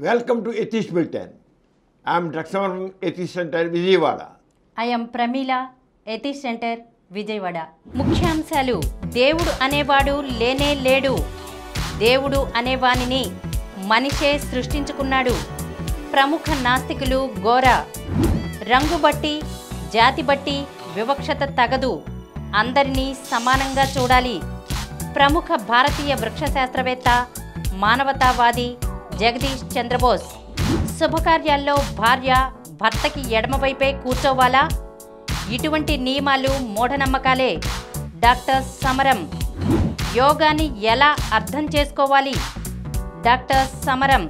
Welcome to Ethics Bulletin. I am Dr. Samaram, Ethics Center, Vijayawada. I am Pramila, Ethics Center, Vijayawada. ముఖ్యాంశాలు. దేవుడు అనేవాడు లేనే లేడు. దేవుడు అనేవానిని మనిషే సృష్టించుకున్నాడు. ప్రముఖ నాస్తికులు గోర. రంగు బట్టి, జాతి బట్టి వివక్షత తగదు. అందరినీ సమానంగా చూడాలి. ప్రముఖ భారతీయ వృక్షశాస్త్రవేత్త, మానవతావాది జగదీష్ చంద్రబోస్. శుభకార్యాల్లో భార్య భర్తకి ఎడమవైపే కూర్చోవాలా? ఇటువంటి నియమాలు మూఢనమ్మకాలే. డాక్టర్ సమరం. యోగాని ఎలా అర్థం చేసుకోవాలి? డాక్టర్ సమరం.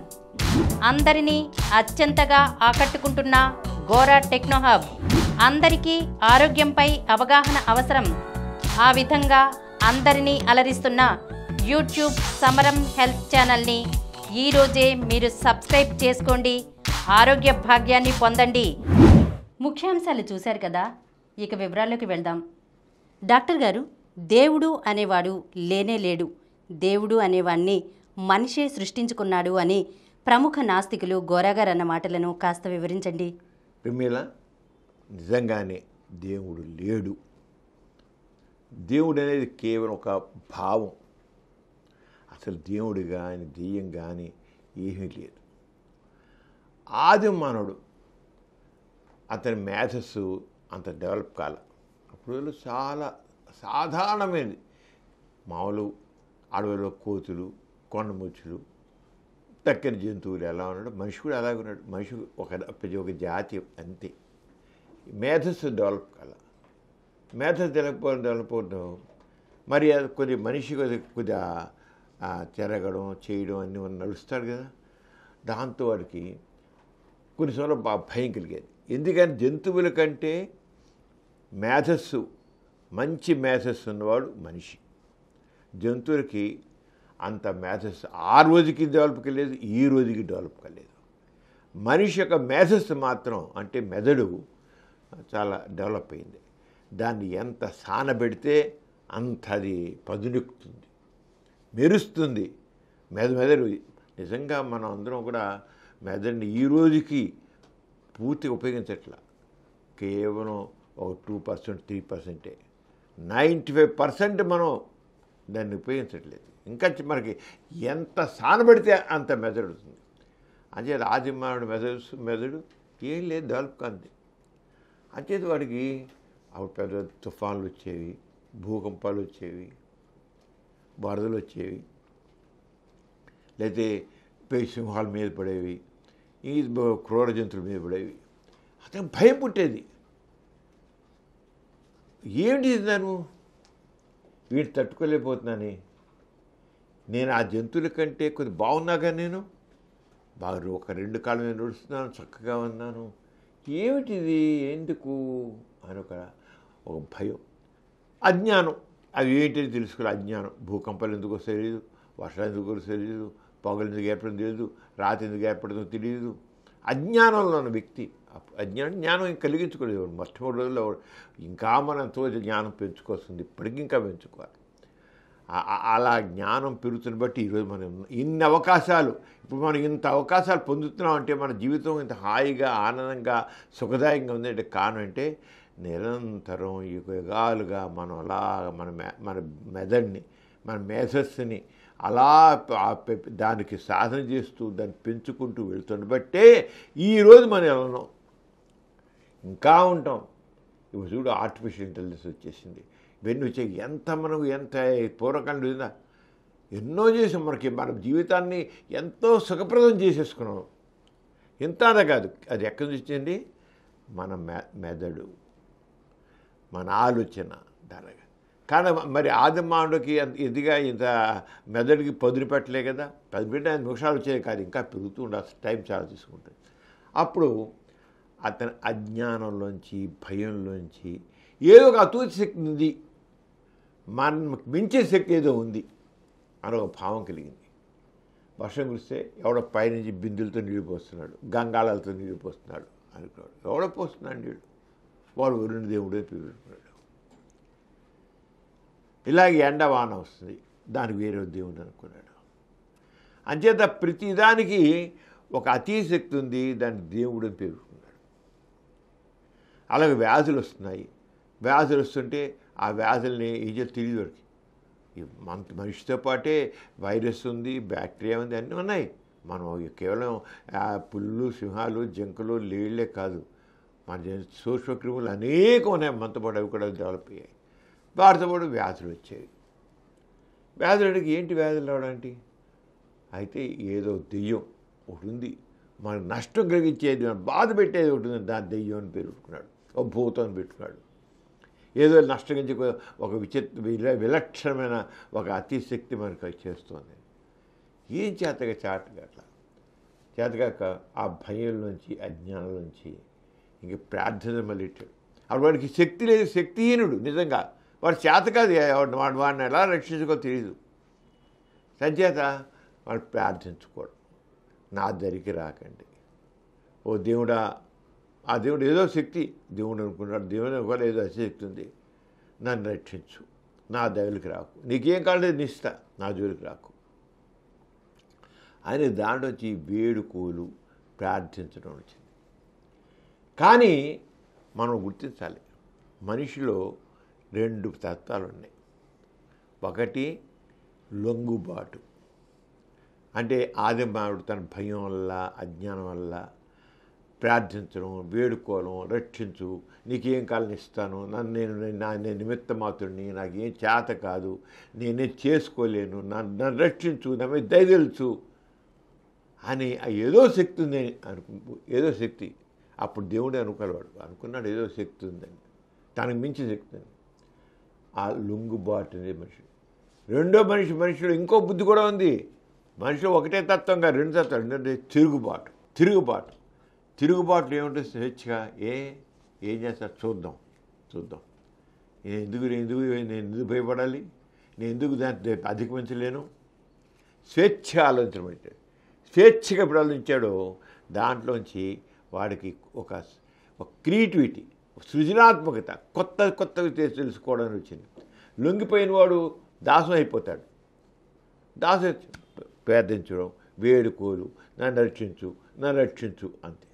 అందరినీ అత్యంతగా ఆకట్టుకుంటున్న గోరా టెక్నోహబ్. అందరికీ ఆరోగ్యంపై అవగాహన అవసరం. ఆ విధంగా అందరినీ అలరిస్తున్న యూట్యూబ్ సమరం హెల్త్ ఛానల్ని ఈరోజే మీరు సబ్స్క్రైబ్ చేసుకోండి. ఆరోగ్య భాగ్యాన్ని పొందండి. ముఖ్యాంశాలు చూశారు కదా, ఇక వివరాల్లోకి వెళ్దాం. డాక్టర్ గారు, దేవుడు అనేవాడు లేనే లేడు. దేవుడు అనేవాణ్ణి మనిషే సృష్టించుకున్నాడు అని ప్రముఖ నాస్తికులు గోరాగారు అన్న మాటలను కాస్త వివరించండి. ప్రమీల, నిజంగానే దేవుడు లేడు. దేవుడు అనేది కేవలం ఒక భావం. అసలు దేవుడు కానీ దెయ్యం కానీ ఏమీ లేదు. ఆది మానవుడు, అతని మేధస్సు అంత డెవలప్ కాల. అప్పుడు చాలా సాధారణమైనది. మామూలు అడవిలో కోతులు, కొండముచ్చులు, దగ్గర జంతువులు ఎలా ఉన్నాడు, మనిషి కూడా అలాగే ఉన్నాడు. మనిషి ఒక జాతి అంతే. మేధస్సు డెవలప్ కాల. మేధస్సు డెవలప్ మరి అది కొద్ది మనిషి కొద్దిగా తిరగడం చేయడం అన్నీ నడుస్తాడు కదా. దాంతో వాడికి కొన్నిసార్లు భయం కలిగేది. ఎందుకని జంతువుల కంటే మేధస్సు, మంచి మేధస్సు ఉన్నవాడు మనిషి. జంతువులకి అంత మేధస్సు ఆ రోజుకి డెవలప్ కాలేదు, ఈ రోజుకి డెవలప్ కాలేదు. మనిషి యొక్క మేధస్సు మాత్రం, అంటే మెదడు చాలా డెవలప్ అయింది. దాన్ని ఎంత సానబెడితే అంత అది పదునెక్కుతుంది, మెరుస్తుంది. మెదడు నిజంగా మనం అందరం కూడా మెదడుని ఈ రోజుకి పూర్తిగా ఉపయోగించట్లా. కేవలం ఒక 2%, 3%. 95% మనం దాన్ని ఉపయోగించట్లేదు. ఇంకా మనకి ఎంత సానబెడితే అంత మెదడుతుంది. అంచేది ఆది మానవుడి మెదడు ఏం లేదు, డెవలప్ కాంది. అంచేది వాడికి అప్పుడు పెద్ద తుఫాన్లు వచ్చేవి, భూకంపాలు వచ్చేవి, వరదలు వచ్చేవి, లేకపోతే సింహాల మీద పడేవి, ఈ క్రూర జంతువుల మీద పడేవి. అతను భయం పుట్టేది. ఏమిటి నేను వీటి తట్టుకోలేకపోతున్నాను, నేను ఆ జంతువుల కంటే కొద్ది బాగున్నాగా, నేను బాగా ఒక 2 కాళ్ళ మీద నడుస్తున్నాను, చక్కగా ఉన్నాను, ఏమిటిది ఎందుకు అని ఒక భయం, అజ్ఞానం. అవి ఏంటని తెలుసుకోవాలి. అజ్ఞానం. భూకంపాలు ఎందుకు వస్తాయో తెలియదు, వర్షాలు ఎందుకు వస్తాయో తెలియదు, పొగలు ఎందుకు ఏర్పడదో తెలియదు, రాత్రి ఎందుకు ఏర్పడదో తెలియదు. అజ్ఞానంలో ఉన్న వ్యక్తి జ్ఞానం కలిగించుకోలేదు. మొట్టమొదటి రోజుల్లో ఇంకా మనతో జ్ఞానం పెంచుకొస్తుంది, ఇప్పటికీ ఇంకా పెంచుకోవాలి. అలా జ్ఞానం పెరుగుతున్న బట్టి ఈరోజు మనం ఇన్ని అవకాశాలు, ఇప్పుడు మనం ఇంత అవకాశాలు పొందుతున్నాం అంటే మన జీవితం ఇంత హాయిగా, ఆనందంగా, సుఖదాయంగా ఉందంటే కారణం అంటే నిరంతరం యుగాలుగా మనం అలా మన మెదడుని, మన మేధస్సుని అలా దానికి సాధన చేస్తూ దాన్ని పెంచుకుంటూ వెళ్తున్న బట్టే ఈరోజు మనం ఎలా ఉన్నాం, ఇంకా ఉంటాం. ఇప్పుడు చూడు, ఆర్టిఫిషియల్ ఇంటెలిజెన్స్ వచ్చేసింది, ఇవన్నీ వచ్చాయి. ఎంత పూర్వకాండ ఉందా, ఎన్నో చేసాం. మనకి మన జీవితాన్ని ఎంతో సుఖప్రదం చేసేసుకున్నాం. ఇంత అదే కాదు, అది ఎక్కడి నుంచి వచ్చింది? మన మెదడు, మన ఆలోచన ధరగా. కానీ మరి ఆది మానవుడికి ఎదిగా ఇంత మెదడుకి పదును పెట్టలే కదా. 10 నిమిషాలు వచ్చేది కాదు, ఇంకా పెరుగుతూ ఉండాలి, టైం చాలా తీసుకుంటుంది. అప్పుడు అతని అజ్ఞానంలోంచి, భయంలోంచి ఏదో ఒక అతూతి శక్తి ఉంది, మన మించే శక్తి ఏదో ఉంది అని ఒక భావం కలిగింది. వర్షం కురిస్తే ఎవడో పైనుంచి బిందులతో నీళ్ళు పోస్తున్నాడు, గంగాళాలతో నీళ్ళు పోస్తున్నాడు అనుకున్నాడు. ఎవడో పోస్తున్నాడు నీళ్ళు, వాడు వరుణ దేవుడే పేరుకున్నాడు. ఇలాగే ఎండ వాన వస్తుంది, దానికి వేరే దేవుడు అనుకున్నాడు. అంచేత ప్రతిదానికి ఒక అతీశక్తి ఉంది, దాన్ని దేవుడు అని పేర్కొన్నాడు. అలాగే వ్యాధులు వస్తున్నాయి. వ్యాధులు వస్తుంటే ఆ వ్యాధుల్ని ఏజో తెలియదు వాడికి. మనిషితో పాటే వైరస్ ఉంది, బ్యాక్టీరియా ఉంది, అన్నీ ఉన్నాయి. మనం కేవలం పుల్లు, సింహాలు, జింకలు, లేళ్లే కాదు, మన సూక్ష్మక్రిములు అనేకం ఉన్నాయి మనతో పాటు. అవి కూడా డెవలప్ అయ్యాయి. వాటితో పాటు వ్యాధులు వచ్చాయి. వ్యాధులకి ఏంటి వ్యాధులు రావడానికి? అయితే ఏదో దెయ్యం ఒకటి ఉంది, మనకు నష్టం కలిగించేది, మన బాధ పెట్టేది ఒకటి ఉంది, దాని దెయ్యం అని పేరు పెట్టుకున్నాడు, ఒక భూతం అని పెట్టుకున్నాడు. ఏదో నష్టం కలిగి ఒక విలక్షణమైన ఒక అతిశక్తి మనకు చేస్తుంది. ఏం చేతగా అట్లా చేతగాక ఆ భయం నుంచి, అజ్ఞానం నుంచి ఇంక ప్రార్థన మళ్ళీట్టాడు. అప్పుడు వాడికి శక్తి లేదు, శక్తిహీనుడు. నిజంగా వాడు చేత కాదు, వాడిని ఎలా రక్షించుకో తెలియదు. సంచేత వాడు ప్రార్థించుకోవడం, నా దగ్గరికి రాకండి, ఓ దేవుడా. ఆ దేవుడు ఏదో శక్తి, దేవుడు అనుకున్నాడు, దేవుడు అనుకోవాలి, ఏదో శక్తి ఉంది, నన్ను రక్షించు, నా దగ్గరికి రాకు, నీకేం కాలేదు నిస్తా, నా జోలికి రాకు అని దాంట్లో వచ్చి వేడుకోలు ప్రార్థించడం వచ్చింది. కానీ మనం గుర్తించాలి, మనిషిలో 2 తత్వాలు ఉన్నాయి. ఒకటి లొంగుబాటు, అంటే ఆదిమానుడు తన భయం వల్ల, అజ్ఞానం వల్ల ప్రార్థించడం, వేడుకోవడం, రక్షించు, నీకేం కాలని ఇస్తాను, నేను నిమిత్త మాత్రుడిని, నాకేం చేత కాదు, నేనేం చేసుకోలేను, నన్ను రక్షించు, నా మీద దయ తెలుసు అని ఏదో శక్తి ఉందని ఏదో శక్తి. అప్పుడు దేవుడే అనుకోలేవాడు, అనుకున్నాడు ఏదో శక్తి ఉందని, తనకు మించి శక్తి ఉంది. ఆ లొంగుబాటు అనేది మనిషి. రెండో మనిషిలో ఇంకో బుద్ధి కూడా ఉంది. మనిషిలో ఒకటే తత్వంగా 2 తత్వాలు ఏంటంటే తిరుగుబాట్లు ఏముంటుంది? స్వేచ్ఛగా ఏం చేస్తారు చూద్దాం, నేను ఎందుకు భయపడాలి, నేను ఎందుకు దాన్ని అధిగమించలేను. స్వేచ్ఛ ఆలోచించడం, స్వేచ్ఛగా ఎప్పుడు ఆలోచించాడో దాంట్లోంచి వాడికి ఒక క్రియేటివిటీ, సృజనాత్మకత, కొత్తవి తెలుసుకోవడానికి వచ్చింది. లొంగిపోయిన వాడు దాసం అయిపోతాడు. ప్రార్థించడం, వేడుకోలు, నన్ను రక్షించు అంతే.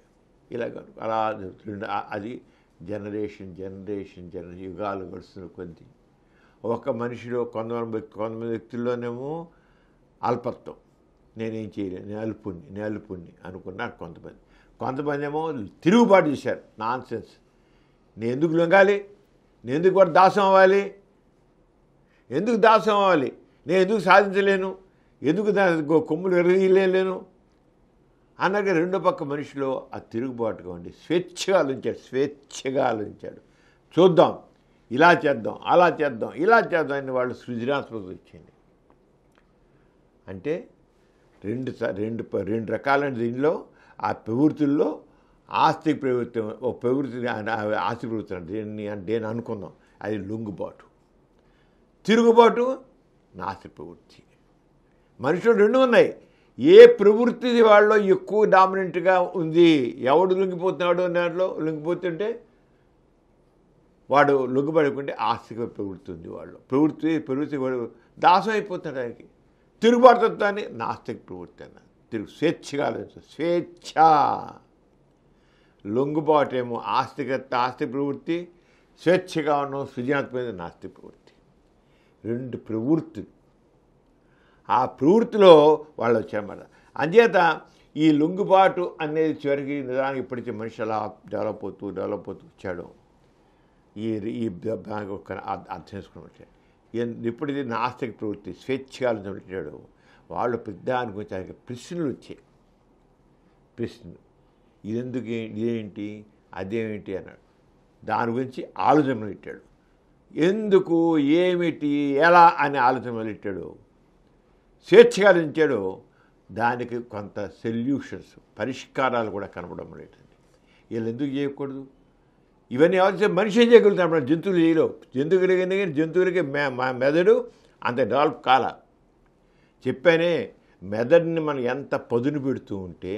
ఇలాగ అలా అది జనరేషన్ యుగాలు గడుస్తున్న కొద్ది ఒక మనిషిలో కొంతమంది వ్యక్తుల్లోనేమో అల్పత్వం, నేనేం చేయలేను, నేను అల్పుణ్ణి అనుకున్నారు కొంతమంది ఏమో తిరుగుబాటు చేశారు. నాన్ సెన్స్, నేను ఎందుకు లొంగాలి, నేను ఎందుకు వాడు దాసం అవ్వాలి, నేను ఎందుకు సాధించలేను, ఎందుకు దాని కొమ్ములు ఎరగలేను అన్నగా రెండో పక్క మనిషిలో ఆ తిరుగుబాటుగా ఉండి స్వేచ్ఛగా ఆలోచించాడు. చూద్దాం, ఇలా చేద్దాం, అలా చేద్దాం అని వాళ్ళు సృజనాత్మకత వచ్చింది. అంటే రెండు రకాలైన దీనిలో ఆ ప్రవృత్తుల్లో ఆస్తిక ప్రవృత్తి, ఒక ప్రవృత్తి ఆస్తి ప్రవృత్తి అంటే అనుకుందాం, అది లొంగుబాటు. తిరుగుబాటు నాస్తిక ప్రవృత్తి. మనిషిలో 2 ఉన్నాయి. ఏ ప్రవృత్తి వాళ్ళలో ఎక్కువ డామినెంట్గా ఉంది, ఎవడు లొంగిపోతున్నాడో దాంట్లో లొంగిపోతుంటే వాడు లొంగిపడుకుంటే ఆస్తిక ప్రవృత్తి ఉంది వాళ్ళు. ప్రవృత్తి వాడు దాసం అయిపోతున్నాడు. ఆయనకి తిరుగుబాటుతత్వాన్ని నాస్తిక ప్రవృత్తి అన్న స్వేచ్ఛగా స్వేచ్ఛ. లొంగుబాటు ఏమో ఆస్తిక ప్రవృత్తి, స్వేచ్ఛగా ఉన్న సృజనాత్మక నాస్తిక ప్రవృత్తి. 2 ప్రవృత్తులు. ఆ ప్రవృత్తిలో వాళ్ళు వచ్చారన్నమాట. అంచేత ఈ లొంగుబాటు అనేది చివరికి నిజానికి ఇప్పటికీ మనిషి అలా డెవలప్ అవుతూ వచ్చాడు. ఈ అర్థం చేసుకుని వచ్చాడు. ఇప్పటికీ నాస్తిక ప్రవృత్తి, స్వేచ్ఛగా వచ్చాడు. వాళ్ళు పెద్ద అనుకుంటే ఆయనకి ప్రశ్నలు వచ్చాయి. ఇదెందుకు, ఇదేంటి, అదేమిటి అన్నాడు. దాని గురించి ఆలోచన పెట్టాడు. ఎందుకు, ఏమిటి, ఎలా అని ఆలోచన మొదలెట్టాడు. స్వేచ్ఛగా ఆలోచించాడు. దానికి కొంత సొల్యూషన్స్, పరిష్కారాలు కూడా కనపడడం మొదలెట్టింది. వీళ్ళు ఎందుకు చేయకూడదు? ఇవన్నీ ఎవరు మనిషి ఏం చేయగలుగుతాడు? జంతువులు చేయలేవు. జంతువులకి మెదడు అంత డెవలప్ కాల. చెప్పానే, మెదడుని మనం ఎంత పదును పెడుతూ ఉంటే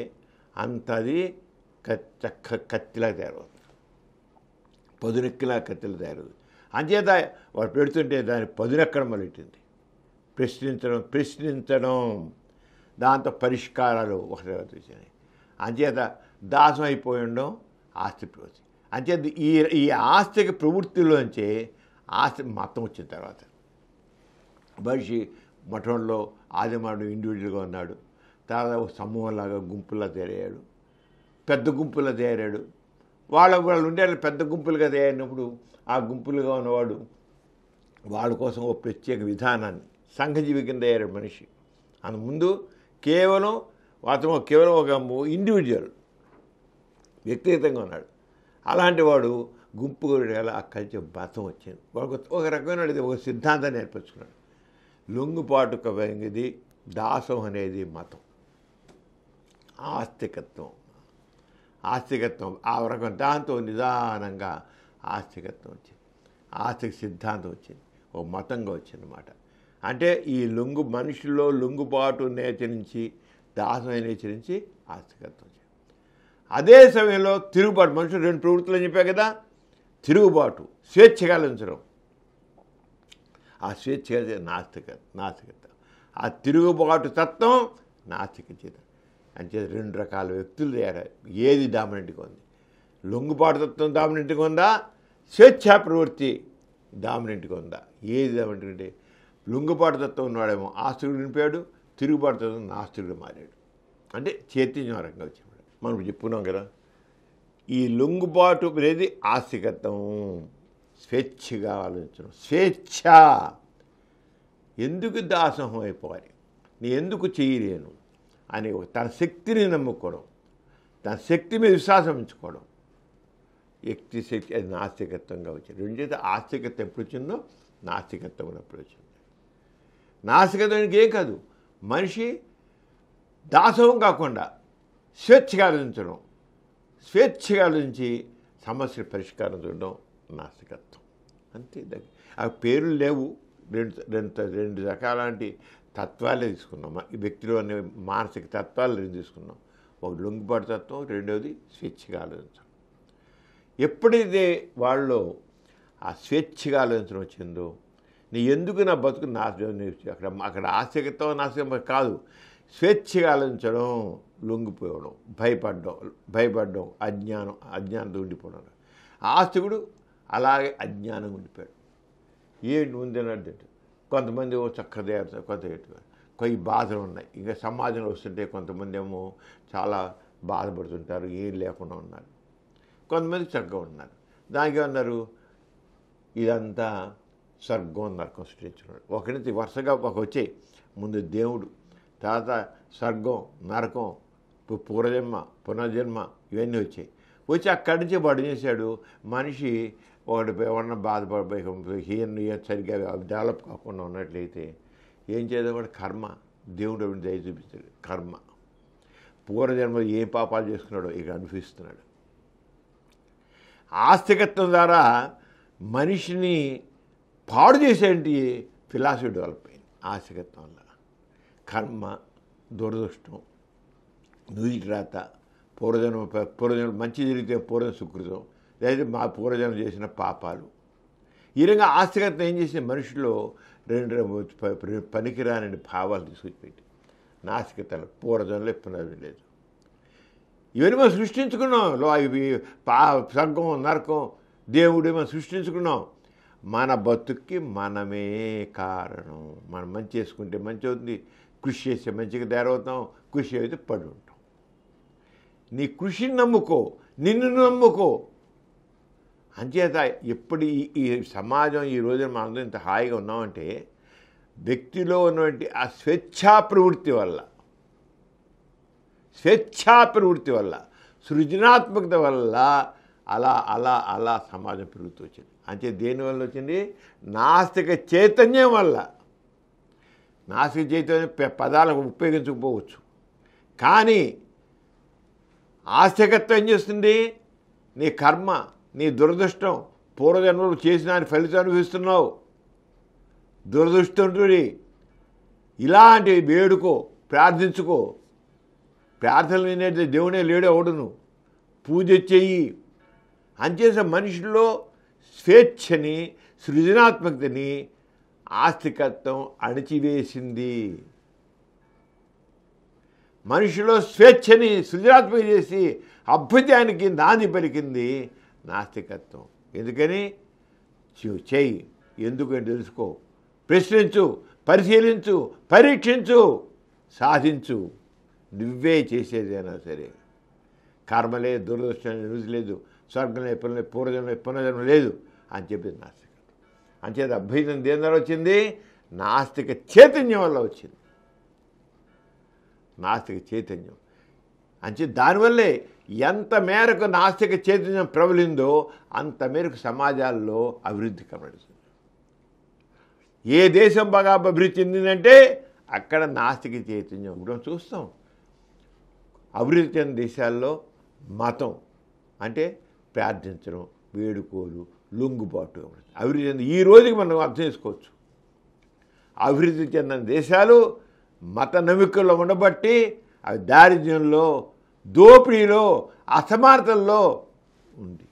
అంత అది కత్తిలా తయారవుతుంది, పదునెక్కిలా కత్తిలా తయారవుతుంది. అంచేత వాడు పెడుతుంటే దాన్ని పదునెక్కడం మొదలెట్టింది. ప్రశ్నించడం, దాంతో పరిష్కారాలు ఒకటి వచ్చినాయి. అంచేత దాసం అయిపోయి ఉండడం ఆస్తి ప్రవృత్తి. అంచేత ఈ ఆస్తిక ప్రవృత్తిలోంచే ఆస్తి మతం వచ్చిన తర్వాత మనిషి మఠంలో ఆదిమాడు ఇండివిజువల్గా ఉన్నాడు, తర్వాత ఒక సమూహంలాగా గుంపులా తయారయ్యాడు, పెద్ద గుంపులా తయారాడు. వాళ్ళు ఉండే పెద్ద గుంపులుగా తయారైనప్పుడు ఆ గుంపులుగా ఉన్నవాడు వాళ్ళ కోసం ఒక ప్రత్యేక విధానాన్ని సంఘజీవి కింద అయ్యాడు మనిషి. ముందు కేవలం ఒక ఇండివిజువల్ వ్యక్తిగతంగా ఉన్నాడు. అలాంటి వాడు గుంపు అక్కడి నుంచి మతం వచ్చింది. వాడు ఒక రకమైన ఒక సిద్ధాంతాన్ని ఏర్పరచుకున్నాడు. లొంగుపాటు అనేది దాసం అనేది మతం, ఆస్తికత్వం ఆ రకం దాంతో నిదానంగా ఆస్తికత్వం వచ్చింది, ఆస్తిక సిద్ధాంతం వచ్చింది, ఒక మతంగా వచ్చిందన్నమాట. అంటే ఈ మనుషుల్లో లొంగుపాటు నేచరించి దాసం నేచరించి ఆస్తికత్వం వచ్చింది. అదే సమయంలో తిరుగుబాటు, మనుషులు రెండు ప్రవృత్తులు అని చెప్పా కదా, తిరుగుబాటు, స్వేచ్ఛగా ఉంచడం, ఆ స్వేచ్ఛగా నాస్తికత్వం, ఆ తిరుగుబాటు తత్వం నాస్తిక చేత. అంటే రెండు రకాల వ్యక్తులు తయారయ్యారు. ఏది డామినెంట్గా ఉంది? లొంగుపాటు తత్వం డామినెంట్గా ఉందా, స్వేచ్ఛా ప్రవృత్తి డామినెంట్గా ఉందా? ఏది డామినెంట్ అంటే లొంగుపాటు తత్వం ఉన్నాడేమో ఆస్తికుడు నింపాడు, తిరుగుబాటు తత్వం నాస్తికుడు మారాడు. అంటే చైతన్యరంగా వచ్చినాడు. మనం చెప్పుకున్నాం కదా, ఈ లొంగుబాటు అనేది ఆస్తికత్వం, స్వేచ్ఛగా ఆలోచించడం, స్వేచ్ఛ. ఎందుకు దాసోహం అయిపోవాలి, నీ ఎందుకు చేయలేను అని తన శక్తిని నమ్ముకోవడం, తన శక్తి మీద విశ్వాసం ఉంచుకోవడం, వ్యక్తి శక్తి, అది నాస్తికత్వంగా వచ్చింది. రెండు చేత ఆస్తికత్వం ఎప్పుడు వచ్చిందో నాస్తికత్వం ఎప్పుడు వచ్చింది. నాస్తికత్వానికి ఏం కాదు, మనిషి దాసోహం కాకుండా స్వేచ్ఛగా ఆలోచించడం, స్వేచ్ఛగా ఆలోచించి సమస్యల పరిష్కారం చూడడం నాస్తికత్వం. అంతే. ఆ పేర్లు లేవు, రెండు రకాలంటి తత్వాలే తీసుకున్నాం. ఈ వ్యక్తిలో అనే మానసిక తత్వాలు రెండు తీసుకున్నాం. ఒకటి లొంగిపాటు తత్వం, రెండవది స్వేచ్ఛగా ఆలోచించడం. ఎప్పుడైతే వాళ్ళలో ఆ స్వేచ్ఛగా ఆలోచించడం వచ్చిందో, నీ ఎందుకు నా బతుకు అక్కడ ఆస్తికత్వం నాస్తికం కాదు, స్వేచ్ఛగా ఆలోచించడం, లొంగిపోవడం, భయపడడం, అజ్ఞానంతో ఉండిపోవడం. ఆస్తికుడు అలాగే అజ్ఞానంగా ఉండిపోయాడు. ఏంటి ఉందన్నట్టు కొంతమంది చక్కగా కొన్ని బాధలు ఉన్నాయి. ఇంకా సమాజంలో వస్తుంటే కొంతమంది ఏమో చాలా బాధపడుతుంటారు, ఏం లేకుండా ఉన్నారు. కొంతమంది చక్కగా ఉన్నారు. దానికి ఏమన్నారు, ఇదంతా స్వర్గం నరకం సృష్టించున్నాడు. ఒకటి వరుసగా వచ్చాయి. ముందు దేవుడు, తర్వాత స్వర్గం, నరకం, పూర్వజన్మ, పునర్జన్మ, ఇవన్నీ వచ్చాయి. వచ్చి అక్కడి నుంచి వాడు చేశాడు, మనిషి ఒకటి ఎవరన్నా బాధపడిపోయి సరిగ్గా డెవలప్ కాకుండా ఉన్నట్లయితే ఏం చేద్దాం, వాడు కర్మ, దేవుడు దయ చూపిస్తాడు. కర్మ, పూర్వజన్మలో ఏ పాపాలు చేసుకున్నాడో ఇక అనుభవిస్తున్నాడు. ఆస్తికత్వం ద్వారా మనిషిని పాడు చేసేంటి ఫిలాసఫీ డెవలప్ అయింది. ఆస్తికత్వం వల్ల కర్మ, దురదృష్టం, నుదిటి రాత, పూర్వజన్మ మంచి జరిగితే పూర్వజన్మ సుకృతం, లేదా మా పూర్వజన్మ చేసిన పాపాలు. ఈ విధంగా ఆస్తికత్వం ఏం చేసిన మనుషుల్లో రెండు పనికిరాని భావాలు తీసుకొచ్చిపెట్టి నాస్తికతలు, పూర్వజన్మలో పునర్జన్మ లేదు. ఇవన్నీ మనం సృష్టించుకున్నాం. ఇవి స్వర్గం, నరకం, దేవుడు మనం సృష్టించుకున్నాం. మన బతుక్కి మనమే కారణం. మనం మంచి చేసుకుంటే మంచి అవుతుంది, కృషి చేస్తే మంచిగా తయారవుతాం, కృషి అయితే పడి ఉంటాం. నీ కృషిని నమ్ముకో, నిన్ను నమ్ముకో. అంచేత ఎప్పుడు ఈ సమాజం ఈ రోజున మనందరం ఇంత హాయిగా ఉన్నామంటే వ్యక్తిలో ఉన్నటువంటి ఆ స్వేచ్ఛా ప్రవృత్తి వల్ల, సృజనాత్మకత వల్ల అలా అలా అలా సమాజం పెరుగుతూ వచ్చింది. అంటే దేనివల్ల వచ్చింది? నాస్తిక చైతన్యం వల్ల. నాస్తిక చైతన్యం పదాలకు ఉపయోగించకపోవచ్చు, కానీ ఆస్తికత్వం ఏం చేస్తుంది? నీ కర్మ, నీ దురదృష్టం, పూర్వజన్మలు చేసిన ఫలితం అనుభవిస్తున్నావు. దురదృష్టంటుడి ఇలాంటివి వేడుకో, ప్రార్థించుకో. ప్రార్థనలు వినేది దేవుడే లేడు, ఎవడును పూజ చెయ్యి. అంచేసే మనిషిలో స్వేచ్ఛని, సృజనాత్మకతని ఆస్తికత్వం అణిచివేసింది. మనిషిలో స్వేచ్ఛని సృజనాత్మక చేసి అభ్యుదయానికి నాంది పలికింది నాస్తికత్వం. ఎందుకని చెయ్యి, ఎందుకని తెలుసుకో, ప్రశ్నించు, పరిశీలించు, పరీక్షించు, సాధించు. నువ్వే చేసేదైనా సరే. కర్మ లేదు, దురదృష్టం రుజు లేదు, స్వర్గం లేదు, పూర్వజన్మ పునర్జన్మ లేదు అని చెప్పింది నాస్తికత్వం. అంచేత అభ్యుదయం దేని ద్వారా వచ్చింది? నాస్తిక చైతన్యం వల్ల వచ్చింది. నాస్తిక చైతన్యం అంటే దానివల్లే ఎంత మేరకు నాస్తిక చైతన్యం ప్రబలిందో అంత మేరకు సమాజాల్లో అభివృద్ధి కనబడుతుంది. ఏ దేశం బాగా అభివృద్ధి చెందిందంటే అక్కడ నాస్తిక చైతన్యం కూడా చూస్తాం. అభివృద్ధి చెందిన దేశాల్లో మతం అంటే ప్రార్థించడం, వేడుకోలు, లొంగుబాటు అభివృద్ధి చెంది ఈ రోజుకి మనం అర్థం చేసుకోవచ్చు. అభివృద్ధి చెందిన దేశాలు మత నమ్మికల్లో ఉండబట్టి అవి దారిద్ర్యంలో, దోపిడీలో, అసమానతల్లో ఉంది.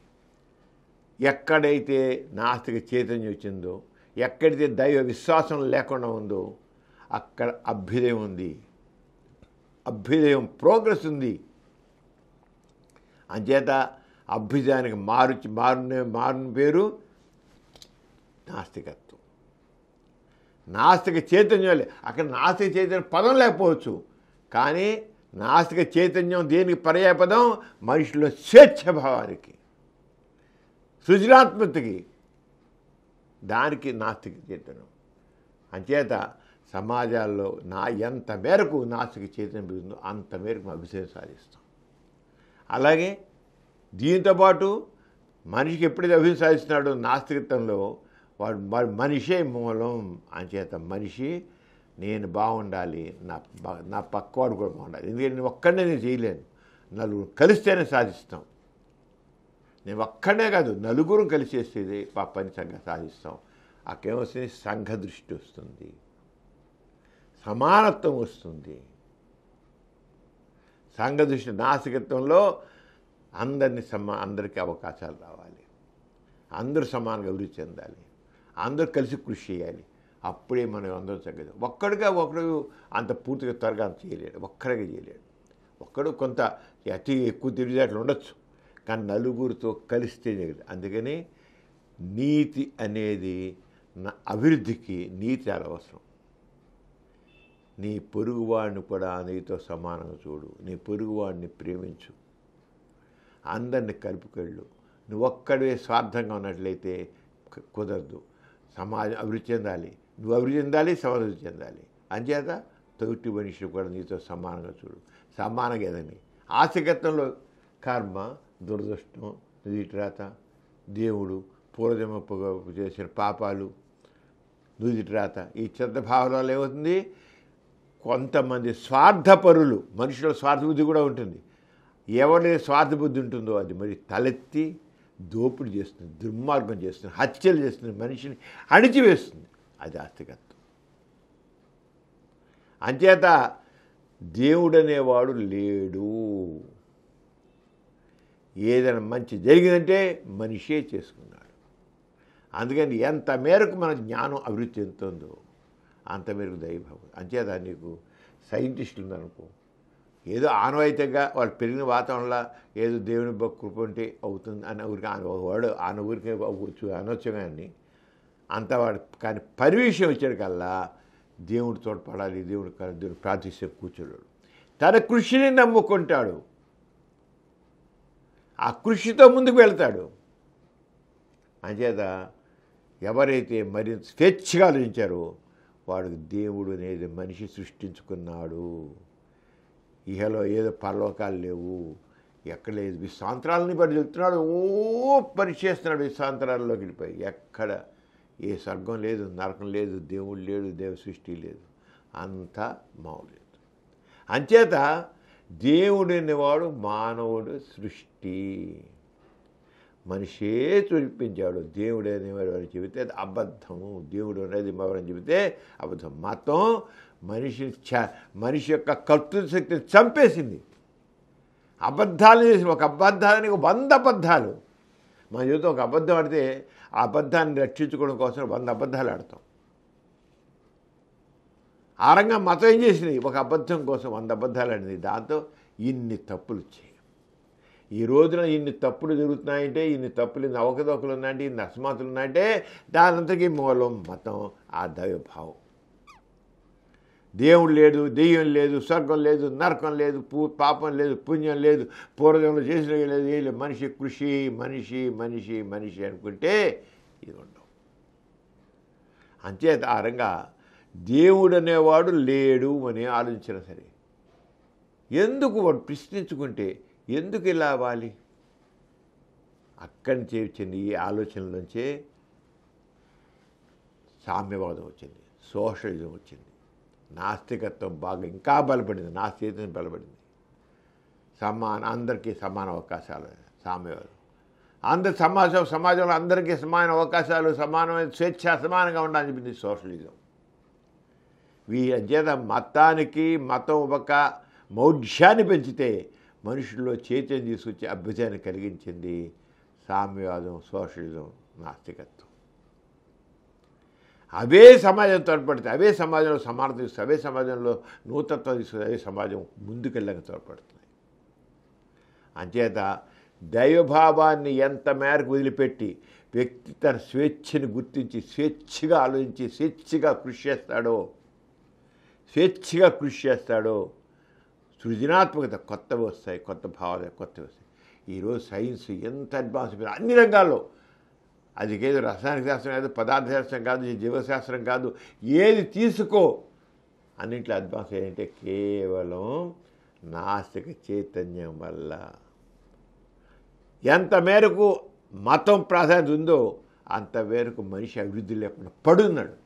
ఎక్కడైతే నాస్తిక చైతన్యం వచ్చిందో, ఎక్కడైతే దైవ విశ్వాసం లేకుండా ఉందో అక్కడ అభ్యుదయం ఉంది, అభ్యుదయం ప్రోగ్రెస్ ఉంది. అంచేత అభ్యుదయానికి మారిన పేరు నాస్తికత్వం. నాస్తిక చైతన్యం అక్కడ నాస్తిక చైతన్యం పదం లేకపోవచ్చు, కానీ నాస్తిక చైతన్యం దేనికి పర్యాయపదం? మనిషిలో స్వేచ్ఛభావానికి, సృజనాత్మకతకి, దానికి నాస్తిక చైతన్యం. అంచేత సమాజాల్లో ఎంత మేరకు నాస్తిక చైతన్యం పెరుగుతుందో అంత మేరకు అభిషేకం సాధిస్తాం. అలాగే దీంతోపాటు మనిషికి ఎప్పుడైతే అభివృద్ధి సాధిస్తున్నాడో నాస్తికత్వంలో వాడు మనిషే మూలం. అంచేత మనిషి నేను బాగుండాలి, నా పక్కవాడు కూడా బాగుండాలి. ఎందుకంటే నేను ఒక్కడనే నేను చేయలేను, నలుగురు కలిస్తేనే సాధిస్తాం. నేను ఒక్కడే కాదు, నలుగురు కలిసి చేసేది పని సాధిస్తాం. అక్కడేమొస్తుంది? సంఘ దృష్టి వస్తుంది, సమానత్వం వస్తుంది. సంఘ దృష్టి నాస్తికత్వంలో అందరికీ అవకాశాలు రావాలి, అందరూ సమానంగా అభివృద్ధి చెందాలి, అందరూ కలిసి కృషి చేయాలి. అప్పుడే మనం అందరూ చక్కగా ఒకడు అంత పూర్తిగా త్వరగా అంత చేయలేడు, ఒక్కడిగా చేయలేడు. ఒక్కడు కొంత అతి ఎక్కువ తెలివితేటలు ఉండొచ్చు, కానీ నలుగురితో కలిస్తే జరగదు. అందుకని నీతి అనేది అభివృద్ధికి నీతి చాలా అవసరం. నీ పొరుగువాడిని కూడా నీతో సమానంగా చూడు, నీ పొరుగువాడిని ప్రేమించు, అందరిని కలుపుకెళ్ళు. నువ్వు ఒక్కడే స్వార్థంగా ఉన్నట్లయితే కుదరదు. సమాజం అభివృద్ధి చెందాలి, నువ్వు అభివృద్ధి చెందాలి, సమాజం చెందాలి. అంచేత తోటి మనిషిని కూడా నీతో సమానంగా చూడు, సమానంగా ఏదని. ఆస్తికత్వంలో కర్మ, దురదృష్టం, నుదిటిరాత, దేవుడు, పూర్వజన్మ చేసిన పాపాలు, నుదిటిరాత, ఈ చెత్త భావనాలు ఏమవుతుంది? కొంతమంది స్వార్థపరులు, మనుషుల స్వార్థబుద్ధి కూడా ఉంటుంది. ఎవరైతే స్వార్థబుద్ధి ఉంటుందో అది మరి తలెత్తి దోపిడీ చేస్తుంది, దుర్మార్గం చేస్తుంది, హత్యలు చేస్తుంది, మనిషిని అణిచివేస్తుంది. అది ఆస్తికత్వం. అంచేత దేవుడు అనేవాడు లేడు. ఏదైనా మంచి జరిగిందంటే మనిషే చేసుకున్నాడు. అందుకని ఎంత మేరకు మన జ్ఞానం అభివృద్ధి చెందుతుందో అంత మేరకు దైవభావం. అంచేత నీకు సైంటిస్టులు ఉందనుకో, ఏదో ఆనవాయితీగా వాళ్ళు పెరిగిన వాతావరణంలో ఏదో దేవుని కృప ఉంటే అవుతుంది అని ఊరికి వాడు ఊరికే అవ్వచ్చు అనొచ్చు, కానీ అంతవాడు. కానీ పరివిషయం వచ్చేటికల్లా దేవుడు తోడ్పడాలి, దేవుడు ప్రార్థిస్తే కూర్చోడు. తన కృషిని నమ్ముకుంటాడు, ఆ కృషితో ముందుకు వెళ్తాడు. అంచేత ఎవరైతే మరింత స్వేచ్ఛగా ఆలోచించారో వాడికి దేవుడు అనేది మనిషి సృష్టించుకున్నాడు. ఇహలో ఏదో పరలోకాలు లేవు, ఎక్కడ లేదు, విశ్రాంతరాలని బట్టి చెప్తున్నాడు. పని చేస్తున్నాడు, విశ్రాంతరాల్లోకి వెళ్ళిపోయి. ఎక్కడ ఏ స్వర్గం లేదు, నరకం లేదు, దేవుడు లేడు, దేవ సృష్టి లేదు, అంతా మామూలు. అంచేత దేవుడు అనేవాడు మానవుడు సృష్టి, మనిషే చూపించాడు. దేవుడు అనేవాడు అని చెబితే అది అబద్ధము, దేవుడు అనేది ఎవరని చెబితే అబద్ధం. మతం మనిషి యొక్క కర్తృశక్తిని చంపేసింది. అబద్ధాలు చేసి ఒక అబద్ధానికి 100 అబద్ధాలు. మన జీవితం ఒక అబద్ధం ఆడితే ఆ అబద్ధాన్ని రక్షించుకోవడం కోసం 100 అబద్ధాలు ఆడతాం. ఆ రంగా మతం ఏం చేసింది? ఒక అబద్ధం కోసం 100 అబద్ధాలు అనేది. దాంతో ఇన్ని తప్పులు వచ్చాయి. ఈ రోజున ఇన్ని తప్పులు జరుగుతున్నాయంటే, ఇన్ని తప్పులు, ఇన్ని అవకతవకలు ఉన్నాయంటే, ఇన్ని అసమాతులు ఉన్నాయంటే దానంతకీ మూలం మతం, ఆ దైవభావం. దేవుడు లేడు, దెయ్యం లేదు, స్వర్గం లేదు, నరకం లేదు, పాపం లేదు, పుణ్యం లేదు, పూర్వజంలో చేసిన లేదు, ఏం లేదు. మనిషి కృషి, మనిషి మనిషి మనిషి అనుకుంటే ఇది ఉండవు. అంచేత ఆ రంగా దేవుడు అనేవాడు లేడు అని ఆలోచించిన సరే, ఎందుకు వాడు ప్రశ్నించుకుంటే ఎందుకు ఇలా అవ్వాలి? అక్కడి నుంచి వచ్చింది ఈ ఆలోచనలోంచే సామ్యవాదం వచ్చింది, సోషలిజం వచ్చింది, నాస్తికత్వం బాగా ఇంకా బలపడింది, నాస్తికత్వం బలపడింది. అందరికీ సమాన అవకాశాలు, సామ్యవాదం. సమాజంలో అందరికీ సమాన అవకాశాలు, సమానమైన స్వేచ్ఛ, సమానంగా ఉండాలని చెప్పింది సోషలిజం. అంచేత మతం ఒక మౌఢ్యాన్ని పెంచితే మనుషుల్లో చైతన్యం తీసుకొచ్చి అభ్యుదయాన్ని కలిగించింది సామ్యవాదం, సోషలిజం, నాస్తికత్వం. అవే సమాజం తోడ్పడుతుంది, అవే సమాజంలో సమానత ఇస్తుంది, అవే సమాజంలో నూతత్వం ఇస్తుంది, అవే సమాజం ముందుకెళ్ళక తోడ్పడుతుంది. అంచేత దైవభావాన్ని ఎంత మేరకు వదిలిపెట్టి వ్యక్తి తన స్వేచ్ఛని గుర్తించి స్వేచ్ఛగా ఆలోచించి స్వేచ్ఛగా కృషి చేస్తాడో సృజనాత్మకత కొత్తవి వస్తాయి, కొత్త భావాలు కొత్తవి వస్తాయి. ఈరోజు సైన్స్ ఎంత అడ్వాన్స్ అయిపోయింది అన్ని రంగాల్లో. అది ఏదో రసాయనిక శాస్త్రం కాదు, పదార్థ శాస్త్రం కాదు, జీవశాస్త్రం కాదు, ఏది తీసుకో అన్నింటిలో అడ్వాన్స్ ఏంటంటే కేవలం నాస్తిక చైతన్యం వల్ల. ఎంత మేరకు మతం ప్రాధాన్యత ఉందో అంత మేరకు మనిషి అభివృద్ధి లేకుండా పడున్నాడు.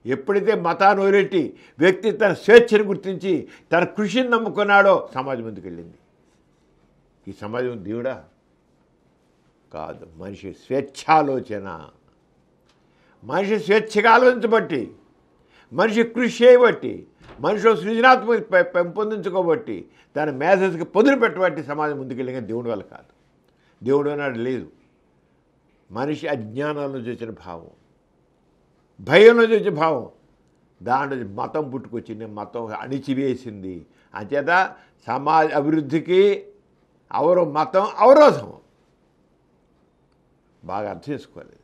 ఎప్పుడైతే మతాన్ని వదిలేటి వ్యక్తి తన స్వేచ్ఛను గుర్తించి తన కృషిని నమ్ముకున్నాడో సమాజం ముందుకెళ్ళింది. ఈ సమాజం దేవుడా కాదు, మనిషి స్వేచ్ఛాలోచన. మనిషి స్వేచ్ఛగా ఆలోచించబట్టి, మనిషి కృషి చేయబట్టి, మనిషిలో సృజనాత్మక పెంపొందించుకోబట్టి, తన మేధస్సుకి పొదులు పెట్టబట్టి సమాజం ముందుకెళ్ళిన దేవుడి వల్ల కాదు. దేవుడు అన్నాడు లేదు. మనిషి అజ్ఞానాల నుంచి వచ్చిన భావం, భయం నుంచి వచ్చే భావం, దాంట్లో మతం పుట్టుకొచ్చింది, మతం అణిచివేసింది. అంచేత సమాజ అభివృద్ధికి మతం అవరోధం. బాగా అర్థం చేసుకోవాలి.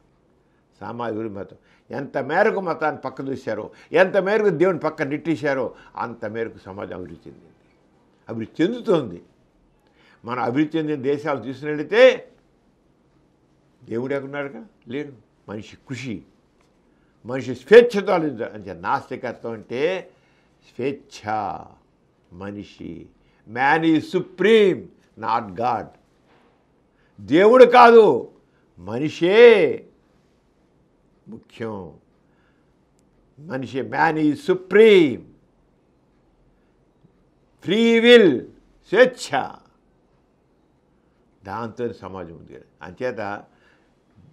సమాజ అభివృద్ధి మతం ఎంత మేరకు మతాన్ని పక్క చూశారో, ఎంత మేరకు దేవుని పక్క నెట్టేశారో అంత మేరకు సమాజం అభివృద్ధి చెందింది, అభివృద్ధి చెందుతోంది. మనం అభివృద్ధి చెందిన దేశాలు చూసినట్లయితే దేవుడు ఎక్కడున్నాడుగా లేడు. మనిషి కృషి, మనిషి స్వేచ్ఛతో అంటే నాస్తికత్వం అంటే స్వేచ్ఛ. మనిషి man is supreme, not God. దేవుడు కాదు, మనిషే ముఖ్యం. మనిషి man is supreme, free will, స్వేచ్ఛ. దాంతో సమాజం ఉంది. అంచేత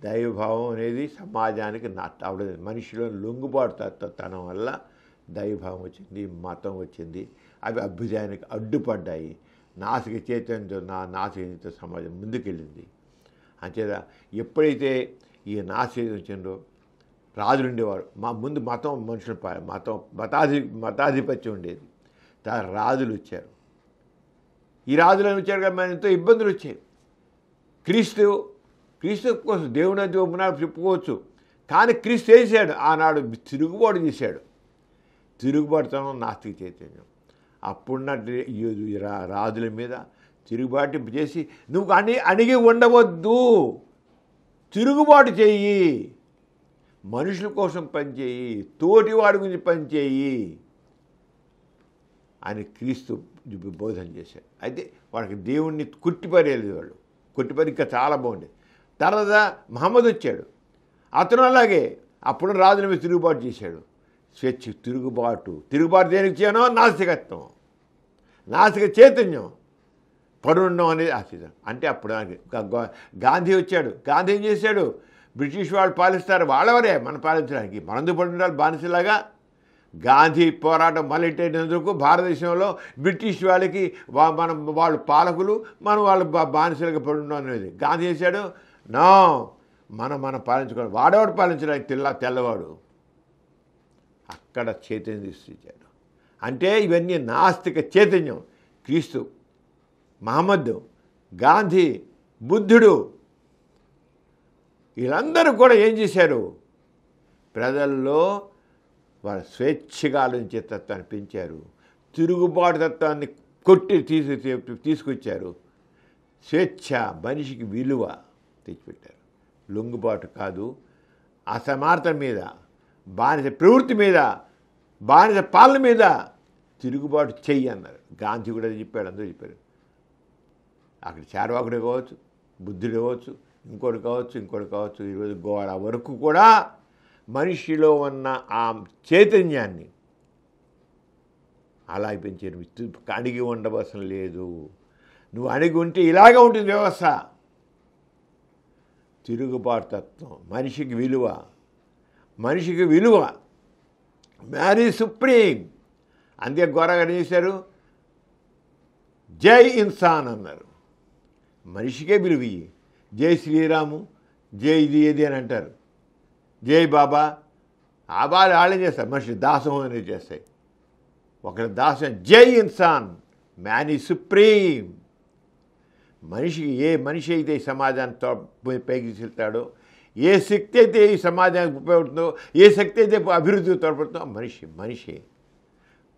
దైవభావం అనేది సమాజానికి అవడం. మనిషిలో లొంగుబాటుతనం వల్ల దైవభావం వచ్చింది, మతం వచ్చింది. అవి అభ్యుదయానికి అడ్డుపడ్డాయి. నాసిక చైతన్యంతో సమాజం ముందుకెళ్ళింది. అంచేత ఎప్పుడైతే ఈ నాసిక వచ్చిందో రాజులు ఉండేవారు. ముందు మతం మనుషుల మతాధిపత్యం ఉండేది. రాజులు వచ్చారు. ఈ రాజులు వచ్చారు కదా, మన ఎంతో ఇబ్బందులు వచ్చాయి. క్రీస్తు కోసం దేవుడు అది ఒప్పునాడు చెప్పుకోవచ్చు. కానీ క్రీస్తు చేశాడు, ఆనాడు తిరుగుబాటు చేశాడు. తిరుగుబాటుతనం నాస్తిక చైతన్యం. అప్పుడున్న రాజుల మీద తిరుగుబాటు చేసి నువ్వు అణిగి ఉండవద్దు, తిరుగుబాటు చెయ్యి, మనుషుల కోసం పనిచేయి, తోటివాడి గురించి పనిచేయి అని క్రీస్తు బోధన చేశాడు. అయితే వాళ్ళకి దేవుణ్ణి కుట్టిపరేయలేదు. వాళ్ళు కుట్టిపరి ఇంకా చాలా బాగుండేది. తర్వాత మహమ్మద్ వచ్చాడు, అతను అలాగే అప్పుడు రాజుల మీద తిరుగుబాటు చేశాడు. స్వేచ్ఛ తిరుగుబాటు దేనికి చేయనో నాస్తికత్వం, నాస్తిక చైతన్యం, పరుండం అనేది ఆశితం. అంటే అప్పుడు గాంధీ వచ్చాడు. గాంధీ ఏం చేశాడు? బ్రిటిష్ వాళ్ళు పాలిస్తారు, వాళ్ళవరే మనం పాలించడానికి, మనందు పడి ఉండాలి బానిసలాగా. గాంధీ పోరాటం మొదలెట్టేందుకు భారతదేశంలో బ్రిటిష్ వాళ్ళకి వాళ్ళు పాలకులు, మనం వాళ్ళు బానిసలుగా పడి ఉన్నాం అనేది గాంధీ చేశాడు. మనం పాలించుకోవాలి. వాడేవాడు పాలించడానికి తెల్లవాడు. అక్కడ చైతన్యం సృష్టించాడు. అంటే ఇవన్నీ నాస్తిక చైతన్యం. క్రీస్తు, మహమ్మద్, గాంధీ, బుద్ధుడు వీళ్ళందరూ కూడా ఏం చేశారు? ప్రజల్లో వాళ్ళ స్వేచ్ఛగా ఆలోచించే తత్వాన్ని పెంచారు. తిరుగుబాటు తత్వాన్ని కొట్టి తీసుకొచ్చారు. స్వేచ్ఛ, మనిషికి విలువ తెచ్చిపెట్టారు. లొంగుబాటు కాదు, అసమానత మీద, బానిస ప్రవృత్తి మీద, బానిస పాలన మీద తిరుగుబాటు చెయ్యి అన్నారు. గాంధీ కూడా చెప్పాడు, అందరూ చెప్పారు. అక్కడ చార్వాకుడు కావచ్చు, బుద్ధుడు కావచ్చు, ఇంకోటి కావచ్చు. ఈరోజు గోడ వరకు కూడా మనిషిలో ఉన్న ఆ చైతన్యాన్ని అలా పెంచారు. అణిగి ఉండవలసిన లేదు. నువ్వు అణిగి ఉంటే ఇలాగే ఉంటుంది వ్యవస్థ. తిరుగుబాటు తత్వం, మనిషికి విలువ. Man is supreme. అందుకే గోరగారు చేశారు, జై ఇన్సాన్ అన్నారు. మనిషికే విలువ ఇయ్యి. జై శ్రీరాము, జై ఇది ఏది అని అంటారు. జై బాబా, ఆ బాగా వాళ్ళే చేస్తారు. మనిషి దాసం అనేది చేస్తాయి. ఒకరి దాసం. జై ఇన్సాన్, మ్యాన్ ఈజ్ సుప్రీం. మనిషికి ఏ మనిషి అయితే ఈ సమాజాన్ని పైకి తీసుకెళ్తాడో, ఏ శక్తి అయితే ఈ సమాజానికి ఉపయోగపడుతుందో, ఏ శక్తి అయితే అభివృద్ధికి తోడ్పడుతుందో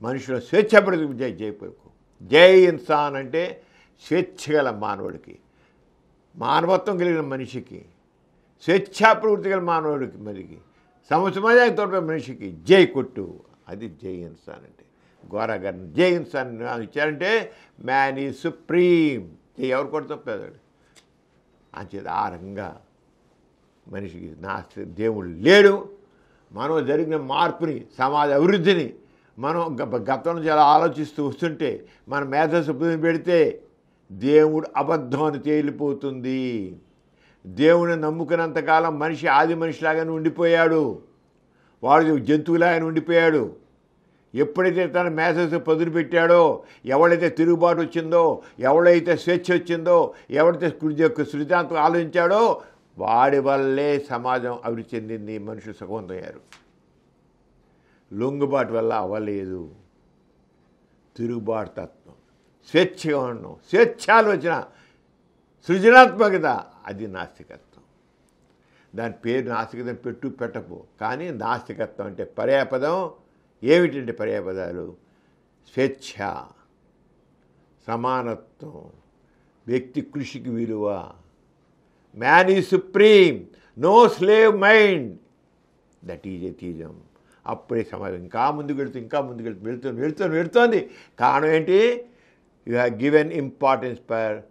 మనిషిలో స్వేచ్ఛ పడుతుంది. జై ఇన్సాన్ అంటే స్వేచ్ఛ గల మానవుడికి, మానవత్వం కలిగిన మనిషికి, స్వేచ్ఛా ప్రవృత్తి గల మానవుడికి, మరికి సమాజానికి తోడ్పడే మనిషికి జై కొట్టు. అది జై ఇన్సాన్ అంటే. గోరా గారిని జై ఇన్సాన్ ఇచ్చారంటే మ్యాన్ ఈజ్ సుప్రీం. ఎవరు కొడతాం పేదవాడు అంచేది. ఆ రకంగా మనిషికి దేవుడు లేడు. మనం జరిగిన మార్పుని, సమాజ అభివృద్ధిని మనం గతం నుంచి అలా ఆలోచిస్తూ వస్తుంటే మన మేధస్సు పెడితే దేవుడు అబద్ధం అని తేలిపోతుంది. దేవుని నమ్ముకున్నంతకాలం మనిషి ఆది మనిషిలాగానే ఉండిపోయాడు. వాడు జంతువులాగానే ఉండిపోయాడు. ఎప్పుడైతే తన మేధస్సు పదులు పెట్టాడో, ఎవడైతే తిరుగుబాటు వచ్చిందో, ఎవడైతే స్వేచ్ఛ వచ్చిందో, ఎవడైతే సృజనాత్మక ఆలోచించాడో వాడి వల్లే సమాజం అభివృద్ధి చెందింది, మనుషులు సుఖవంతమయ్యారు. లొంగుబాటు వల్ల అవ్వలేదు. తిరుగుబాటు తత్వం, స్వేచ్ఛగా ఉండడం, స్వేచ్ఛాలోచన, సృజనాత్మకత, అది నాస్తికత్వం. దాని పేరు నాస్తికత్వం పెట్టకు. కానీ నాస్తికత్వం అంటే పర్యాపదం ఏమిటంటే పర్యాపదాలు స్వేచ్ఛ, సమానత్వం, వ్యక్తి కృషికి విలువ, man is supreme, no slave mind, that is atheism. అప్పుడే సమాజం ఇంకా ముందుకు వెళుతోంది. కారణం ఏంటి? You have given importance for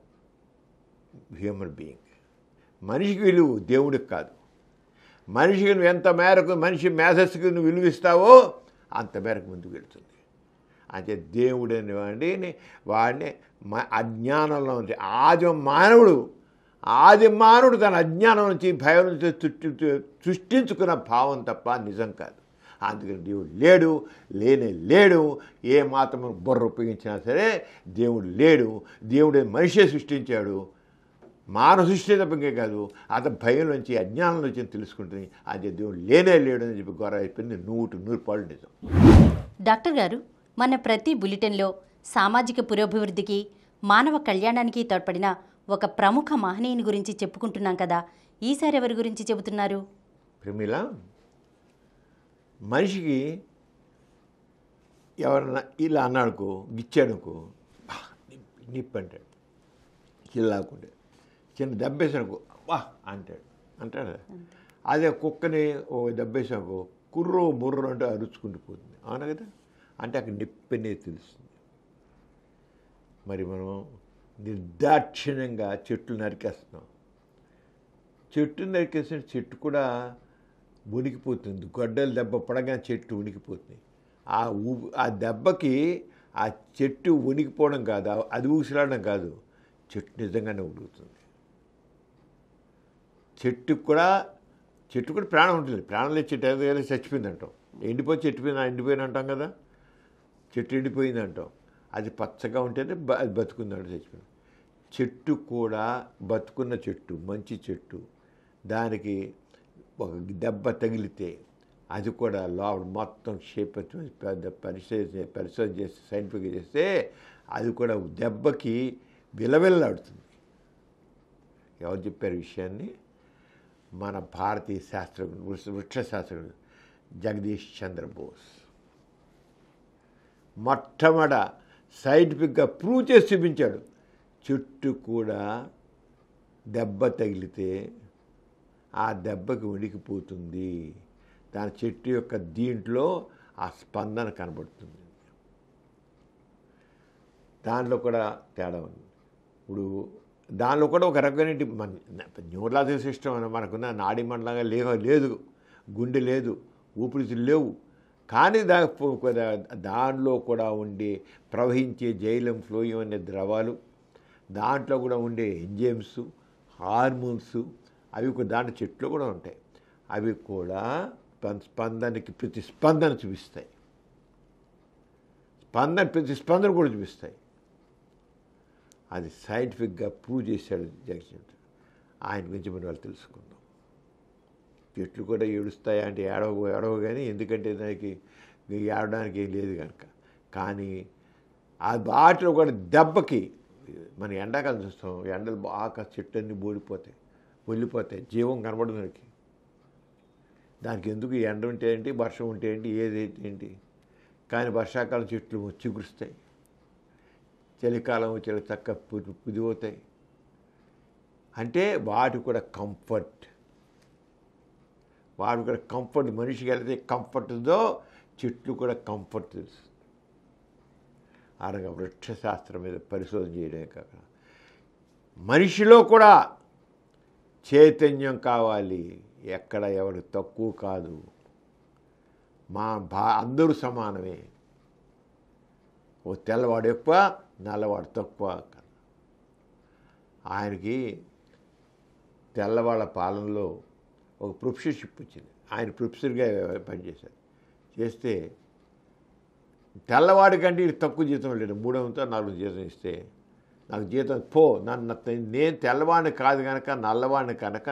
human being. మనిషికి విలువ, దేవుడికి కాదు. మనిషికి నువ్వు ఎంత మేరకు మనిషి మేధస్సుకి నువ్వు విలువిస్తావో అంత మేరకు ముందుకు వెళ్తుంది. అంటే దేవుడు అనేవాడిని వాడిని అజ్ఞానంలో నుంచి ఆది మానవుడు తన అజ్ఞానం నుంచి, భయం నుంచి సృష్టించుకున్న భావం తప్ప నిజం కాదు. అందుకని దేవుడు లేడు. ఏ మాత్రం బుర్ర ఉపయోగించినా సరే దేవుడు లేడు. దేవుడు మనిషే సృష్టించాడు. మానవ సృష్టి తప్పకే కాదు, అతను భయం నుంచి, అజ్ఞానం నుంచి తెలుసుకుంటుంది. అది దేవుడు లేడు అని చెప్పి గొర్రె అయిపోయింది. 100% నిజం. డాక్టర్ గారు, మన ప్రతి బులెటిన్లో సామాజిక పురోభివృద్ధికి, మానవ కళ్యాణానికి తోడ్పడిన ఒక ప్రముఖ మహనీయుని గురించి చెప్పుకుంటున్నాం కదా, ఈసారి ఎవరి గురించి చెబుతున్నారు? ప్రమీల, మనిషికి ఎవరన్నా ఇలా అన్నాడుకో, గిచ్చాడుకో, నిప్పు అంటాడు. చిల్లాకుంటే చిన్న దెబ్బేసానుకో వా అంటాడు. అదే కుక్కని ఓ దెబ్బేసానుకో బుర్ర అంటే అరుచుకుంటూ పోతుంది. అవునా కదా? అంటే అక్కడ నొప్పి అనేది తెలుస్తుంది. మరి మనం నిర్దాక్షిణ్యంగా చెట్లు నరికేస్తున్నాం. చెట్టు కూడా ఉనికిపోతుంది. గొడ్డలు దెబ్బ పడగానే చెట్టు ఉనికిపోతుంది. ఆ దెబ్బకి ఆ చెట్టు ఉనికిపోవడం కాదు, అది ఊసిలాడడం కాదు, చెట్టు నిజంగానే ఉడుకుతుంది. చెట్టు కూడా ప్రాణం ఉంటుంది. ప్రాణం లేదు చెట్టు ఏదో చచ్చిపోయింది అంటాం. ఎండిపోయిన అంటాం కదా. చెట్టు ఎండిపోయింది అంటాం. అది పచ్చగా ఉంటేనే అది బతుకుందంటే చచ్చిపోయింది. చెట్టు కూడా బతుకున్న చెట్టు, మంచి చెట్టు, దానికి ఒక దెబ్బ తగిలితే అది కూడా లోపల మొత్తం షేప్ పెద్ద పరిశోధన చేసి సైంటిఫిక్గా చేస్తే అది కూడా దెబ్బకి విలవిల్లాడుతుంది. ఎవరు చెప్పారు విషయాన్ని? మన భారతీయ శాస్త్రజ్ఞుడు, వృక్ష శాస్త్రజ్ఞుడు జగదీష్ చంద్ర బోస్ మొట్టమొదట సైంటిఫిక్గా ప్రూవ్ చేసి చూపించాడు. చెట్టు కూడా దెబ్బ తగిలితే ఆ దెబ్బకి ఉడికిపోతుంది, దాని చెట్టు యొక్క దీంట్లో ఆ స్పందన కనబడుతుంది. దాంట్లో కూడా తేడా ఉంది. ఇప్పుడు దానిలో కూడా ఒక రకమైన మన న్యూరలాజికల్ సిస్టమ్ అని మనకున్న నాడీ మండలంగా లేదు, గుండె లేదు, ఊపిరితిత్తులు లేవు. కానీ దానిలో కూడా ఉండే ప్రవహించే జైలం ఫ్లోయం అనే ద్రవాలు, దాంట్లో కూడా ఉండే ఎంజైమ్స్, హార్మోన్స్, అవి కూడా దాంట్లో చెట్లు కూడా ఉంటాయి. అవి కూడా స్పందనకి ప్రతిస్పందన చూపిస్తాయి. ప్రతిస్పందన కూడా చూపిస్తాయి. అది సైంటిఫిక్గా ప్రూవ్ చేశాడు జగదీష్. ఆయన గురించి మనం వాళ్ళు తెలుసుకుందాం. చెట్లు కూడా ఏడుస్తాయా అంటే ఏడవ కానీ, ఎందుకంటే దానికి ఏడడానికి ఏం లేదు కనుక. కానీ ఆ వాటిలో కూడా దెబ్బకి మన ఎండాకాలం చూస్తాం, ఎండలు బాగా చెట్లన్నీ వెళ్ళిపోతాయి, జీవం కనబడదు మనకి. దానికి ఎందుకు ఎండ ఉంటే ఏంటి, వర్షం ఉంటే ఏంటి, ఏదైతే ఏంటి. కానీ వర్షాకాలం చెట్లు చిగురుస్తాయి, చలికాలం వచ్చే చక్క పుదిపోతాయి. అంటే వాటి కూడా కంఫర్ట్, మనిషికి వెళ్తే కంఫర్ట్ ఉందో చెట్లు కూడా కంఫర్ట్ తెలుసు. అనగా వృక్షశాస్త్రం మీద పరిశోధన చేయడమే కాక మనిషిలో కూడా చైతన్యం కావాలి. ఎక్కడ ఎవరు తక్కువ కాదు, అందరూ సమానమే. ఓ తెల్లవాడు ఎక్కువ, నల్లవాడు తక్కువ. ఆయనకి తెల్లవాళ్ళ పాలనలో ఒక ప్రొఫెసర్షిప్ వచ్చింది. ఆయన ప్రొఫెసర్గా పనిచేశారు. చేస్తే తెల్లవాడి కంటే తక్కువ జీతం లేదు. 300 400 జీతం ఇస్తే నాకు జీతం నేను తెల్లవాడిని కాదు కనుక, నల్లవాడిని కనుక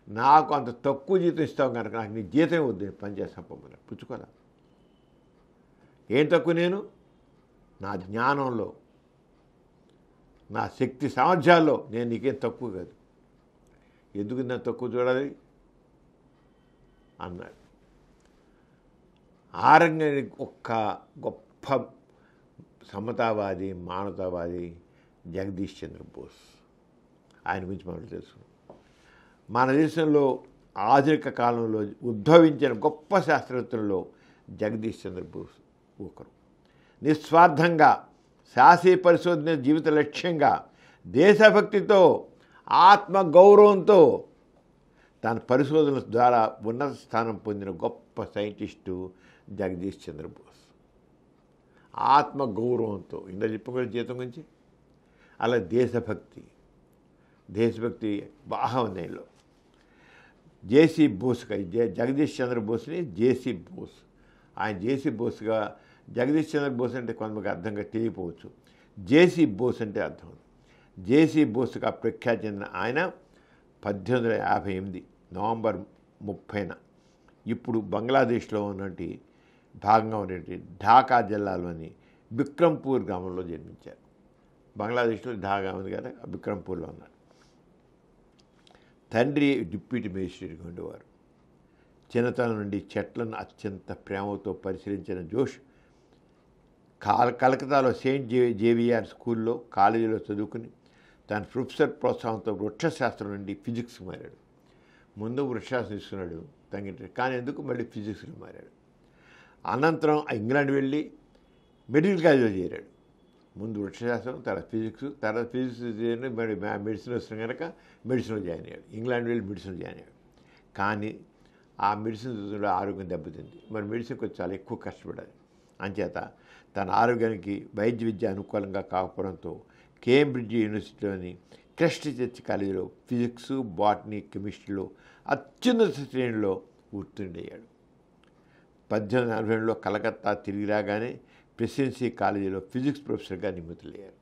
నాకు అంత తక్కువ జీతం ఇస్తావు కనుక నాకు నీ జీతం వద్దు, పని చేస్తాను పొమ్మని పుచ్చుకోలే. ఏం తక్కువ? నేను నా జ్ఞానంలో, నా శక్తి సామర్థ్యాల్లో నేను నీకేం తక్కువ కాదు. ఎందుకు నేను తక్కువ చూడాలి అన్నాడు. ఆ రంగాన్ని ఒక్క గొప్ప సమతావాది, మానవతావాది జగదీష్ చంద్ర బోస్. ఆయన గురించి మనం తెలుసుకున్నాం. మన దేశంలో ఆధునిక కాలంలో ఉద్భవించిన గొప్ప శాస్త్రవేత్తలలో జగదీష్ చంద్ర బోస్ ఒకరు. నిస్వార్థంగా శాస్త్రీయ పరిశోధన జీవిత లక్ష్యంగా, దేశభక్తితో, ఆత్మగౌరవంతో తన పరిశోధనల ద్వారా ఉన్నత స్థానం పొందిన గొప్ప సైంటిస్టు జగదీష్ చంద్ర బోస్. ఆత్మగౌరవంతో ఇందా చెప్పుకునే జీతం గురించి, అలా దేశభక్తి బాగా ఉంది ఆయనలో. జేసీ బోస్గా జగదీష్ చంద్ర బోస్ని జేసీ బోస్, ఆయన జేసీ బోస్గా, జగదీష్ చంద్ర బోస్ అంటే కొంతమందికి అర్థంగా తెలియపోవచ్చు. జేసీ బోస్ అంటే అర్థం. జేసీ బోస్గా ప్రఖ్యాతి చెందిన ఆయన 1858 నవంబర్ 30న ఇప్పుడు బంగ్లాదేశ్లో ఉన్నటువంటి భాగంగా ఉన్నటువంటి ఢాకా జిల్లాలోని బిక్రంపూర్ గ్రామంలో జన్మించారు. బంగ్లాదేశ్లో ఢాకా ఉంది కదా, బిక్రంపూర్లో ఉన్నారు. తండ్రి డిప్యూటీ మేజిస్ట్రేట్గా ఉండేవారు. చిన్నతనం నుండి చెట్లను అత్యంత ప్రేమతో పరిశీలించిన జోష్ కలకత్తాలో సెయింట్ జేవియర్ స్కూల్లో, కాలేజీలో చదువుకుని తన ప్రొఫెసర్ ప్రోత్సాహంతో వృక్షశాస్త్రం నుండి ఫిజిక్స్ మారాడు. ముందు వృక్షశాస్త్రం తీసుకున్నాడు తంగిటి, కానీ ఎందుకు మళ్ళీ ఫిజిక్స్లో మారాడు. అనంతరం ఇంగ్లాండ్ వెళ్ళి మెడికల్ కాలేజీలో చేరాడు. ముందు వృక్షశాస్త్రం, తర్వాత ఫిజిక్స్ చేరి మరి మెడిసిన్ వస్తుంది కనుక మెడిసిన్లో జాయిన్ అయ్యాడు. ఇంగ్లాండ్ వెళ్ళి మెడిసిన్లో జాయిన్ అయ్యాడు. కానీ ఆ మెడిసిన్ చదువులో ఆరోగ్యం దెబ్బతింది. మరి మెడిసిన్ కొంచెం చాలా ఎక్కువ కష్టపడాలి. అంచేత తన ఆరోగ్యానికి వైద్య విద్య అనుకూలంగా కాకపోవడంతో కేంబ్రిడ్జ్ యూనివర్సిటీలోని క్రైస్ట్ చర్చ్ కాలేజీలో ఫిజిక్స్, బాటనీ, కెమిస్ట్రీలో అత్యున్నత శ్రేణిలో ఉత్తీర్ణుడయ్యాడు. 1842లో కలకత్తా తిరిగి రాగానే ప్రెసిడెన్సీ కాలేజీలో ఫిజిక్స్ ప్రొఫెసర్గా నియమితులయ్యారు.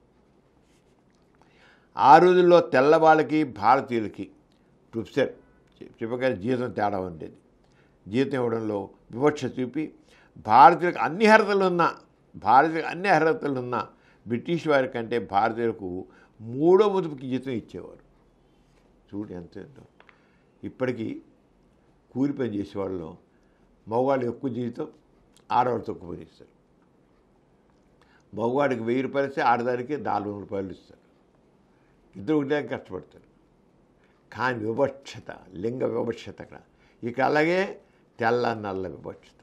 ఆ రోజుల్లో తెల్లవాళ్ళకి భారతీయులకి ప్రొఫెసర్ చెప్పగానే జీతం తేడా ఉండేది. జీతం ఇవ్వడంలో వివక్ష చూపి భారతీయులకు అన్ని అర్హతలున్న బ్రిటిష్ వారి కంటే భారతీయులకు 3వ వంతుకి జీతం ఇచ్చేవారు. చూడు ఎంత ఇప్పటికీ కూలి పని చేసేవాళ్ళు మగవాళ్ళు ఎక్కువ జీతం, ఆడవాళ్ళు తక్కువ పని ఇస్తారు. మగవాడికి 1000 రూపాయలు ఇస్తే ఆడదానికి 400 రూపాయలు ఇస్తారు. ఇద్దరు ఉండడానికి కష్టపడతారు. కానీ వివక్షత, లింగ వివక్షత ఇక అలాగే తెల్ల నల్ల వివక్షత.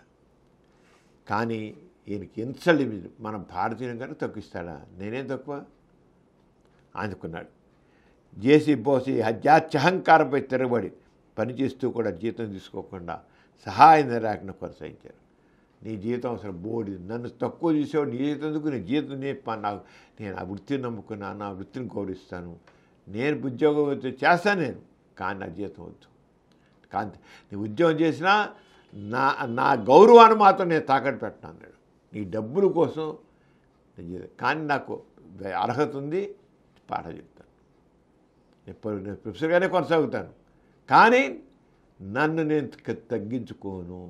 కానీ ఈయనకి ఇన్సల్ట్ మన భారతీయుని కన్నా తక్కువ నేనేం తక్కువ అనుకున్నాడు. జేసీ బోస్ అత్యహంకారంపై తిరగబడి పనిచేస్తూ కూడా జీతం తీసుకోకుండా సహాయ నిరాకరణ కొనసాగించారు. నీ జీతం అసలు బోడి, నన్ను తక్కువ చూసేవాడు, నీ జీతం ఎందుకు, నీ జీతం నేను ఆ వృత్తిని నమ్ముకున్నా, నా వృత్తిని గౌరవిస్తాను, నేను ఉద్యోగం చేస్తాను నేను, కానీ నా జీతం వద్దు. కానీ నీ ఉద్యోగం చేసినా నా గౌరవాన్ని మాత్రం నేను తాకట్టు పెట్టను అన్నాడు. నీ డబ్బుల కోసం కానీ నాకు అర్హత ఉంది, పాఠం చెప్తాను, నేను ప్రొఫెసర్గానే కొనసాగుతాను, కానీ నన్ను నేను తగ్గించుకోను,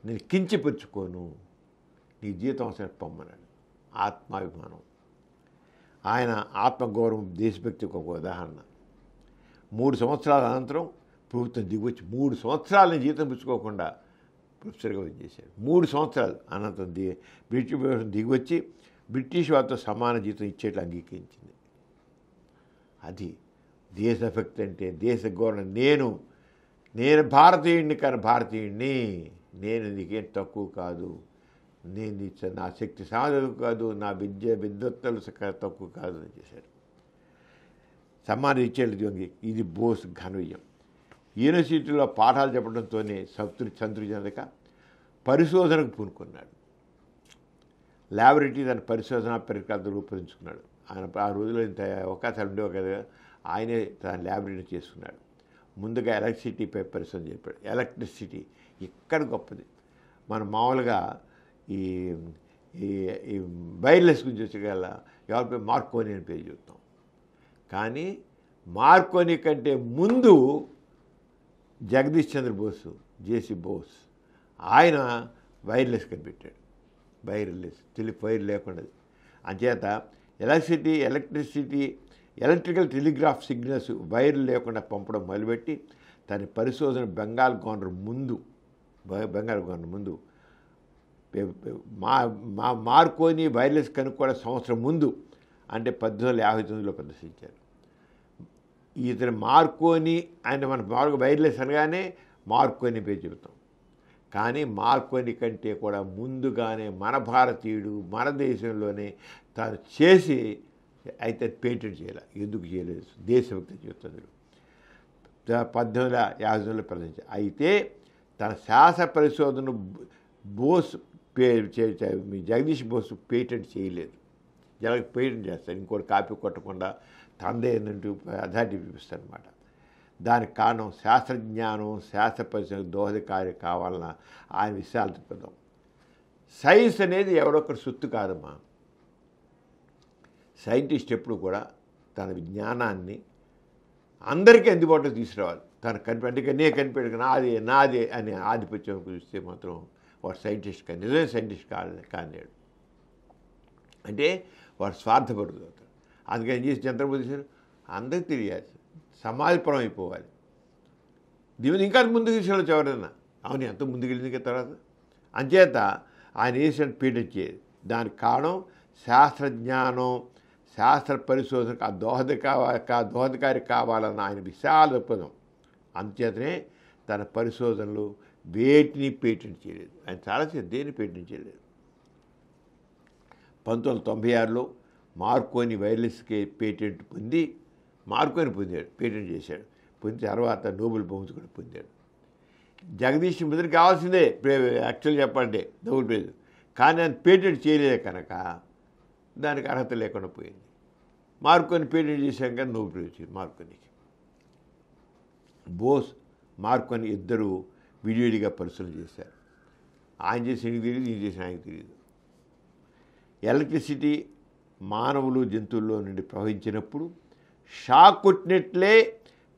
నేను కించపరుచుకోను, నీ జీతం అసలు పొమ్మన్నాడు. ఆత్మాభిమానం, ఆయన ఆత్మగౌరవం, దేశభక్తికి ఒక ఉదాహరణ. 3 సంవత్సరాల అనంతరం ప్రభుత్వం దిగొచ్చి 3 సంవత్సరాలని జీతం పుచ్చుకోకుండా ప్రొఫెసర్గా చేశాడు. 3 సంవత్సరాలు అనంతరం బ్రిటిష్ ప్రభుత్వం దిగివచ్చి బ్రిటిష్ వారితో సమాన జీతం ఇచ్చేట్లు అంగీకరించింది. అది దేశభక్తి అంటే, దేశ గౌరవం. నేను భారతీయుడిని, కానీ భారతీయుడిని, నేను నీకేం తక్కువ కాదు, నేను నా శక్తి సాధన కాదు, నా విద్వత్తలు తక్కువ కాదు అని చేశాడు. సమాన ఇచ్చేది. ఇది బోస్ ఘన విజయం. యూనివర్సిటీలో పాఠాలు చెప్పడంతోనే సంతృప్తి చెందక పరిశోధనకు పూనుకున్నాడు. ల్యాబొరేటరీ తన పరిశోధన పరికరాలతో రూపొందించుకున్నాడు. ఆయన ఆ రోజుల్లో ఇంత అవకాశాలు ఉండేవి కదా, ఆయనే తన ల్యాబొరేటరీ చేసుకున్నాడు. ముందుగా ఎలక్ట్రిసిటీపై పరిశోధన చెప్పాడు. ఎలక్ట్రిసిటీ ఇక్కడ గొప్పది. మనం మామూలుగా ఈ ఈ వైర్లెస్ గురించి వచ్చేగల ఎవరిపై మార్కోని అని పేరు చెప్తాం. కానీ మార్కోని కంటే ముందు జగదీష్ చంద్ర బోసు, జేసీ బోస్, ఆయన వైర్లెస్ కనిపెట్టాడు. వైర్లెస్ వైర్ లేకుండా. అంచేత ఎలక్ట్రికల్ టెలిగ్రాఫ్ సిగ్నల్స్ వైర్లు లేకుండా పంపడం మొదలుపెట్టి తన పరిశోధన బెంగాల్ గవర్నర్ ముందు మార్కోని వైర్లెస్ కనుక్కోవడం సంవత్సరం ముందు, అంటే 1859లో ప్రదర్శించారు. ఇతను మార్కోని అంటే మన వైర్లెస్ అనగానే మార్కోని పేరు చెబుతాం. కానీ మార్కోని కంటే కూడా ముందుగానే మన భారతీయుడు మన దేశంలోనే తాను చేసి అయితే పేటెంట్ చేయాలి. ఎందుకు చేయలేదు? దేశభక్తి చెబుతుంది. 1859లో ప్రదర్శించారు. అయితే తన శాస్త్ర పరిశోధన జగదీష్ బోస్ పేటెంట్ చేయలేదు. పేటెంట్ చేస్తారు, ఇంకోటి కాపీ కొట్టకుండా తందే అన్నట్టు అథారిటీ చూపిస్తారు అనమాట. దానికి కారణం శాస్త్రజ్ఞానం, శాస్త్ర పరిశోధనకు దోహదకారి కావాలన్న ఆయన విషయాలు తిప్పదాం. సైన్స్ అనేది ఎవరొక్కరి సొత్తు కాదమ్మా. సైంటిస్ట్ ఎప్పుడు కూడా తన విజ్ఞానాన్ని అందరికీ అందుబాటులో తీసుకురావాలి. తను అందుకే నేను కనిపెట్టుకు నాదే అని ఆధిపత్యం చూస్తే మాత్రం వాడు సైంటిస్ట్ కానీ నిజమైన సైంటిస్ట్ కాలేడు. అంటే వాడు స్వార్థపరుడు అవుతాడు. అందుకని చేసి చంద్రబోధి అందరికీ తెలియాలి, సమాజపరం అయిపోవాలి. దీని ఇంకా ముందుకు తీసుకెళ్ళచ్చు ఎవరైనా. అవును, ఎంత ముందుకు వెళ్ళింది తర్వాత. అంచేత ఆయన వేసిన పీఠం చేయదు. దానికి కారణం శాస్త్రజ్ఞానం, శాస్త్ర పరిశోధనకు దోహదకారి కావాలన్న ఆయన విశాల దృక్పథం. అంచేతనే తన పరిశోధనలు వేటిని పేటెంట్ చేయలేదు. ఆయన చాలాసేపు దేన్ని పేటెంట్ చేయలేదు. 1996లో మార్కోని వైర్లెస్కి పేటెంట్ పొంది పొందాడు, పేటెంట్ చేశాడు. పొందిన తర్వాత నోబెల్ బహుమతి కూడా పొందాడు. జగదీష్ ముద్రకి కావాల్సిందే యాక్చువల్ చెప్పాలంటే నోబెల్ ప్రైజ్. కానీ ఆయన పేటెంట్ చేయలేదు కనుక దానికి అర్హత లేకుండా పోయింది. మార్కోని పేటెంట్ చేశాం కానీ నోబెల్ ప్రైజ్ వచ్చింది మార్కోనికి. బోస్ మార్కోని ఇద్దరు విడివిడిగా పరిశీలన చేశారు. ఆయన చేసి ఆయనకు తెలియదు, ఈయన చేసిన ఆయనకు తెలియదు. ఎలక్ట్రిసిటీ మానవులు జంతువుల్లో నుండి ప్రవహించినప్పుడు షాక్ కొట్టినట్లే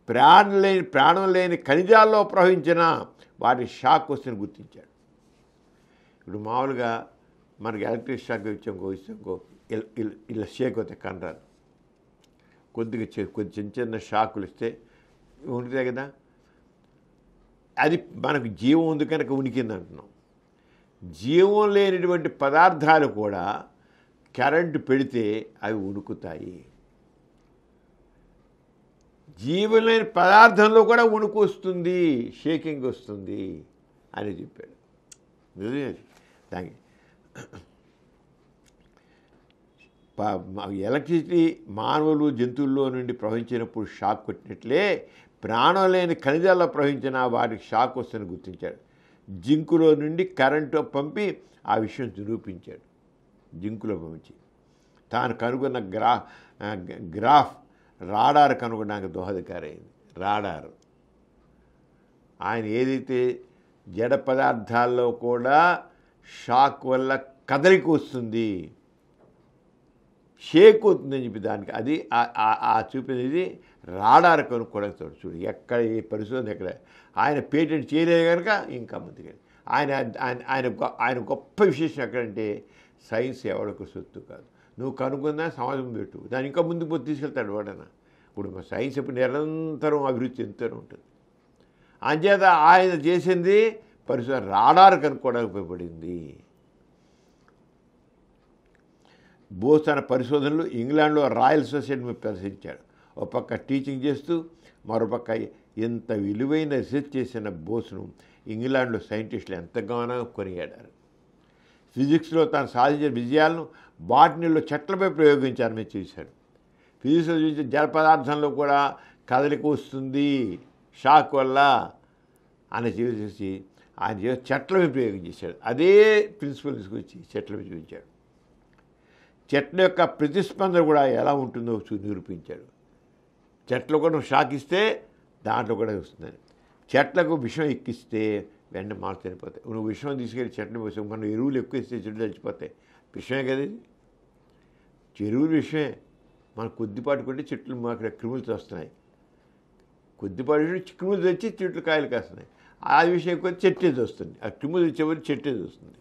ప్రాణం లేని ఖనిజాల్లో ప్రవహించిన వాటి షాక్ వస్తుందని గుర్తించాడు. ఇప్పుడు మామూలుగా మనకి ఎలక్ట్రిక్ షాక్ ఇచ్చాంకో ఇలా షేక్ అవుతాయి కండరాలు, కొద్ది చిన్న చిన్న షాకులు ఇస్తే ఉంటుంది కదా, అది మనకు జీవం ఉంది కనుక ఉనికింది అంటున్నాం. జీవం లేనిటువంటి పదార్థాలు కూడా కరెంటు పెడితే అవి ఉణుకుతాయి. జీవం లేని పదార్థంలో కూడా ఉణుకు వస్తుంది, షేకింగ్ వస్తుంది అని చెప్పాడు. దానికి ఎలక్ట్రిసిటీ మానవులు జంతువుల్లో నుండి ప్రవహించినప్పుడు షాక్ కొట్టినట్లే ప్రాణం లేని ఖనిజాల్లో ప్రవహించిన వాటికి షాక్ వస్తుందని గుర్తించాడు. జింకులో నుండి కరెంటు పంపి ఆ విషయం నిరూపించాడు. జింకులో పంపించి తాను కనుగొన్న గ్రాఫ్ రాడార్ కనుగొనడానికి దోహదకారైంది. రాడార్ ఆయన ఏదైతే జడ పదార్థాల్లో కూడా షాక్ వల్ల కదలిక వస్తుంది, షేక్ అవుతుందని చెప్పి దానికి అది చూపినది రాడార్ కనుక్కోవడానికి చూడు. ఎక్కడ ఏ పరిశోధన ఎక్కడ ఆయన పేటెంట్ చేయలేదు కనుక ఇంకా ముందుకు ఆయన గొప్ప విశేషం ఎక్కడంటే సైన్స్ ఎవరికి సొత్తు కాదు. నువ్వు కనుక్కుందా సమాజం పెట్టు, దాన్ని ఇంకా ముందుకు పోయి తీసుకెళ్తాడు వాడన. ఇప్పుడు సైన్స్ ఇప్పుడు నిరంతరం అభివృద్ధి చెందుతూనే ఉంటుంది. అంచేత ఆయన చేసింది పరిశోధన రాడార్ కనుక్కోవడానికి ఉపయోగపడింది. బోస్ తన పరిశోధనలు ఇంగ్లాండ్లో రాయల్ సొసైటీ మీద ప్రదర్శించాడు. ఒక పక్క టీచింగ్ చేస్తూ మరోపక్క ఎంత విలువైన రీసెర్చ్ చేసిన బోస్ను ఇంగ్లాండ్లో సైంటిస్టులు ఎంతగానో కొనియాడారు. ఫిజిక్స్లో తాను సాధించిన విజయాలను బాటనీలో చెట్లపై ప్రయోగించారని చూశాడు. ఫిజిక్స్లో చూసిన జల పదార్థంలో కూడా కదలిక వస్తుంది షాక్ వల్ల అని చూసి ఆయన చెట్ల మీద ప్రయోగం చేశాడు. అదే ప్రిన్సిపల్ తీసుకొచ్చి చెట్ల మీద చూపించాడు. చెట్ల యొక్క ప్రతిస్పందన కూడా ఎలా ఉంటుందో నిరూపించాడు. చెట్లు కూడా షాక్ ఇస్తే దాంట్లో కూడా వస్తుందని. చెట్లకు విషం ఎక్కిస్తే వెంటనే మార్పు చనిపోతాయి. నువ్వు విషం తీసుకెళ్ళి చెట్లు పోసి మనం ఎరువులు ఎక్కువ ఇస్తే చెట్లు చచ్చిపోతాయి. విషమే కదా ఇది, ఎరువులు విషయమే. మనం కొద్దిపాటు కొంటే చెట్లు మాకు క్రిములు వస్తున్నాయి, కొద్దిపాటు క్రిములు తెచ్చి చెట్లు కాయలు కాస్తున్నాయి. ఆ విషయం ఎక్కువ చెట్టేది వస్తుంది, ఆ క్రిములు చివరి చెట్టేది వస్తుంది.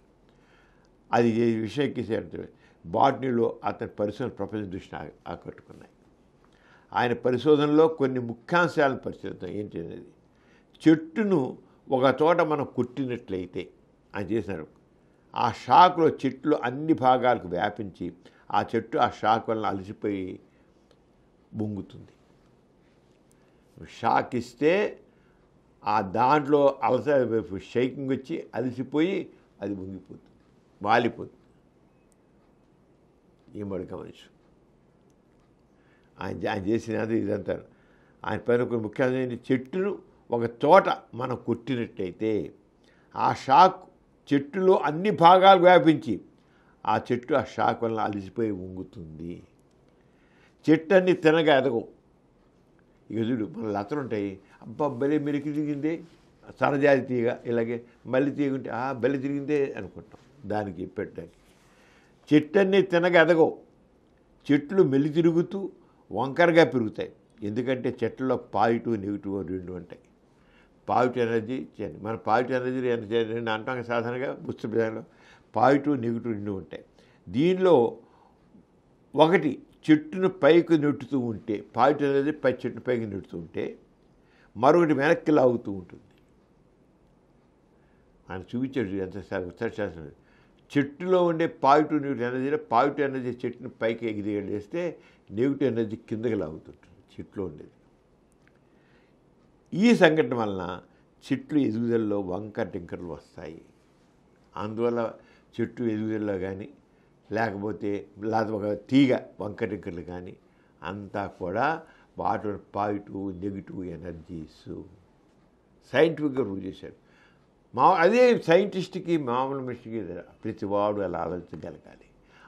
అది విషయం ఎక్కిసే బాటనీలో అతని పరిశోధన ప్రపంచ దృష్టిని ఆకట్టుకున్నాయి. ఆయన పరిశోధనలో కొన్ని ముఖ్యాంశాలను పరిశీలిద్దాం. ఏంటి అనేది, చెట్టును ఒక చోట మనం కొట్టినట్లయితే ఆయన చేసినారు, ఆ షాక్లో చెట్లు అన్ని భాగాలకు వ్యాపించి ఆ చెట్టు ఆ షాక్ వలన అలసిపోయి బొంగుతుంది. షాక్ ఇస్తే ఆ దాంట్లో షేకింగ్ వచ్చి అలసిపోయి అది బొంగిపోతుంది, వాలిపోతుంది. ఏమడు గమనించు ఆయన చేసినది ఇదంతా. ఆయన పైన ఒక ముఖ్యమైన చెట్టును ఒక చోట మనం కొట్టినట్టయితే ఆ షాక్ చెట్టులో అన్ని భాగాలు వ్యాపించి ఆ చెట్టు ఆ షాక్ వలన అలిసిపోయి ఉంగుతుంది. చెట్టు అన్నీ తినగా ఎదగవు. ఇక చూడు మన లతలు ఉంటాయి, అబ్బా బలి మెరికి తిరిగిందే సరజాది తీగ, ఇలాగే మళ్ళీ తీగుంటే బలి తిరిగిందే అనుకుంటాం. దానికి పెట్టడానికి చెట్టు అన్నీ తినగా ఎదగవు. చెట్లు మెల్లి తిరుగుతూ వంకరగా పెరుగుతాయి. ఎందుకంటే చెట్లలో పాజిటివ్ నెగిటివ్ రెండు ఉంటాయి. పాజిటివ్ ఎనర్జీ మన పాజిటివ్ ఎనర్జీ రెండు అంటాం సాధారణంగా పుస్తకంలో పాజిటివ్ నెగిటివ్ రెండు ఉంటాయి. దీనిలో ఒకటి చెట్టును పైకి నెట్టుతూ ఉంటే పాజిటివ్ ఎనర్జీ చెట్టు పైకి నెట్టుతూ ఉంటే, మరొకటి వెనక్కి లాగుతూ ఉంటుంది. ఆయన చూపించాడు ఎంత శాస్త్రం. చెట్టులో ఉండే పాజిటివ్ నెగిటివ్ ఎనర్జీ చెట్టుని పైకి ఎగిరేస్తే నెగిటివ్ ఎనర్జీ కిందకి లాగుతుంటుంది చెట్లో ఉండేది. ఈ సంఘటన వలన చెట్లు ఎదుగుదలలో వంకర టింకర్లు వస్తాయి. అందువల్ల చెట్టు ఎదుగుదలలో కానీ లేకపోతే ఒక తీగ వంకర టింకర్లు కానీ అంతా కూడా వాటి పాజిటివ్ నెగిటివ్ ఎనర్జీస్ సైంటిఫిక్గా ప్రూవ్ చేశాడు. అదే సైంటిస్ట్కి మామూలు మనిషికి ప్రతివాడు అలా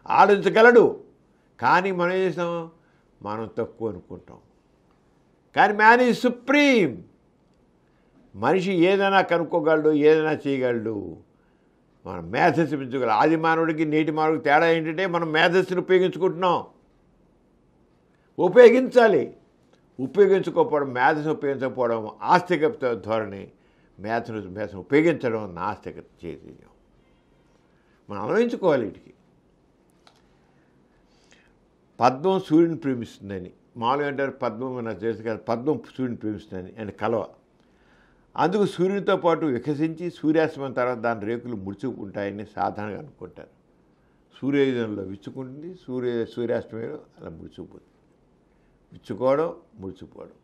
ఆలోచించగలడు. కానీ మనం ఏం చేస్తాం, మనం తక్కువ అనుకుంటాం. కానీ మ్యాన్ ఈజ్ సుప్రీం. మనిషి ఏదైనా కనుక్కోగలడు, ఏదైనా చేయగలడు. మనం మేధస్సు పెంచుకోగలం. ఆది మానవుడికి నేటి మానవుడికి తేడా ఏంటంటే మనం మేధస్సును ఉపయోగించుకుంటున్నాం. ఉపయోగించాలి. ఉపయోగించుకోకపోవడం, మేధస్సు ఉపయోగించకపోవడం ఆస్తిక ధోరణి, మేధస్సును ఉపయోగించడం నాస్తిక చైతన్యం. మనం అన్వయించుకోవాలి వీటికి. పద్మం సూర్యుని ప్రేమిస్తుందని మామూలుగా అంటారు. పద్మం నాకు తెలుసు కదా, పద్మం సూర్యుని ప్రేమిస్తుందని అండ్ కలవ. అందుకు సూర్యునితో పాటు వికసించి సూర్యాస్తమయం తర్వాత దాని రేకులు ముడుచుకుంటాయని సాధారణంగా అనుకుంటారు. సూర్యోదయంలో విచ్చుకుంటుంది, సూర్యాస్తమయంలో అలా ముడుచుకుపోతుంది. విచ్చుకోవడం, ముడుచుకోవడం,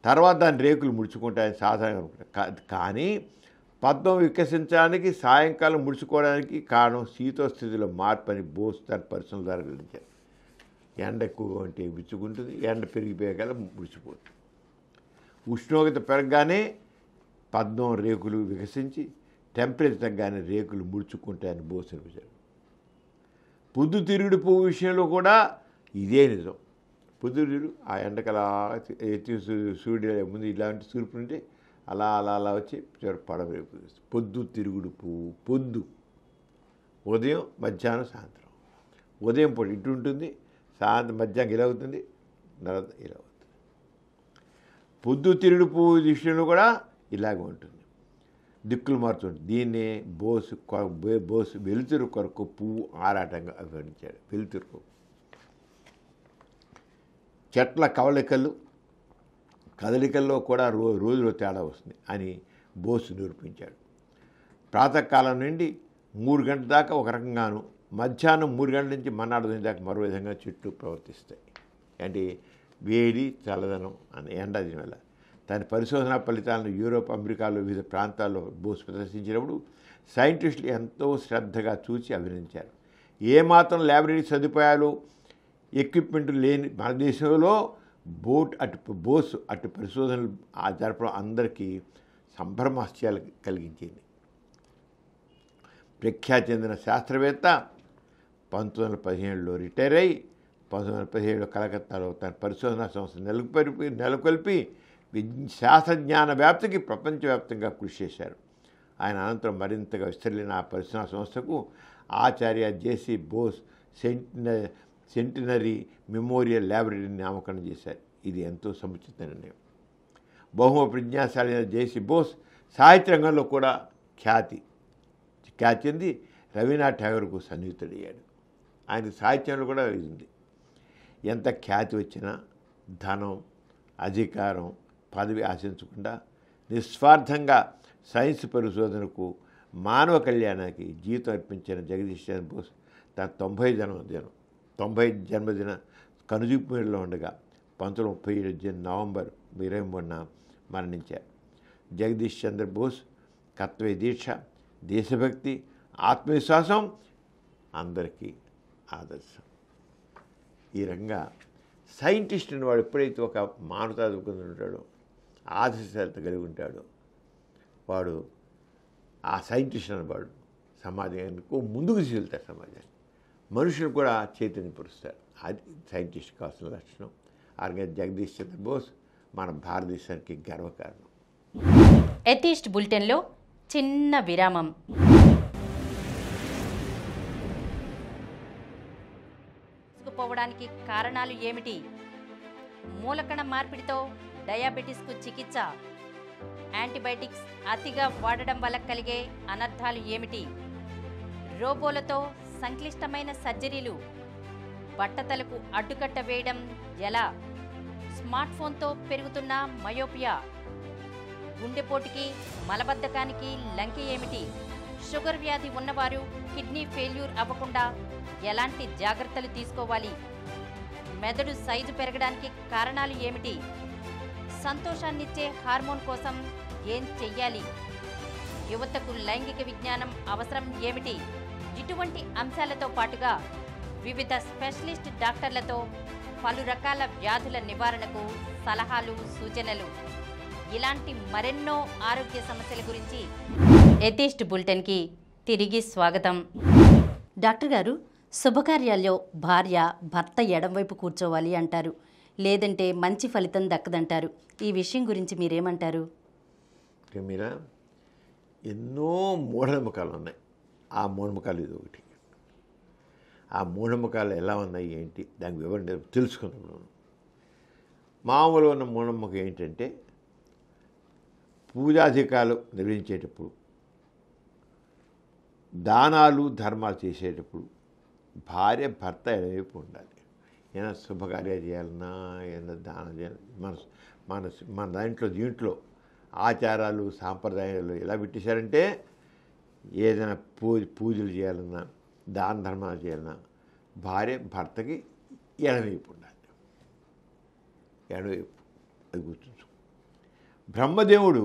తర్వాత దాని రేకులు ముడుచుకుంటాయని సాధారణంగా అనుకుంటారు. కానీ పద్మం వికసించడానికి, సాయంకాలం ముడుచుకోవడానికి కారణం శీతోస్థితిలో మార్పు అని బోస్ తన పరిశ్రమల ద్వారా వివరించారు. ఎండ ఎక్కువగా ఉంటే విచ్చుకుంటుంది, ఎండ పెరిగిపోయాక ముడిచిపోతుంది. ఉష్ణోగ్రత పెరగగానే పద్మం రేకులు వికసించి టెంపరేచర్ తగ్గగానే రేకులు ముడుచుకుంటాయని బోస్ వివరించారు. పొద్దుతిరుగుడు పువ్వు విషయంలో కూడా ఇదే నిజం. పొద్దుతిరుగుడు ఆ ఎండకలా ఎత్తి సూర్యుడు ముందు ఇలాంటి సూర్యుడు ఉంటే అలా అలా అలా వచ్చి పడవైపు పొద్దుతిరుగుడు పువ్వు. పొద్దు ఉదయం, మధ్యాహ్నం, సాయంత్రం. ఉదయం పూట ఇటు ఉంటుంది, సాయంత్రం మధ్యాహ్నం ఇలా అవుతుంది, తర్వాత ఇలా అవుతుంది. పొద్దుతిరుగుడు పువ్వు విషయంలో కూడా ఇలాగే ఉంటుంది, దిక్కులు మారుతుంది. దీన్నే బోసు వెలుతురు కొరకు పువ్వు ఆరాటంగా వివరించాడు. వెలుతురు కొరకు చెట్ల కదలికల్లో కూడా రోజులో తేడా వస్తుంది అని బోసు నిరూపించాడు. ప్రాతకాలం నుండి 3 గంటల దాకా ఒక రకంగాను, మధ్యాహ్నం 3 గంటల నుంచి మన్నాడు దాకా మరో విధంగా చెట్లు ప్రవర్తిస్తాయి. అంటే వేడి, చల్లదనం అని ఎండ. దీనివల్ల తన పరిశోధనా ఫలితాలను యూరోప్, అమెరికాలో వివిధ ప్రాంతాల్లో బోస్ ప్రదర్శించినప్పుడు సైంటిస్టులు ఎంతో శ్రద్ధగా చూసి అభినందించారు. ఏమాత్రం ల్యాబొరేటరీ సదుపాయాలు, ఎక్విప్మెంట్ లేని మన దేశంలో బోస్ అటు పరిశోధనలు జరపడం అందరికీ సంభ్రమాశ్చర్యాలు కలిగించింది. ప్రఖ్యాతి చెందిన శాస్త్రవేత్త 1917లో రిటైర్ అయి 1917లో కలకత్తాలో తన పరిశోధనా సంస్థ నెలకొల్పి శాస్త్రజ్ఞాన వ్యాప్తికి ప్రపంచవ్యాప్తంగా కృషి చేశారు. ఆయన అనంతరం మరింతగా విస్తరిన ఆ పరిశోధనా సంస్థకు ఆచార్య జేసీ బోస్ సెంటినరీ మెమోరియల్ ల్యాబొరేటరీని నామకరణం చేశారు. ఇది ఎంతో సముచిత నిర్ణయం. బహుముఖ ప్రజ్ఞాశాలి అయిన జేసీ బోస్ సాహిత్య రంగంలో కూడా ఖ్యాతి చెంది రవీంద్రనాథ్ ఠాగూర్కు సన్నిహితుడయ్యాడు. ఆయన సాహిత్యంలో కూడా ఇది ఉంది. ఎంత ఖ్యాతి వచ్చినా ధనం, అధికారం, పదవి ఆశించకుండా నిస్వార్థంగా సైన్స్ పరిశోధనకు, మానవ కళ్యాణానికి జీవితం అర్పించిన జగదీష్ చంద్ర బోస్ తన 90 జన్మదిన కనుజూపులో ఉండగా 1937 నవంబర్ 23న మరణించారు. జగదీష్ చంద్ర బోస్ కర్తవ్య దీక్ష, దేశభక్తి, ఆత్మవిశ్వాసం అందరికీ ఆదర్శం. ఈ రకంగా సైంటిస్ట్ వాడు ఎప్పుడైతే ఒక మానవతా దృక్పథం ఉంటాడో, ఆదర్శత కలిగి ఉంటాడో, వాడు ఆ సైంటిస్ట్ అనేవాడు సమాజానికి ముందుకు తీసుకెళ్తాడు. సమాజాన్ని, మనుషులు కూడా చైతన్యపరుస్తారు. అది సైంటిస్ట్ కావాల్సిన లక్షణం. అలాగే జగదీష్ చంద్ర బోస్ మన భారతదేశానికి గర్వకారణం. ఎథీస్ట్ బులెటిన్లో చిన్న విరామం. పోవడానికి కారణాలు ఏమిటి? మూలకణ మార్పిడితో డయాబెటిస్కు చికిత్స, యాంటీబయాటిక్స్ అతిగా వాడడం వల్ల కలిగే అనర్థాలు ఏమిటి? రోబోలతో సంక్లిష్టమైన సర్జరీలు, బట్టతలకు అడ్డుకట్ట వేయడం ఎలా? స్మార్ట్ ఫోన్తో పెరుగుతున్న మయోపియా, గుండెపోటుకి, మలబద్ధకానికి లంకె ఏమిటి? షుగర్ వ్యాధి ఉన్నవారు కిడ్నీ ఫెయిల్యూర్ అవ్వకుండా ఎలాంటి జాగ్రత్తలు తీసుకోవాలి? మెదడు సైజు పెరగడానికి కారణాలు ఏమిటి? సంతోషాన్నిచ్చే హార్మోన్ కోసం ఏం చెయ్యాలి? యువతకు లైంగిక విజ్ఞానం అవసరం ఏమిటి? ఇటువంటి అంశాలతో పాటుగా వివిధ స్పెషలిస్ట్ డాక్టర్లతో పలు రకాల వ్యాధుల నివారణకు సలహాలు, సూచనలు, ఇలాంటి మరెన్నో ఆరోగ్య సమస్యల గురించి ఎథీస్ట్ బులెటిన్కి తిరిగి స్వాగతం. డాక్టర్ గారు, శుభకార్యాల్లో భార్య భర్త ఎడంవైపు కూర్చోవాలి అంటారు, లేదంటే మంచి ఫలితం దక్కదంటారు. ఈ విషయం గురించి మీరేమంటారు? మీరా, ఎన్నో మూఢనమ్మకాలు ఉన్నాయి. ఆ మూఢనమ్మకాలు ఇది ఒకటి. ఆ మూఢనమ్మకాలు ఎలా ఉన్నాయి ఏంటి దానికి వివరణ తెలుసుకున్నాను. మామూలు ఉన్న మూఢనమ్మకం ఏంటంటే పూజాధికాలు నిర్వహించేటప్పుడు, దానాలు ధర్మాలు చేసేటప్పుడు భార్య భర్త ఎడవైపు ఉండాలి. ఏమైనా శుభకార్యాలు చేయాలన్నా, ఏదైనా దానం చేయాలి, మన మన మన దీంట్లో ఆచారాలు సాంప్రదాయాలు ఎలా పెట్టేశారంటే ఏదైనా పూజలు చేయాలన్నా, దాన ధర్మాలు చేయాలన్నా భార్య భర్తకి ఎడవైపు ఉండాలి. ఎడవైపు, అది గుర్తుంచు. బ్రహ్మదేవుడు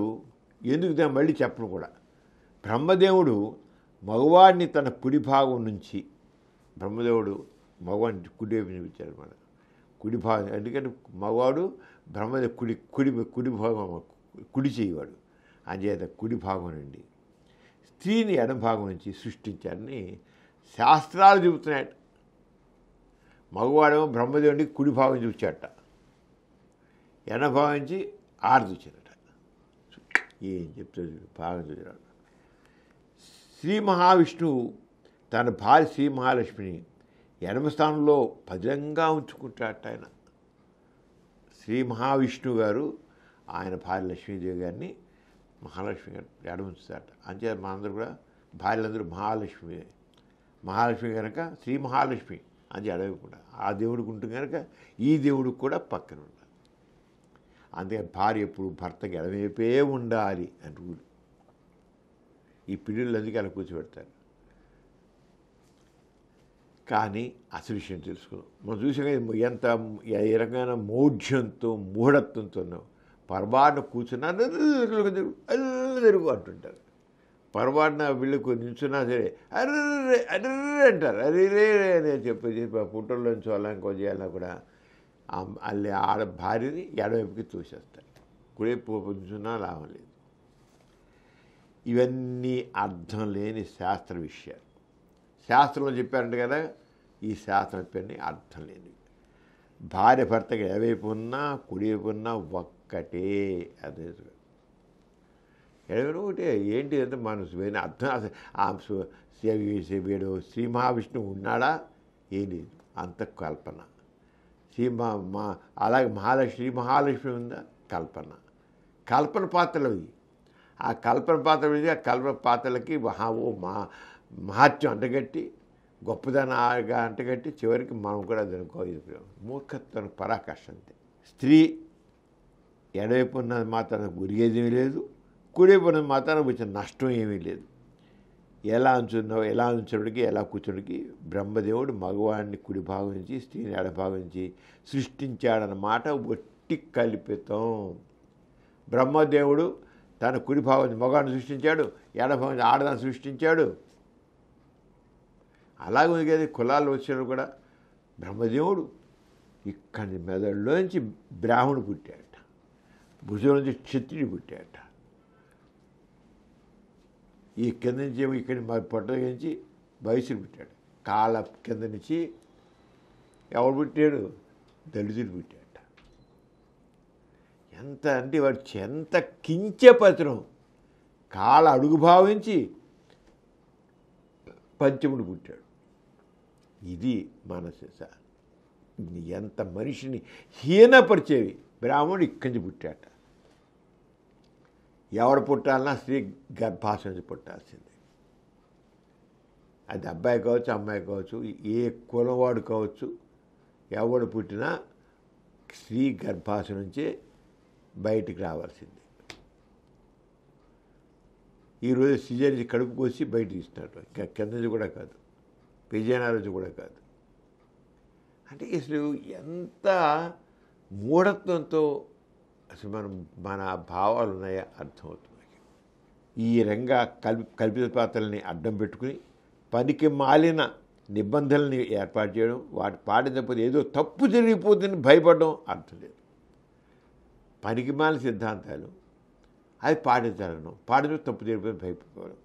ఎందుకు దాన్ని మళ్ళీ చెప్పను కూడా, బ్రహ్మదేవుడు మగవాడిని తన కుడి భాగం నుంచి, బ్రహ్మదేవుడు మగవాడిని కుడి వైపు చూపించాడు అన్నమాట. కుడి భాగం, ఎందుకంటే మగవాడు బ్రహ్మదేవుడు కుడి భాగం, కుడి చేయవాడు. అంచేత కుడి భాగం నుండి స్త్రీని ఎడం భాగం నుంచి సృష్టించారని శాస్త్రాలు చెబుతున్నాయట. మగవాడేమో బ్రహ్మదేవుడికి కుడి భాగం చూచాట, ఎడం భాగం నుంచి ఆడదూచారట. ఏం చెప్తాడు, భాగం చూచాడు. శ్రీ మహావిష్ణువు తన భార్య శ్రీ మహాలక్ష్మిని ఎడమ స్థానంలో భద్రంగా ఉంచుకుంటాట. ఆయన శ్రీ మహావిష్ణువు గారు ఆయన భార్య లక్ష్మీదేవి గారిని మహాలక్ష్మి గారు ఎడమ ఉంచుతారట. అంతే మనందరూ కూడా భార్యలందరూ మహాలక్ష్మి కనుక శ్రీ మహాలక్ష్మి అని ఎడవి కూడా ఆ దేవుడికి ఉంటుంది కనుక ఈ దేవుడికి కూడా పక్కన ఉండాలి. అందుకే భార్య ఎప్పుడు భర్తకి ఎడవైపే ఉండాలి అని రూలు. ఈ పిల్లలు అందుకే అలా కూర్చోబెడతారు. కానీ అసలు విషయం తెలుసుకున్నాం. మనం చూసాం ఎంత ఏ రకమైన మౌఢ్యంతో మూఢత్వంతో పొరపాటున కూర్చున్నా తిరుగు అంటుంటారు. పొరపాటున వీళ్ళు నిల్చున్నా సరే అర్రే అర్రే అంటారు. అర్రే అని చెప్పి పుట్టల్లోంచి వాళ్ళని కొంచెం చేయాలన్నా కూడా అల్లి ఆడ భార్యని ఎడవైపుకి తోసేస్తారు. కుడివైపు నిల్చున్నా లాభం లేదు. ఇవన్నీ అర్థం లేని శాస్త్ర విషయాలు. శాస్త్రంలో చెప్పారంట కదా, ఈ శాస్త్రం చెప్పని అర్థం లేనివి. భార్య భర్తకి ఎడవైపు ఉన్నా కుడివైపు ఉన్నా ఒక్కటే. అదే ఎడవైపు ఒకటే. ఏంటి అంటే మనసు అర్థం. వీడు శ్రీ మహావిష్ణువు ఉన్నాడా? ఏం లేదు, అంత కల్పన. అలాగే శ్రీ మహాలక్ష్మి ఉందా? కల్పన పాత్రలు అవి. ఆ కల్పన పాత్రలకి మహత్యం అంటగట్టి, గొప్పదనాగా అంటగట్టి చివరికి మనం కూడా దానికి మూర్ఖత్వం పరాకాష్ఠ. అంతే. స్త్రీ ఎడవైపు ఉన్నది మాత్రానికి ఉరిగేదేమీ లేదు, కుడివైపు ఉన్నది మాత్రానికి వచ్చిన నష్టం ఏమీ లేదు. ఎలా ఉంచడానికి ఎలా కూర్చోడానికి బ్రహ్మదేవుడు మగవాడిని కుడి భాగం నుంచి స్త్రీని ఎడభాగం నుంచి సృష్టించాడన్నమాట ఒట్టి కల్పితం. బ్రహ్మదేవుడు తన కుడి భాగం మగవాడిని సృష్టించాడు, ఎడభాగం ఆడదాన్ని సృష్టించాడు. అలాగే ఉంది కదా కులాలు వచ్చాడు కూడా. బ్రహ్మదేవుడు ఇక్కడి మెదడులోంచి బ్రాహ్మణుడు పుట్టాడట, భుజం నుంచి క్షత్రియుడు పుట్టాడట. ఈ కింద నుంచి ఇక్కడి పొట్ట నుంచి వైశ్యుడు పుట్టాడు. కాళ్ళ కింద నుంచి ఎవడు పుట్టాడు? దళితుడు పుట్టాడట. ఎంత అంటే వాడు ఎంత కించపత్రం. కాళ్ళ అడుగు భావించి పంచముడు పుట్టాడు. ఇది మనస. ఎంత మనిషిని హీనపరిచేవి. బ్రాహ్మణుడు ఇక్కడి నుంచి పుట్టాట. ఎవడు పుట్టాలన్నా స్త్రీ గర్భాశయం నుంచి పుట్టాల్సిందే. అది అబ్బాయి కావచ్చు, అమ్మాయి కావచ్చు, ఏ కులవాడు కావచ్చు, ఎవడు పుట్టినా స్త్రీ గర్భాశయం నుంచే బయటికి రావాల్సిందే. ఈరోజు సిజేరి కడుపు కోసి బయట తీస్తున్నారు. ఇంకా కింద నుంచి కూడా కాదు, విజయనగరం నుంచి కూడా కాదు. అంటే అసలు ఎంత మూఢత్వంతో అసలు మన భావాలు ఉన్నాయో అర్థమవుతుంది. ఈ రంగా కల్పిత పాత్రల్ని అడ్డం పెట్టుకుని పనికి మాలిన నిబంధనల్ని ఏర్పాటు చేయడం, వాటి పాటించకపోతే ఏదో తప్పు జరిగిపోతుందని భయపడడం అర్థం లేదు. పనికి మాలిన సిద్ధాంతాలు అది పాటించడం తప్పు జరిగిపోతుంది భయపడడం.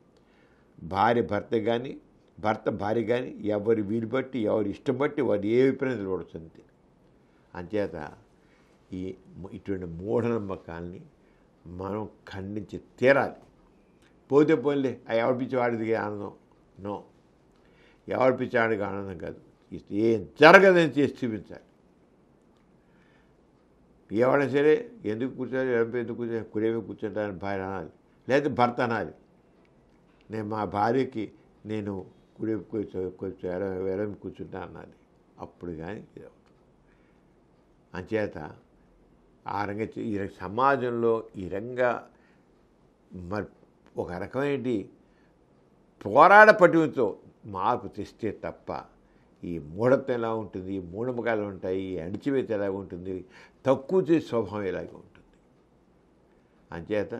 భర్త భార్య కానీ ఎవరి వీలు బట్టి ఎవరి ఇష్టం బట్టి వారు ఏ అభిప్రాయం నిలబడచ్చు అంతే. అంచేత ఇటువంటి మూఢనమ్మకాల్ని మనం ఖండించి తీరాలి. పోతే పోలే ఎవరి పిచ్చి వాడిది ఆనందం. నో, ఎవరి పిచ్చి వాడికి ఆనందం కాదు. ఏం జరగదని చేసి చూపించాలి. ఎవరైనా సరే ఎందుకు కూర్చోాలి ఎందుకు కూర్చోాలి కురేమి కూర్చుంటానని భార్య అనాలి, లేదా భర్త అనాలి. నేను మా భార్యకి నేను కురేమి కూర్చో ఎడం కూర్చుంటా అనాలి. అప్పుడు కానీ ఇది అవుతుంది. అంచేత ఆ రంగా ఈ సమాజంలో ఈ రంగా మరి ఒక రకమైన పోరాడ పట్టుతో మార్పు తెస్తే తప్ప ఈ మూఢత్వం ఎలా ఉంటుంది, ఈ మూఢముఖాలు ఉంటాయి, ఈ అణిచివేత ఎలా ఉంటుంది, తక్కువ చేసే స్వభావం ఎలాగ ఉంటుంది. అంచేత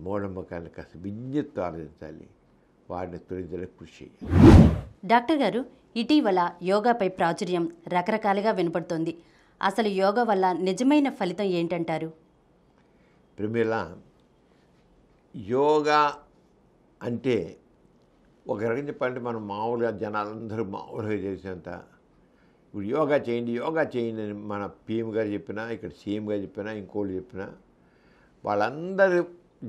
మూఢముఖాలను కాస్త విజ్ఞత ఆలోచించాలి, వాటిని తొలగించడానికి కృషి చేయాలి. డాక్టర్ గారు, ఇటీవల యోగాపై ప్రాచుర్యం రకరకాలుగా వినపడుతోంది. అసలు యోగా వల్ల నిజమైన ఫలితం ఏంటంటారు? ప్రమిళ, యోగా అంటే ఒక రకం చెప్పాలంటే మనం మామూలుగా జనాలందరూ మామూలుగా చేసేంత ఇప్పుడు యోగా చేయండి అని మన పిఎం గారు చెప్పినా, ఇక్కడ సీఎం గారు చెప్పినా, ఇంకోళ్ళు చెప్పినా వాళ్ళందరూ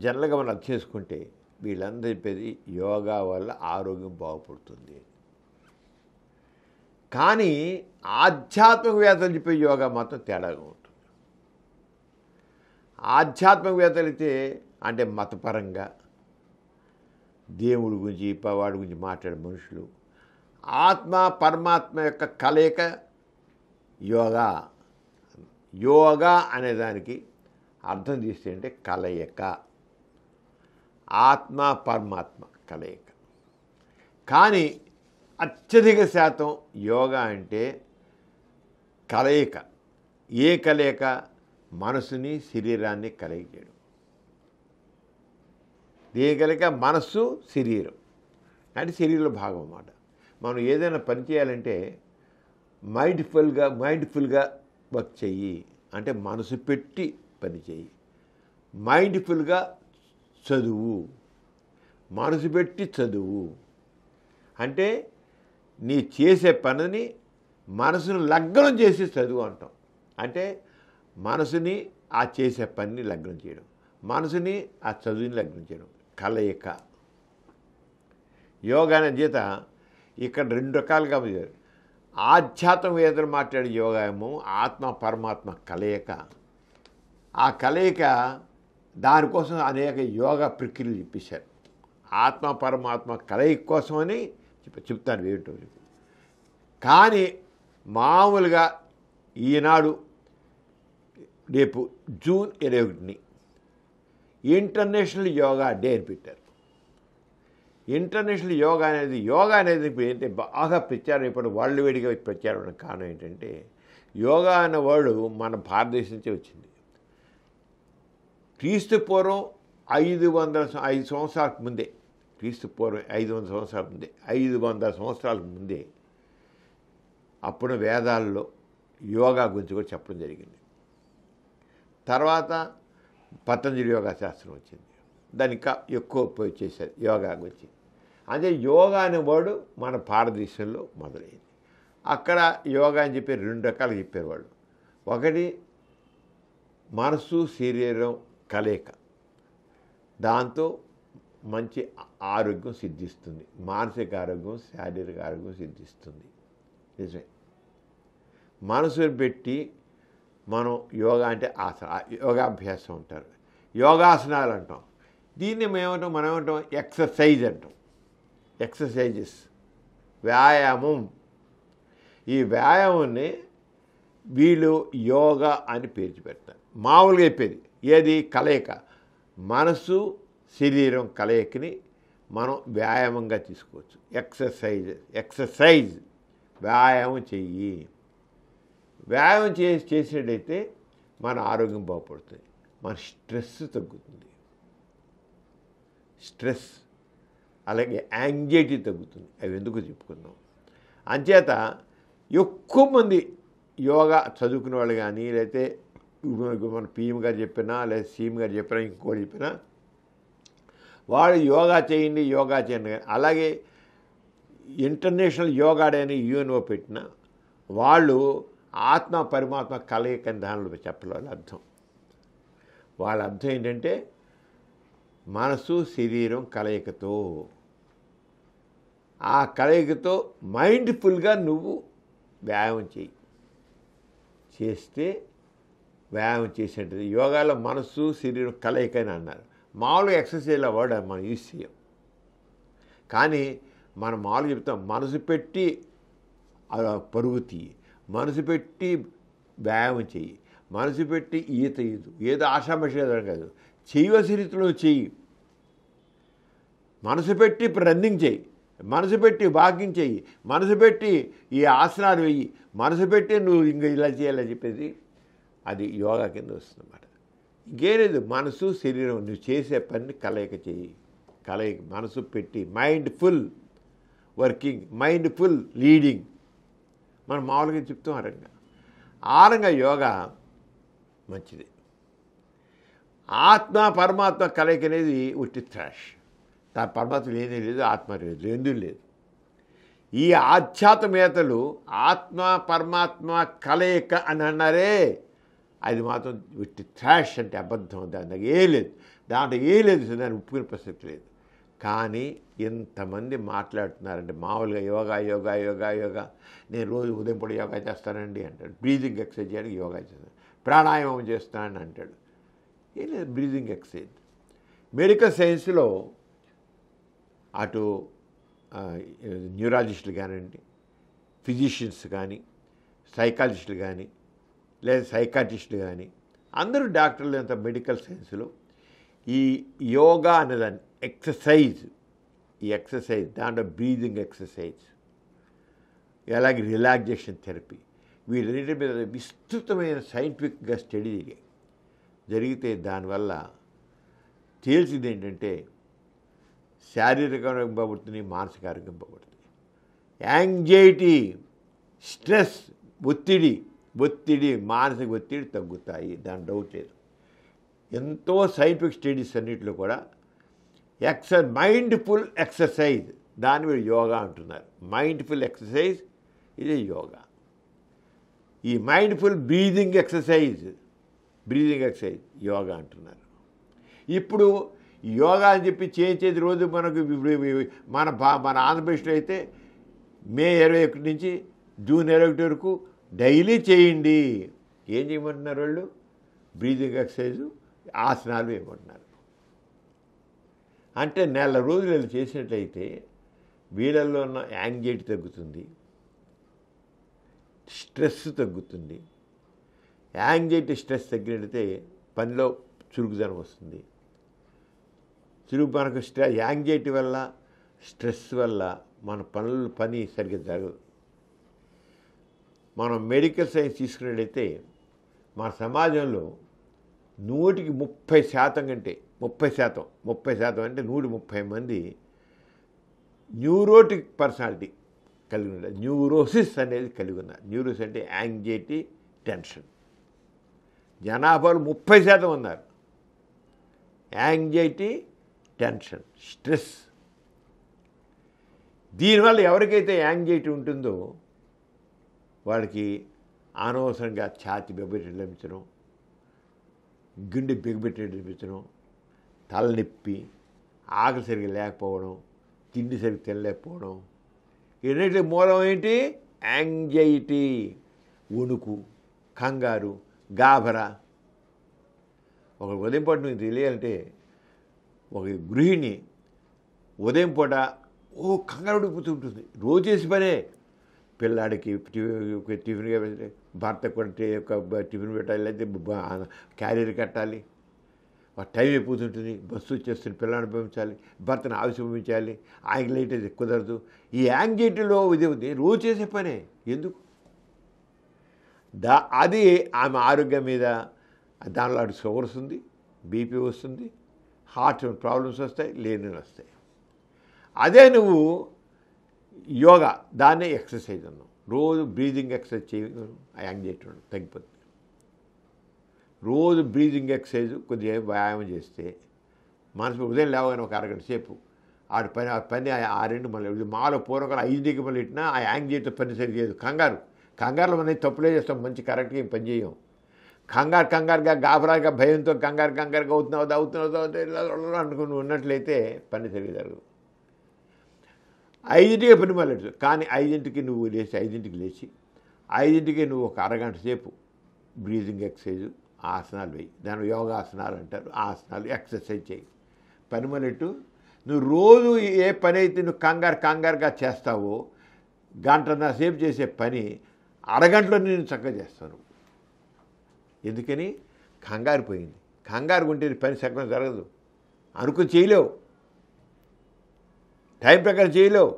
జనరల్గా మనం అర్థం చేసుకుంటే వీళ్ళందరూ చెప్పేది యోగా వల్ల ఆరోగ్యం బాగుపడుతుంది. కానీ ఆధ్యాత్మికవేత్తలు చెప్పే యోగా మాత్రం తేడాగా ఉంటుంది. ఆధ్యాత్మికవేత్తలు అయితే అంటే మతపరంగా దేవుడి గురించి వాడి గురించి మాట్లాడే మనుషులు, ఆత్మ పరమాత్మ యొక్క కలయిక యోగా. యోగా అనేదానికి అర్థం తీస్తే అంటే కలయిక, ఆత్మ పరమాత్మ కలయిక. కానీ అత్యధిక శాతం యోగా అంటే కలయిక. ఏ కలయిక? మనసుని శరీరాన్ని కలయిక చేయడం. దేని కలయిక? మనస్సు శరీరం అంటే శరీరంలో భాగం అన్నమాట. మనం ఏదైనా పని చేయాలంటే మైండ్ఫుల్గా వర్క్ చెయ్యి అంటే మనసు పెట్టి పని చెయ్యి. మైండ్ఫుల్గా చదువు, మనసు పెట్టి చదువు అంటే నీ చేసే పనిని మనసును లగ్నం చేసి చదువు అంటాం. అంటే మనసుని ఆ చేసే పనిని లగ్నం చేయడం, మనసుని ఆ చదువుని లగ్నం చేయడం కలయిక. యోగా అనే చేత ఇక్కడ రెండు రకాలుగా ఆధ్యాత్మికవేత్తలు మాట్లాడే యోగా ఏమో ఆత్మ పరమాత్మ కలయిక. ఆ కలయిక దానికోసం అనేక యోగా ప్రక్రియలు చెప్పేశారు. ఆత్మ పరమాత్మ కలయిక కోసమని చెప్తాను ఏమిటో. కానీ మామూలుగా ఈనాడు రేపు జూన్ 21 ఇంటర్నేషనల్ యోగా డే అని పెట్టారు. ఇంటర్నేషనల్ యోగా అనేది ఇప్పుడు ఏంటంటే బాగా ప్రచారం ఇప్పుడు వరల్డ్ వైడ్గా ప్రచారం అవడానికి కారణం ఏంటంటే యోగా అనే వర్డ్ మన భారతదేశం నుంచే వచ్చింది. క్రీస్తు పూర్వం 500 సంవత్సరాలకు ముందే, క్రీస్తు పూర్వం 500 సంవత్సరాల ముందే, 500 సంవత్సరాలకు ముందే అప్పుడు వేదాల్లో యోగా గురించి కూడా చెప్పడం జరిగింది. తర్వాత పతంజలి యోగా శాస్త్రం వచ్చింది, దాన్ని ఇంకా ఎక్కువ చేశారు యోగా గురించి. అంటే యోగా అనే వర్డ్ మన భారతదేశంలో మొదలైంది. అక్కడ యోగా అని చెప్పి రెండు రకాలు చెప్పారు వాళ్ళు. ఒకటి మనసు శరీరం కలయిక, దాంతో మంచి ఆరోగ్యం సిద్ధిస్తుంది, మానసిక ఆరోగ్యం శారీరక ఆరోగ్యం సిద్ధిస్తుంది. నిజమే. మనసుని పెట్టి మనం యోగా అంటే యోగాభ్యాసం అంటారు, యోగాసనాలు అంటాం. దీన్ని మనం ఏమంటాం? ఎక్సర్సైజ్ అంటాం. ఎక్సర్సైజెస్, వ్యాయామం. ఈ వ్యాయామాన్ని వీళ్ళు యోగా అని పేర్చి పెడతారు. మామూలుగా చెప్పేది ఏది? కలయిక. మనసు శరీరం కలయికని మనం వ్యాయామంగా తీసుకోవచ్చు. ఎక్సర్సైజ్ వ్యాయామం చెయ్యి. వ్యాయామం చేసినట్టయితే మన ఆరోగ్యం బాగుపడుతుంది, మన స్ట్రెస్ తగ్గుతుంది, స్ట్రెస్ అలాగే యాంగ్జైటీ తగ్గుతుంది. అవి ఎందుకు చెప్పుకుందాం. అంచేత ఎక్కువ మంది యోగా చదువుకునే వాళ్ళు కానీ, లేకపోతే మన పిఎం గారు చెప్పినా, లేదా సీఎం గారు చెప్పినా, ఇంకోటి చెప్పినా వాళ్ళు యోగా చేయండి కానీ, అలాగే ఇంటర్నేషనల్ యోగా డే అని యూఎన్ఓ పెట్టిన వాళ్ళు ఆత్మ పరమాత్మ కలయిక దానిలో చెప్పలేదు అర్థం. వాళ్ళ అర్థం ఏంటంటే మనసు శరీరం కలయికతో, ఆ కలయికతో మైండ్ఫుల్గా నువ్వు వ్యాయామం చేస్తే వ్యాయామం చేసేటది. యోగాలో మనస్సు శరీరం కలయికని అన్నారు. మామూలుగా ఎక్సర్సైజ్ వర్డ్ మనం యూజ్ చేయం, కానీ మనం మామూలుగా చెప్తాం మనసు పెట్టి పరుగు తీయి, మనసు పెట్టి వ్యాయామం చెయ్యి, మనసు పెట్టి ఈత ఏదో ఆషామాషిగా కాదు, చేయవలసిన రీతిలో చెయ్యి. మనసు పెట్టి రన్నింగ్ చెయ్యి, మనసు పెట్టి వాకింగ్ చెయ్యి, మనసు పెట్టి ఈ ఆసనాలు వెయ్యి, మనసు పెట్టి నువ్వు ఇంకా ఇలా చేయాలని చెప్పేది అది యోగా కింద వస్తుందన్నమాట. ఇంకేలేదు, మనసు శరీరం నువ్వు చేసే పని కలయిక చెయ్యి. కలయిక మనసు పెట్టి మైండ్ఫుల్ వర్కింగ్, మైండ్ఫుల్ లీడింగ్ మనం మామూలుగా చెప్తాం. ఆ రంగా యోగా మంచిది. ఆత్మ పరమాత్మ కలయిక అనేది ఉట్టి ట్రాష్. పరమాత్మ లేనే లేదు, ఆత్మ లేదు, రెండూ లేదు. ఈ ఆధ్యాత్మికతలు ఆత్మ పరమాత్మ కలయిక అని అన్నారే, అది మాత్రం ఉట్టి ట్రాష్, అంటే అబద్ధం. దాంట్లో ఏ లేదు, దాన్ని ఒప్పుకునే ప్రసక్తి లేదు. కానీ ఎంతమంది మాట్లాడుతున్నారంటే మామూలుగా యోగా యోగా యోగా యోగా, నేను రోజు ఉదయం పూట యోగా చేస్తానండి అంటాడు. బ్రీతింగ్ ఎక్సర్సైజ్ చేయడానికి యోగా చేస్తాను, ప్రాణాయామం చేస్తానని అంటాడు. ఏం లేదు, బ్రీతింగ్ ఎక్సర్సైజ్. మెడికల్ సైన్స్లో అటు న్యూరాలజిస్టులు కానివ్వండి, ఫిజిషియన్స్ కానీ, సైకాలజిస్టులు కానీ, లేదా సైకాట్రిస్టులు కానీ, అందరూ డాక్టర్లు అంత మెడికల్ సైన్స్లో ఈ యోగా అనేదాన్ని ఎక్సర్సైజ్, ఈ ఎక్సర్సైజ్ దాంట్లో బ్రీదింగ్ ఎక్సర్సైజ్, అలాగే రిలాక్సేషన్ థెరపీ, వీటన్నిటి మీద విస్తృతమైన సైంటిఫిక్గా స్టడీ జరిగితే దానివల్ల తేల్చింది ఏంటంటే శారీరక ఆరోగ్యం బాగుపడుతుంది, మానసిక ఆరోగ్యం బాగుపడుతుంది. యాంగ్జైటీ, స్ట్రెస్, ఒత్తిడి మానసిక ఒత్తిడి తగ్గుతాయి, దాని డౌట్ లేదు. ఎంతో సైంటిఫిక్ స్టడీస్ అన్నింటిలో కూడా మైండ్ఫుల్ ఎక్సర్సైజ్, దాని మీద యోగా అంటున్నారు. మైండ్ఫుల్ ఎక్సర్సైజ్ ఇదే యోగా. ఈ మైండ్ఫుల్ బ్రీదింగ్ ఎక్సర్సైజ్ యోగా అంటున్నారు. ఇప్పుడు యోగా అని చెప్పి చేసేది రోజు మనకు మన ఆంధ్రప్రదేశ్లో అయితే మే 21 నుంచి జూన్ 21 వరకు డైలీ చేయండి. ఏం చేయమంటున్నారు వాళ్ళు? బ్రీదింగ్ ఎక్సర్సైజు, ఆసనాలు వేయమంటున్నారు. అంటే నెల రోజులు వీళ్ళు చేసినట్లయితే వీళ్ళల్లో ఉన్న యాంగ్జైటీ తగ్గుతుంది, స్ట్రెస్ తగ్గుతుంది. యాంగ్జైటీ స్ట్రెస్ తగ్గినట్టయితే పనిలో చురుకుదనం వస్తుంది. మనకు యాంగ్జైటీ వల్ల, స్ట్రెస్ వల్ల మన పని సరిగ్గా జరగదు. మనం మెడికల్ సైన్స్ తీసుకున్నట్లయితే మన సమాజంలో 100కి 30% కంటే 30% అంటే 130 మంది న్యూరోటిక్ పర్సనాలిటీ కలిగి ఉన్నారు. న్యూరోసిస్ అనేది కలిగి ఉన్నారు. న్యూరోసిస్ అంటే యాంగ్జైటీ, టెన్షన్. జనాభాలో 30% ఉన్నారు. Anxiety, tension, stress. దీనివల్ల ఎవరికైతే యాంగ్జైటీ ఉంటుందో వాళ్ళకి అనవసరంగా ఛాతి బిగబెట్టి లభించడం, గుండె బిగబెట్టి లభించడం, తలనొప్పి, ఆకలి సరిగ్గా లేకపోవడం, తిండి సరిగ్గా తినలేకపోవడం. ఇన్నిటి మూలం ఏంటి? యాంగ్జైటీ, వణుకు, కంగారు, గాబరా. ఒక ఉదయం పూట మీకు తెలియాలంటే ఒక గృహిణి ఉదయం పూట కంగారు పడిపోతుంటుంది. రోజు చేసి పనే, పిల్లాడికి టిఫిన్, భర్తకు కూడా టిఫిన్ పెట్టాలి, లేకపోతే క్యారియర్ కట్టాలి, టైం అయిపోతుంటుంది, బస్సు వచ్చేస్తుంది, పిల్లాడిని పంపించాలి, భర్తను ఆఫీస్ పంపించాలి, ఆయనకి లేట్ అయితే కుదరదు. ఈ యాంగ్జైటీలో ఇది ఉంది, రోజు చేసే పనే. ఎందుకు? అది ఆమె ఆరోగ్యం మీద, దానిలో అటు షుగర్ వస్తుంది, బీపీ వస్తుంది, హార్ట్ ప్రాబ్లమ్స్ వస్తాయి, లేని వస్తాయి. అదే నువ్వు యోగా, దాన్నే ఎక్సర్సైజ్ అన్నావు. రోజు బ్రీదింగ్ ఎక్సర్సైజ్ చేయడం ఆ యాంగ్జైటీ తగ్గిపోతుంది. రోజు బ్రీదింగ్ ఎక్సర్సైజ్ కొద్దిగా వ్యాయామం చేస్తే మనసు ఉదయం లేవగానే ఒక అరగంట సేపు ఆ పని 6 మళ్ళీ మాలో పూర్వకాలం 5కి మళ్ళీ ఇట్టినా ఆ యాంగ్జైటీ పని సరిచేయదు. కంగారులో మనం తప్పులే చేస్తాం, మంచి కరెక్ట్గా ఏం పని చేయం. కంగారుగా గాబరాగా భయంతో కంగారుగా అవుతున్నావు అనుకుని ఉన్నట్లయితే పని సరిగ్గా జరగదు. 5కి పని మొదలెట్టు. కానీ 5కి నువ్వు లేచి 5కి నువ్వు ఒక అరగంట సేపు బ్రీదింగ్ ఎక్సర్సైజు, ఆసనాలు వేయి, దాని యోగాసనాలు అంటారు. ఆసనాలు ఎక్సర్సైజ్ చేయి. పని మొదలెట్టు. నువ్వు రోజు ఏ పని అయితే నువ్వు కంగారుగా చేస్తావో, గంటన్నర సేపు చేసే పని అరగంటలో నేను చక్కగా చేస్తాను. ఎందుకని? కంగారు పోయింది. కంగారు ఉంటే పని సగం జరగదు. అనుకుని చేయలేవు, టైం ప్రకారం చేయలేవు.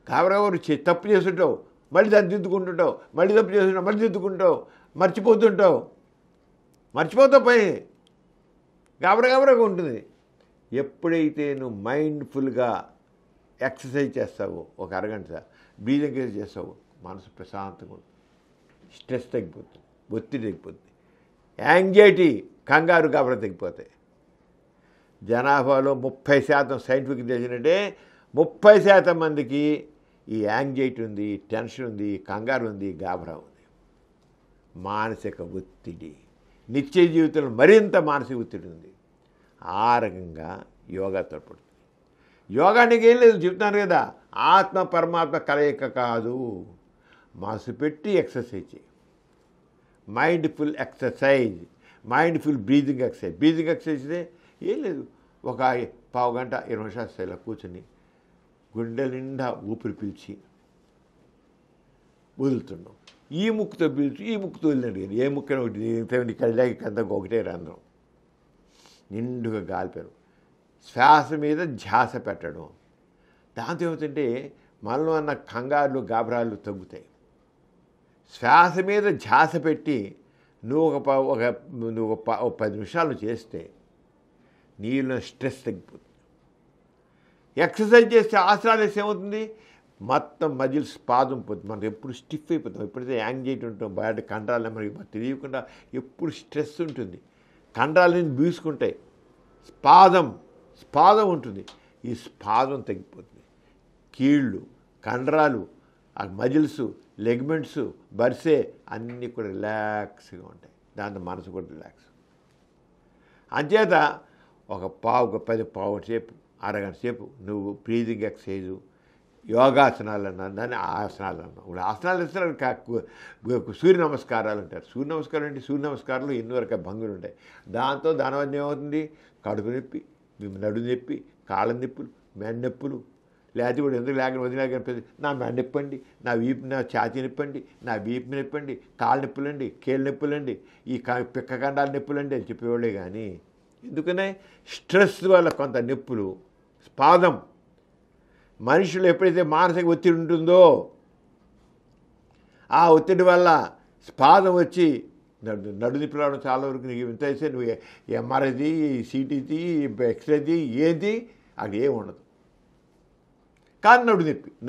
కాబట్టి తప్పు చేస్తుంటావు, మళ్ళీ దాన్ని దిద్దుకుంటుంటావు, మళ్ళీ తప్పు చేస్తుంటావు, మళ్ళీ దిద్దుకుంటావు, మర్చిపోతావు పని గాబరగా ఉంటుంది. ఎప్పుడైతే నువ్వు మైండ్ఫుల్గా ఎక్సర్సైజ్ చేస్తావో, ఒక అరగంట బ్రీతింగ్ ఎక్సర్సైజ్ చేస్తావో, మనసు ప్రశాంతంగా ఉంటుంది, స్ట్రెస్ తగ్గిపోతుంది, ఒత్తిడి తగ్గిపోతుంది, యాంగ్జైటీ కంగారు గాబరా తగ్గిపోతాయి. జనాభాలో 30% సైంటిఫిక్ తెలిసినట్టే 30% మందికి ఈ యాంగ్జైటీ ఉంది, టెన్షన్ ఉంది, కంగారు ఉంది, గాబరా ఉంది. మానసిక ఒత్తిడి, నిత్య జీవితంలో మరింత మానసిక ఒత్తిడి ఉంది. ఆ రకంగా యోగా తోడ్పడుతుంది. యోగా నీకేం లేదు, చెప్తాను కదా, ఆత్మ పరమాత్మ కలయిక కాదు. మనసు పెట్టి ఎక్సర్సైజ్ చేయి. Mindful exercise, mindful breathing exercise. Breathing exercise ఏం లేదు, ఒక 15 గంట 20 నిమిషాలు ఇలా కూర్చొని గుండె నిండా ఊపిరి పీల్చి వదులుతున్నాం. ఈ ముక్కుతో పీల్చి ఈ ముక్కుతో వదిలినట్టు, ఏ ముక్కన ఒకటి కళ్ళకి అంతా ఒకటే రంధ్రం, నిండుగా గాలిపెరు. శ్వాస మీద ధ్యాస పెట్టడం. దాంతో ఏమవుతుంటే మనలో ఉన్న కంగారులు గాబరాలు తగ్గుతాయి. శ్వాస మీద ధ్యాస పెట్టి నువ్వు ఒక 10 నిమిషాలు చేస్తే నీలో స్ట్రెస్ తగ్గిపోతుంది. ఎక్సర్సైజ్ చేస్తే, ఆసనాలు వేస్తే ఏమవుతుంది, మొత్తం మజిల్స్ పాదం పోతుంది. మనకు ఎప్పుడు స్టిఫ్ అయిపోతాం. ఎప్పుడైతే యాంగ్జైటీ ఉంటాం, బయట కండరాలు మనకి తెలియకుండా ఎప్పుడు స్ట్రెస్ ఉంటుంది, కండరాలని బీసుకుంటాయి. స్పాదం ఉంటుంది, ఈ స్పాదం తగ్గిపోతుంది. కీళ్ళు, కండరాలు, ఆ మజిల్స్, లెగ్మెంట్స్, బర్సే అన్నీ కూడా రిలాక్స్గా ఉంటాయి. దాంతో మనసు కూడా రిలాక్స్. అంచేత ఒక 10 సేపు, అరగంట సేపు నువ్వు బ్రీతింగ్ ఎక్సర్సైజు, యోగాసనాలు అన్నాను, దాన్ని ఆసనాలు అన్నావు. ఇప్పుడు ఆసనాలు ఇస్తారు, సూర్య నమస్కారాలు అంటారు. సూర్య నమస్కారం అంటే సూర్య నమస్కారంలో ఎన్నో రకాల భంగులు ఉంటాయి. దానివల్ల ఏమవుతుంది, కడుపు నొప్పి, నడు నొప్పి, కాళ్ళ నొప్పులు, మెడ నొప్పులు, లేకపోతే ఇప్పుడు ఎందుకు వదిలేకనిపిస్తుంది, నా మెడ నొప్పండి, నా వీపు, నా ఛాతీ నొప్పండి, నా వీపు నొప్పండి, కాళ్ళ నొప్పులండి, కీళ్ళ నొప్పులండి, ఈ పిక్క కండాల నొప్పులండి అని చెప్పేవాళ్ళే. కానీ ఎందుకనే స్ట్రెస్ వల్ల కొంత నొప్పులు, స్పాదం. మనుషులు ఎప్పుడైతే మానసిక ఒత్తిడి ఉంటుందో, ఆ ఒత్తిడి వల్ల స్పాదం వచ్చి నడు నొప్పి రావడం చాలా వరకు. నీకు ఇంత అయితే నువ్వు ఎంఆర్ఐది, సిటీది, ఎక్స్రేది ఏంది అక్కడ ఏమి ఉండదు. కానీ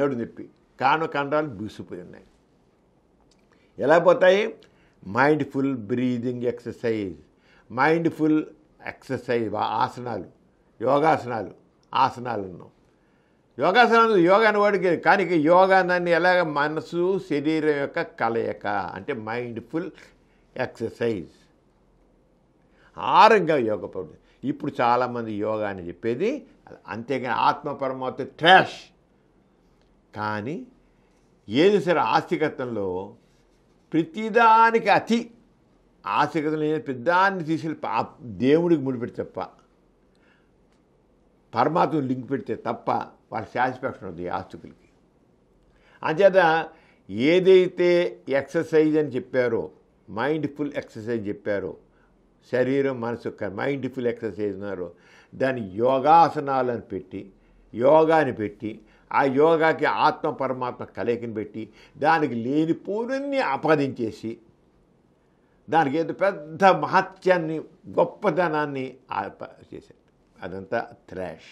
నడు నొప్పి కండరాలు బీసిపోయి ఉన్నాయి. ఎలా పోతాయి? Mindful breathing exercise, mindful exercise, ఆసనాలు, యోగాసనాలు, ఆసనాలు ఉన్నాం. యోగాని వాడికి, కానీ యోగా దాన్ని ఎలాగ మనసు శరీరం యొక్క కలయిక అంటే మైండ్ఫుల్ ఎక్సర్సైజ్. ఆరంగా యోగ పడుతుంది. ఇప్పుడు చాలామంది యోగా అని చెప్పేది, అంతేగాని ఆత్మ పరమాత్మ ట్రాష్. కానీ ఏది సరే ఆస్తికత్వంలో ప్రతిదానికి అతి ఆస్తికత్వం లేని పెద్దాన్ని తీసుకెళ్ళి దేవుడికి ముడిపెడితే తప్ప, పరమాత్మను లింక్ పెడితే తప్ప వాళ్ళ సాటిస్ఫాక్షన్ ఉంది ఈ ఆస్తికులకి. అంచేత ఏదైతే ఎక్సర్సైజ్ అని చెప్పారో, మైండ్ఫుల్ ఎక్సర్సైజ్ చెప్పారో, శరీరం మనసు మైండ్ఫుల్ ఎక్సర్సైజ్ ఉన్నారో, దాన్ని యోగాసనాలను పెట్టి, యోగాని పెట్టి, ఆ యోగాకి ఆత్మ పరమాత్మ కలయికని పెట్టి, దానికి లేనిపోనన్ని ఆపాదించేసి, దానికి ఏదో పెద్ద మహత్యాన్ని, గొప్పతనాన్ని చేశారు. అదంతా థ్రాష్.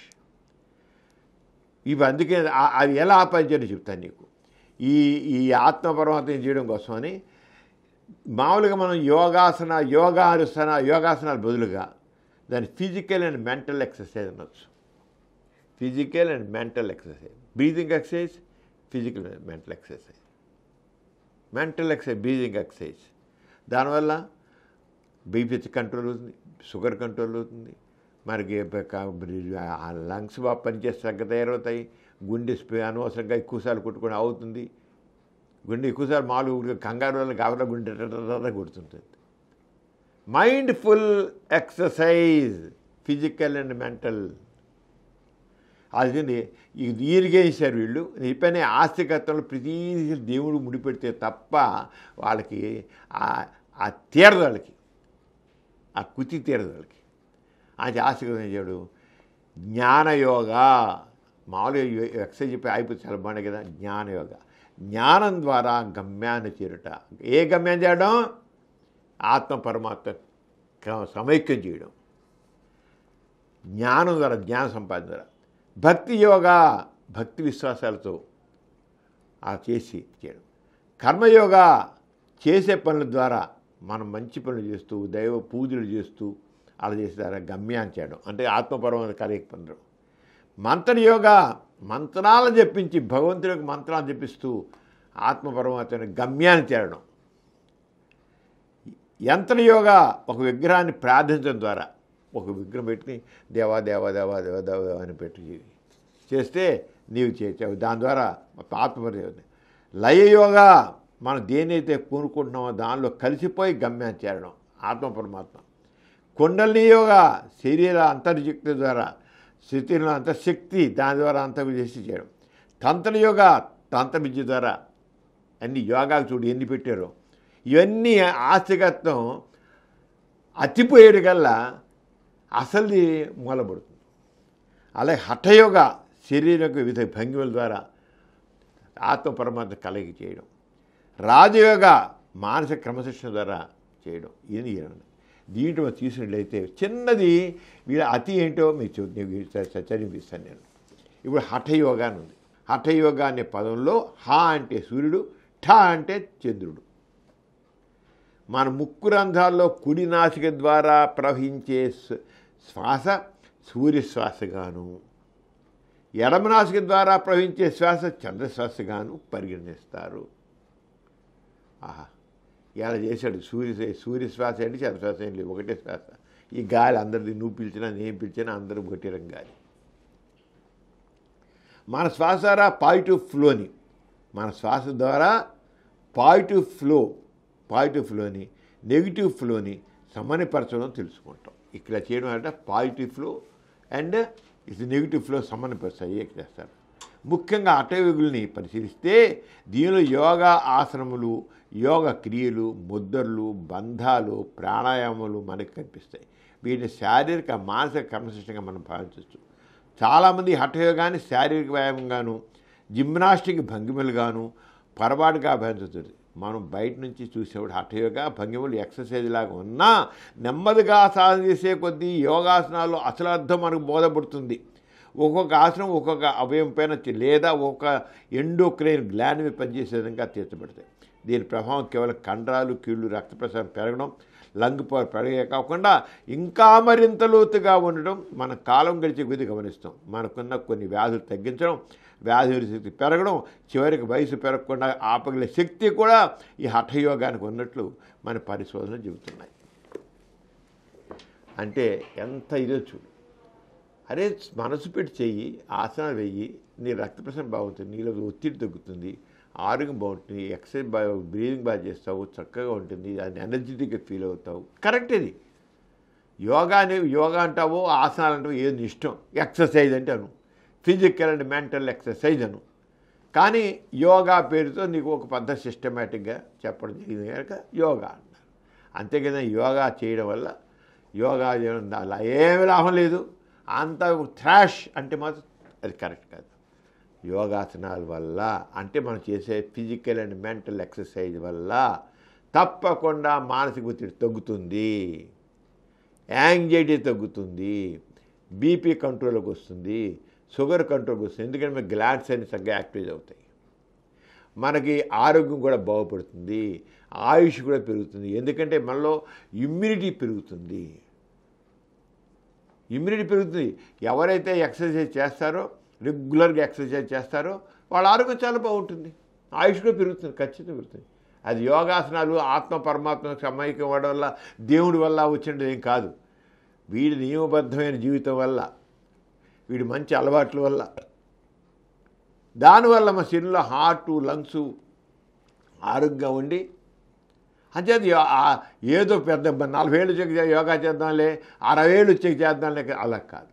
ఇవి అందుకే అది ఎలా ఆపాదించాలో చెప్తాను నీకు. ఈ ఆత్మ పరమాత్మ చేయడం కోసమని మామూలుగా మనం యోగాసనాలు బదులుగా దాన్ని ఫిజికల్ అండ్ మెంటల్ ఎక్సర్సైజ్ అనొచ్చు. Physical and mental exercise, breathing exercise, physical and mental exercise. Mental exercise, breathing exercise, దానివల్ల బీపీ కంట్రోల్ అవుతుంది, షుగర్ కంట్రోల్ అవుతుంది, మనకి లంగ్స్ బాగా పనిచేస్తే తగ్గ తయారవుతాయి, గుండె అనవసరంగా ఎక్కువసార్లు కొట్టుకొని అవుతుంది, గుండె ఎక్కువసార్లు మామూలుగా కంగారు వల్ల గాబరా గుండె కొడుతుంటుంది. Mindful exercise, physical and mental. అది ఈరిగే చేశారు వీళ్ళు. చెప్పనే ఆస్తికత్వంలో ప్రతి దేవుడు ముడిపెడితే తప్ప వాళ్ళకి ఆ తీరదు, వాళ్ళకి ఆ కుతి తీరదు వాళ్ళకి. అది ఆస్తికత్వం ఏం చేయడు, జ్ఞానయోగ. మామూలుగా ఎక్సర్సైజ్ చెప్పి అయిపోతే చాలా బాగుంది కదా. జ్ఞానయోగ, జ్ఞానం ద్వారా గమ్యాన్ని చేరుట. ఏ గమ్యం చేయడం? ఆత్మ పరమాత్మ సమైక్యం చేయడం. జ్ఞానం ద్వారా, జ్ఞాన సంపాదన ద్వారా. భక్తి యోగా, భక్తి విశ్వాసాలతో ఆ చేసి చేయడం. కర్మయోగా, చేసే పనుల ద్వారా మనం మంచి పనులు చేస్తూ దైవ పూజలు చేస్తూ అలా చేసే ద్వారా గమ్యాన్ని చేయడం, అంటే ఆత్మపరమైన కలయిక పొందడం. మంత్రయోగా, మంత్రాలను జపించి భగవంతుడి యొక్క మంత్రాలు జపిస్తూ ఆత్మపరమైన గమ్యాన్ని చేరడం. యంత్రయోగా, ఒక విగ్రహాన్ని ప్రార్థించడం ద్వారా, ఒక విగ్రహం పెట్టుకుని దేవా దేవా దేవా దేవా దేవా అని పెట్టి చేస్తే నీవు చేసావు, దాని ద్వారా ఆత్మపరి. లయయోగా, మనం దేనైతే కోరుకుంటున్నామో దానిలో కలిసిపోయి గమ్యాన్ని చేరడం, ఆత్మ పరమాత్మ. కుండలిని యోగా, శరీర అంతర్శక్తి ద్వారా, శరీరంలో అంతర్శక్తి దాని ద్వారా చేసి చేయడం. తంత్రయోగా, తంత్ర విద్య ద్వారా. అన్ని యోగాలు చూడు ఎన్ని పెట్టారో. ఇవన్నీ ఆస్తికత్వం అతిపోయేడు కల్లా అసలు మూలపడుతుంది. అలాగే హఠయోగా, శరీరం వివిధ భంగిమల ద్వారా ఆత్మ పరమాత్మ కలయిక చేయడం. రాజయోగా, మానసిక క్రమశిక్షణ ద్వారా చేయడం. ఇది దీంట్లో మనం తీసుకున్నట్లయితే చిన్నది వీళ్ళ అతి ఏంటో మీకు చదివిపిస్తాను నేను. ఇప్పుడు హఠయోగా అని ఉంది. హఠయోగా అనే పదంలో హ అంటే సూర్యుడు, ఠ అంటే చంద్రుడు. మన ముక్కు రంధ్రాల్లో కుడి నాసిక ద్వారా ప్రవహించే శ్వాస సూర్యశ్వాసగాను, ఎడమ నాసిక ద్వారా ప్రవహించే శ్వాస చంద్రశ్వాసగాను పరిగణిస్తారు. ఆహా, ఇలా చేశాడు. సూర్యశ్వాస ఏంటి, చంద్రశ్వాస ఏంటి, ఒకటే శ్వాస. ఈ గాలి అందరిది, నువ్వు పిలిచినా నేను పిలిచినా అందరూ ఒకటే రంగు గాలి. మన శ్వాస ద్వారా పాజిటివ్ ఫ్లోని, మన శ్వాస ద్వారా పాజిటివ్ ఫ్లోని నెగిటివ్ ఫ్లోని సమన్వయపరచడం తెలుసుకుంటాం. ఇక్కడ చేయడం అంటే పాజిటివ్ ఫ్లో అండ్ ఇది నెగిటివ్ ఫ్లో సమన్వయపరచాలి చేస్తారు. ముఖ్యంగా హఠయోగుల్ని పరిశీలిస్తే దీనిలో యోగా ఆసనములు, యోగ క్రియలు, ముద్రలు, బంధాలు, ప్రాణాయామాలు మనకు కనిపిస్తాయి. వీటిని శారీరక మానసిక క్రమశిక్షణగా మనం భావించవచ్చు. చాలామంది హఠయోగాన్ని శారీరక వ్యాయామంగాను, జిమ్నాస్టిక్ భంగిమలుగాను పొరపాటుగా భావించుతుంది. మనం బయట నుంచి చూసేవాడు హఠయోగా భంగిమలు ఎక్సర్సైజ్ లాగా ఉన్నా నెమ్మదిగా సాధన చేసే కొద్దీ యోగాసనాల్లో అసలు అర్థం మనకు బోధపడుతుంది. ఒక్కొక్క ఆసనం ఒక్కొక్క అవయవం పైన లేదా ఒక ఎండోక్రైన్ గ్లాండ్ మీద పనిచేసే విధంగా తీర్చబడతాయి. దీని ప్రభావం కేవలం కండరాలు, కీళ్ళు, రక్త ప్రసారం పెరగడం, లంగ్ పవర్ పెరగే కాకుండా ఇంకా మరింత లోతుగా ఉండడం మన కాలం గడిచే కొద్ది గమనిస్తాం. మనకున్న కొన్ని వ్యాధులు తగ్గించడం, వ్యాధి శక్తి పెరగడం, చివరికి వయసు పెరగకుండా ఆపగలిగే శక్తి కూడా ఈ హఠయోగానికి ఉన్నట్లు మన పరిశోధనలు చెబుతున్నాయి. అంటే ఎంత ఇదో చూడు. అరే మనసు పెట్టి చెయ్యి, ఆసనాలు వెయ్యి, నీ రక్త ప్రసరణ బాగుంటుంది, నీలో ఒత్తిడి తగ్గుతుంది, ఆరోగ్యం బాగుంటుంది, ఎక్సర్సైజ్ బాగా, బ్రీదింగ్ బాగా చేస్తావు, చక్కగా ఉంటుంది, దాన్ని ఎనర్జెటిక్గా ఫీల్ అవుతావు. కరెక్ట్ ఇది. యోగా అంటావో ఆసనాలు అంటావో ఏది ఇష్టం, ఎక్సర్సైజ్ అంటే అను, ఫిజికల్ అండ్ మెంటల్ ఎక్సర్సైజ్ అను. కానీ యోగా పేరుతో నీకు ఒక పద్ధతి సిస్టమేటిక్గా చెప్పడం జరిగింది కనుక యోగా అంటారు. అంతేకాదు యోగా చేయడం వల్ల యోగా చేయడం అలా ఏమి లాభం లేదు, అంత థ్రాష్ అంటే మాత్రం అది కరెక్ట్ కాదు. యోగాసనాల వల్ల అంటే మనం చేసే ఫిజికల్ అండ్ మెంటల్ ఎక్సర్సైజ్ వల్ల తప్పకుండా మానసిక ఒత్తిడి తగ్గుతుంది, యాంగ్జైటీ తగ్గుతుంది, బీపీ కంట్రోల్కి వస్తుంది, షుగర్ కంట్రోల్కి వస్తుంది. ఎందుకంటే మన గ్లాండ్స్ అన్ని చక్కగా యాక్టివేట్ అవుతాయి. మనకి ఆరోగ్యం కూడా బాగుపడుతుంది, ఆయుష్ కూడా పెరుగుతుంది. ఎందుకంటే మనలో ఇమ్యూనిటీ పెరుగుతుంది. ఎవరైతే ఎక్సర్సైజ్ చేస్తారో, రెగ్యులర్గా ఎక్సర్సైజ్ చేస్తారో వాళ్ళ ఆరోగ్యం చాలా బాగుంటుంది, ఆయుష్ కూడా పెరుగుతుంది, ఖచ్చితంగా పెరుగుతుంది. అది యోగాసనాలు ఆత్మ పరమాత్మకు సమైక్యం అవ్వడం వల్ల, దేవుడి వల్ల వచ్చినది ఏం కాదు. వీడి నియమబద్ధమైన జీవితం వల్ల, వీడి మంచి అలవాట్ల వల్ల, దానివల్ల మా శరీరంలో హార్టు, లంగ్స్ ఆరోగ్యంగా ఉండి అంచేది ఏదో పెద్ద 40 ఏళ్ళు వచ్చాక యోగా చేద్దాంలే, 60 ఏళ్ళు వచ్చాక చేద్దాంలే, అలా కాదు.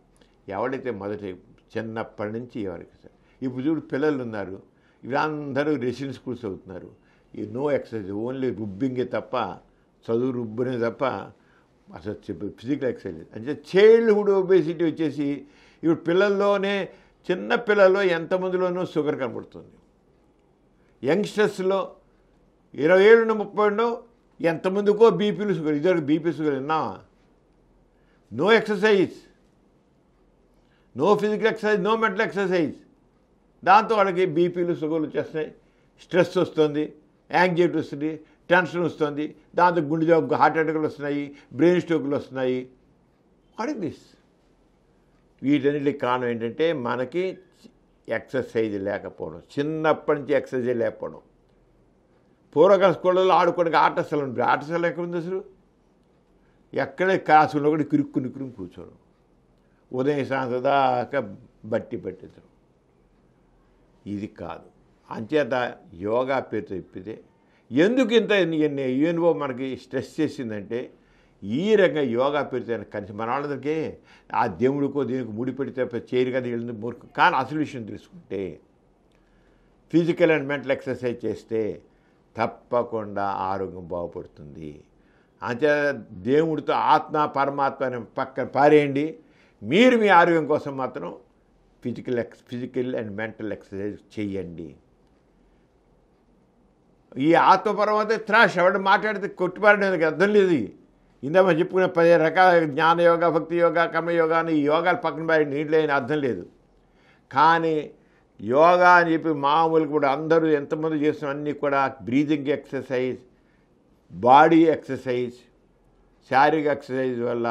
ఎవడైతే మొదటి చిన్నప్పటి నుంచి ఎవరికి సార్, ఇప్పుడు చూడు పిల్లలు ఉన్నారు, వీళ్ళందరూ రెసిడెన్షియల్ స్కూల్స్ అవుతున్నారు. ఈ నో ఎక్సర్సైజ్, ఓన్లీ రుబ్బింగే తప్ప, చదువు రుబ్బునే తప్ప అసలు ఫిజికల్ ఎక్సర్సైజ్. అంటే చైల్డ్హుడ్ ఒబేసిటీ వచ్చేసి ఇప్పుడు పిల్లల్లోనే, చిన్న పిల్లల్లో ఎంతమందిలోనూ షుగర్ కనబడుతుంది. యంగ్స్టర్స్లో 20 ఏళ్ళు 30 ఏళ్ళు ఎంతమందికో బీపీలు షుగర్. ఇద్దరు బీపీ షుగర్ విన్నా. No exercise, no physical exercise, no mental exercise. దాంతో వాళ్ళకి బీపీలు షుగర్లు వచ్చేస్తున్నాయి, స్ట్రెస్ వస్తుంది, యాంగ్జైటీ వస్తుంది, టెన్షన్ వస్తుంది, దాంతో గుండె జబ్బు, హార్ట్ అటాక్లు వస్తున్నాయి, బ్రెయిన్ స్ట్రోక్లు వస్తున్నాయి. What is this? వీటన్నిటికి కారణం ఏంటంటే మనకి ఎక్సర్సైజ్ లేకపోవడం, చిన్నప్పటి నుంచి ఎక్సర్సైజ్ లేకపోవడం. పూర్వకాల స్కూళ్ళలో ఆడుకోవడానికి ఆటస్థలం ఉంటుంది. ఆటస్థలం ఎక్కడుంది అసలు? ఎక్కడే క్లాసులో కూడా కిరుక్కుని కూర్చోవడం, ఉదయం సాయంత్రం దాకా బట్టి పట్టించడం. ఇది కాదు. అంచేత యోగా పేరుతో ఇప్పితే ఎందుకు ఇంత యూఎన్ఓ మనకి స్ట్రెస్ చేసిందంటే, ఈ రకంగా యోగా పేరుతో కలిసి మన వాళ్ళందరికీ ఆ దేవుడికో దీనికి ముడిపెడితే చేయరు కదా వెళ్ళింది మూర్ఖం. కానీ అసలు విషయం తెలుసుకుంటే, ఫిజికల్ అండ్ మెంటల్ ఎక్సర్సైజ్ చేస్తే తప్పకుండా ఆరోగ్యం బాగుపడుతుంది. అంతే దేవుడితో ఆత్మ పరమాత్మ పక్కన పారేయండి. మీరు మీ ఆరోగ్యం కోసం మాత్రం ఫిజికల్ అండ్ మెంటల్ ఎక్సర్సైజ్ చెయ్యండి. ఈ ఆత్మ పరమాత్మ త్రాష్ ఎవడ మాట్లాడితే కొట్టిపారడానికి అర్థం లేదు. ఇందా మనం చెప్పుకునే 10 రకాల జ్ఞాన యోగా, భక్తి యోగా, కర్మయోగా అని ఈ యోగాలు పక్కన పారి నీళ్ళు అయిన అర్థం లేదు. కానీ యోగా అని చెప్పి మామూలుగా కూడా అందరూ ఎంతమంది చేస్తున్న అన్నీ కూడా బ్రీతింగ్ ఎక్సర్సైజ్, బాడీ ఎక్సర్సైజ్, శారీరక ఎక్సర్సైజ్ వల్ల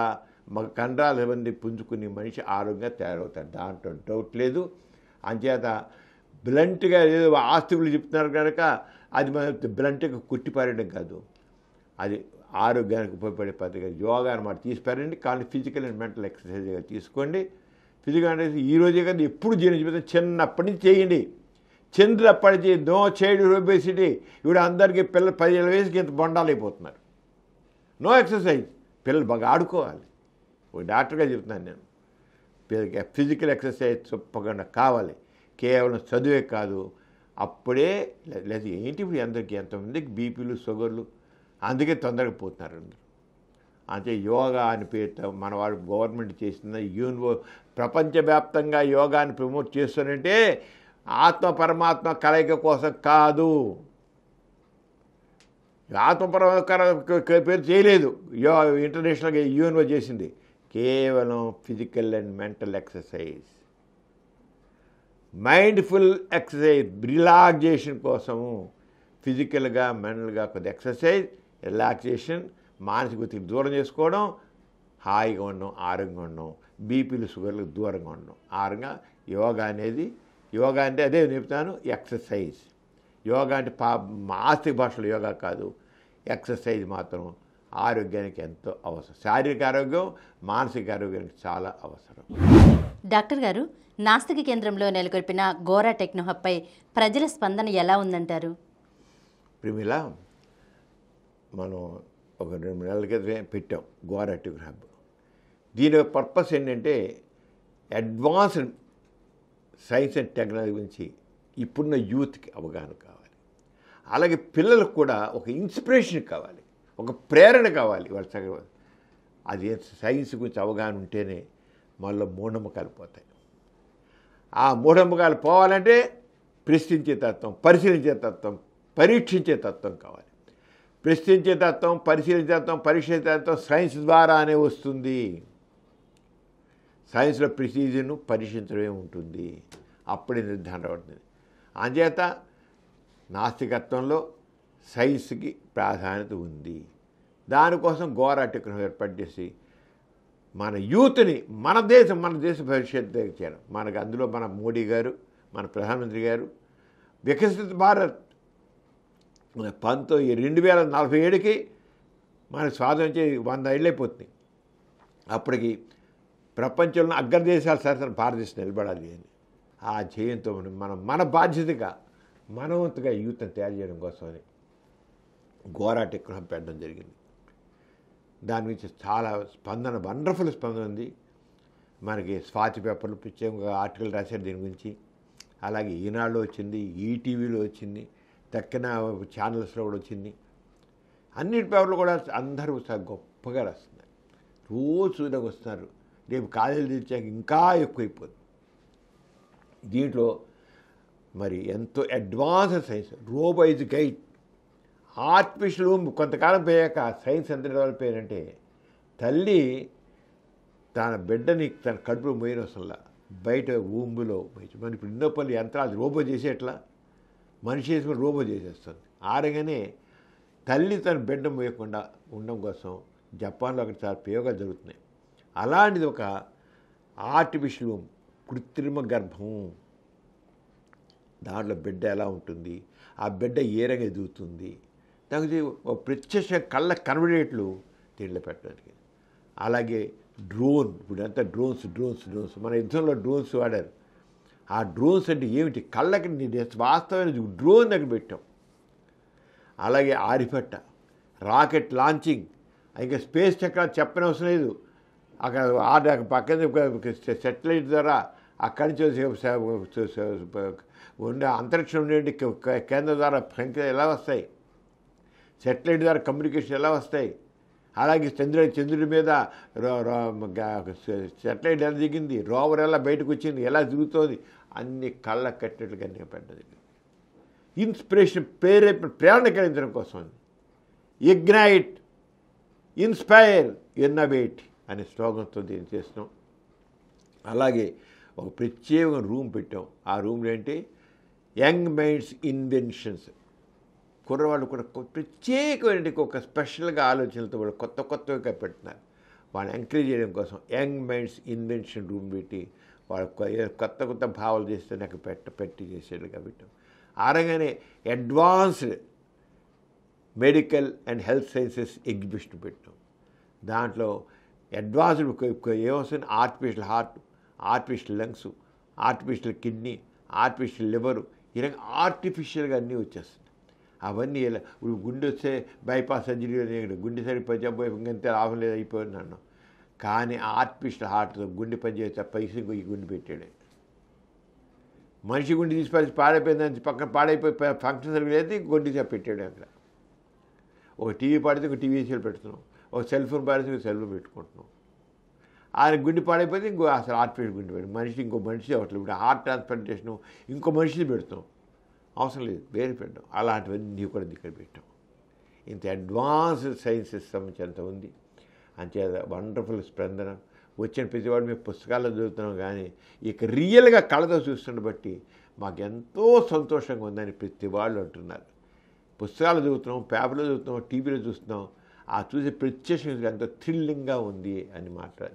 మాకు కండరాల మంది పుంజుకుని మనిషి ఆరోగ్యంగా తయారవుతాడు. దాంట్లో డౌట్ లేదు. అంచేత బ్లంట్గా ఏదో ఆస్తులు చెప్తున్నారు కనుక అది మన బ్లంట్గా కుట్టిపారడం కాదు, అది ఆరోగ్యానికి ఉపయోగపడే పద్ధతిగా యోగాను మాట తీసిపారండి. కానీ ఫిజికల్ అండ్ మెంటల్ ఎక్సర్సైజ్గా తీసుకోండి. ఫిజికల్ అంటే ఈ రోజే కదా, ఎప్పుడు జీవితం చిన్నప్పటి నుంచి చేయండి. చిన్నప్పటి నుంచి నో చైల్డ్హుడ్ ఒబేసిటీ. ఇప్పుడు అందరికీ పిల్లలు 17 వయసుకి ఇంత బొండాలైపోతున్నారు. No exercise. పిల్లలు బాగా ఆడుకోవాలి. ఒక డాక్టర్గా చెప్తున్నాను నేను, ఫిజికల్ ఎక్సర్సైజ్ తప్పకుండా కావాలి. కేవలం చదువే కాదు, అప్పుడే లేదు ఏంటి ఇప్పుడు అందరికీ ఎంతమందికి బీపీలు షుగర్లు, అందుకే తొందరగా పోతున్నారు అందరూ. అంటే యోగా అని పేరుతో మన వాళ్ళు గవర్నమెంట్ చేసిన యూనివో ప్రపంచవ్యాప్తంగా యోగాని ప్రమోట్ చేస్తారంటే ఆత్మ పరమాత్మ కలయిక కోసం కాదు. ఆత్మ పరమాత్మ పేరు చేయలేదు ఇంటర్నేషనల్గా యూనివో చేసింది. కేవలం physical and mental exercise, mindful exercise, relaxation కోసము ఫిజికల్గా మెంటల్గా కొద్ది ఎక్సర్సైజ్, రిలాక్సేషన్, మానసిక ఒత్తిడి దూరం చేసుకోవడం, హాయిగా ఉండడం, ఆరోగ్యంగా ఉండడం, బీపీలు షుగర్లకు దూరంగా ఉండడం. ఆరోగ్యంగా యోగా అనేది, యోగా అంటే అదే చెప్తాను, ఎక్సర్సైజ్. యోగా అంటే ఆస్తిక భాషలో యోగా కాదు, ఎక్సర్సైజ్ మాత్రం ఆరోగ్యానికి ఎంతో అవసరం. శారీరక ఆరోగ్యం, మానసిక ఆరోగ్యానికి చాలా అవసరం. డాక్టర్ గారు, నాస్తిక కేంద్రంలో నెలకొల్పిన గోరా టెక్నో హబ్పై ప్రజల స్పందన ఎలా ఉందంటారు? ప్రిమిల, మనం ఒక 2 నెలల క్రితమే పెట్టాం గోరా టెక్నో హబ్. దీని పర్పస్ ఏంటంటే అడ్వాన్స్డ్ సైన్స్ అండ్ టెక్నాలజీ గురించి ఇప్పుడున్న యూత్కి అవగాహన కావాలి. అలాగే పిల్లలకు కూడా ఒక ఇన్స్పిరేషన్ కావాలి, ఒక ప్రేరణ కావాలి. వాళ్ళ చదవాలి. అది సైన్స్ గురించి అవగాహన ఉంటేనే మళ్ళీ మూఢనమ్మకాలు పోతాయి. ఆ మూఢనమ్మకాలు పోవాలంటే ప్రశ్నించే తత్వం, పరిశీలించే తత్వం, పరీక్షించే తత్వం కావాలి. ప్రశ్నించే తత్వం, పరిశీలించే తత్వం, పరీక్షించే తత్వం సైన్స్ ద్వారానే వస్తుంది. సైన్స్లో ప్రిసిజన్ పరీక్షించడమే ఉంటుంది, అప్పుడే నిర్ధారణ అవుతుంది. అంచేత నాస్తికత్వంలో సైన్స్కి ప్రాధాన్యత ఉంది. దానికోసం గోరా టెక్నో ఏర్పాటు చేసి మన యూత్ని, మన దేశ భవిష్యత్తు ఇచ్చారు. మనకు అందులో మన మోడీ గారు, మన ప్రధానమంత్రి గారు వికసిత భారత్ 2047కి మన స్వాతంత్రం 100 ఏళ్ళు అయిపోతుంది. అప్పటికి ప్రపంచంలో అగ్రదేశాలు సరసన భారతదేశం నిలబడాలి అని ఆ ధ్యేయంతో మన బాధ్యతగా, మనవంతుగా యూత్ని తయారు చేయడం కోసమని గోరా టెక్నాలజీ పెట్టడం జరిగింది. దాని గురించి చాలా స్పందన, వండర్ఫుల్ స్పందన ఉంది. మనకి స్వాతి పేపర్లు ప్రత్యేకంగా ఆర్టికల్ రాశారు దీని గురించి. అలాగే ఈనాడులో వచ్చింది, ఈటీవీలో వచ్చింది, తక్కిన ఛానల్స్లో కూడా వచ్చింది. అన్నిటి పేపర్లు కూడా అందరూ గొప్పగా రాస్తున్నారు. రోజు చూడకు వస్తున్నారు. రేపు కాలేజీలు తెచ్చాక ఇంకా ఎక్కువైపోతుంది. దీంట్లో మరి ఎంతో అడ్వాన్స్డ్ సైన్స్, రోబోయిజ్ గైడ్, ఆర్టిఫిషియల్ ఊంబ్. కొంతకాలం పోయాక సైన్స్ ఎంత డెవలప్ అయ్యారంటే తల్లి తన బిడ్డని తన కడుపులో మోయిన వసల్లా బయట ఊంబులో మన ఇప్పుడు ఎన్నో పనులు యంత్రాలు రోబో చేసేట్లా మనిషి చేసుకుని రోబో చేసేస్తుంది. ఆడగానే తల్లి తన బిడ్డ మోయకుండా ఉండడం కోసం జపాన్లో అక్కడ చాలా ప్రయోగాలు జరుగుతున్నాయి. అలాంటిది ఒక ఆర్టిఫిషియల్ ఊంబ్, కృత్రిమ గర్భం. దాంట్లో బిడ్డ ఎలా ఉంటుంది, ఆ బిడ్డ ఏ రంగా ఎదుగుతుంది, దానికి ఒక ప్రత్యక్ష కళ్ళ కనబడేట్లు దీంట్లో పెట్టడానికి. అలాగే డ్రోన్, ఇప్పుడు అంతా డ్రోన్స్ మన యుద్ధంలో డ్రోన్స్ వాడారు. ఆ డ్రోన్స్ అంటే ఏమిటి, కళ్ళకి వాస్తవమైన డ్రోన్ దగ్గర పెట్టాం. అలాగే ఆరిపట్ట, రాకెట్ లాంచింగ్, ఇంకా స్పేస్ చక్రాలు చెప్పనవసరం లేదు. అక్కడ పక్కన సెటిలైట్ ద్వారా అక్కడి నుంచి ఉండే అంతరిక్షం ఉండే కేంద్ర ద్వారా సంఖ్య ఎలా వస్తాయి, సెటిలైట్ ద్వారా కమ్యూనికేషన్ ఎలా వస్తాయి. అలాగే చంద్రుడి మీద సెటిలైట్ ఎలా దిగింది, రోవర్ ఎలా బయటకు వచ్చింది, ఎలా తిరుగుతోంది, అన్ని కళ్ళ కట్టినట్లుగా నేను పెట్టదు. ఇన్స్పిరేషన్, ప్రేరణ కలిగించడం కోసం ఇగ్నైట్, ఇన్స్పైర్, ఇన్నోవేట్ అనే స్లోగన్తో దీన్ని చేస్తున్నాం. అలాగే ఒక ప్రత్యేక రూమ్ పెట్టాం. ఆ రూమ్లో ఏంటి, యంగ్ మైండ్స్ ఇన్వెన్షన్స్. కుర్రవాళ్ళు కూడా ప్రత్యేకమైన ఒక స్పెషల్గా ఆలోచనలతో కూడా కొత్తగా పెడుతున్నారు. వాళ్ళని ఎంకరేజ్ చేయడం కోసం యంగ్ మైండ్స్ ఇన్వెన్షన్ రూమ్ పెట్టి వాళ్ళు కొత్త భావాలు చేస్తే నాకు పెట్టి చేసేట్టుగా పెట్టాం. ఆరగానే advanced medical and health sciences exhibition పెట్టాం. దాంట్లో అడ్వాన్స్డ్ ఏమొస్తుంది, artificial heart, artificial lungs, artificial kidney, artificial liver, ఈ రకంగా ఆర్టిఫిషియల్గా అన్నీ వచ్చేస్తుంది. అవన్నీ ఇప్పుడు గుండె వస్తే బైపాస్ సర్జరీ, గుండె సరిపోయి ఇంకంతే లాభం లేదు అయిపోయింది అన్నాం. కానీ ఆర్టిఫిషియల్ హార్ట్తో గుండె పనిచేస్తే పైసలు ఈ గుండె పెట్టాడు. మనిషి గుండె తీసి పాడైపోయిందని పక్కన పాడైపోయి ఫంక్షన్ సరిగ్గా లేదు, గుండె పెట్టాడు. అక్కడ ఒక టీవీ పాడితే ఒక టీవీ పెడుతున్నాం, ఒక సెల్ ఫోన్ పాడితే ఒక సెల్ ఫోన్ పెట్టుకుంటున్నాం. ఆయన గుండె పాడైపోతే ఇంకో అసలు ఆర్టిఫిషియల్ గుండె పెట్టి మనిషి ఇంకో మనిషి అవ్వట్లేదు. ఇప్పుడు హార్ట్ ట్రాన్స్ప్లాంటేషను ఇంకో మనిషిని పెడతాం, అవసరం లేదు, వేరే పెట్టాం. అలాంటివన్నీ కూడా ఇక్కడ పెట్టాం. ఇంత అడ్వాన్స్డ్ సైన్సెస్ సంబంధించినంత ఉంది. అంచేత వండర్ఫుల్ స్పందన వచ్చిన ప్రతివాడు మేము పుస్తకాల్లో చదువుతున్నాం, కానీ ఇక రియల్గా కళతో చూస్తున్న బట్టి మాకు ఎంతో సంతోషంగా ఉందని ప్రతి వాళ్ళు అంటున్నారు. పుస్తకాలు చదువుతున్నాం, పేపర్లో చదువుతున్నాం, టీవీలో చూస్తున్నాం, ఆ చూసే ప్రత్యక్షంగా ఎంతో థ్రిల్లింగ్గా ఉంది అని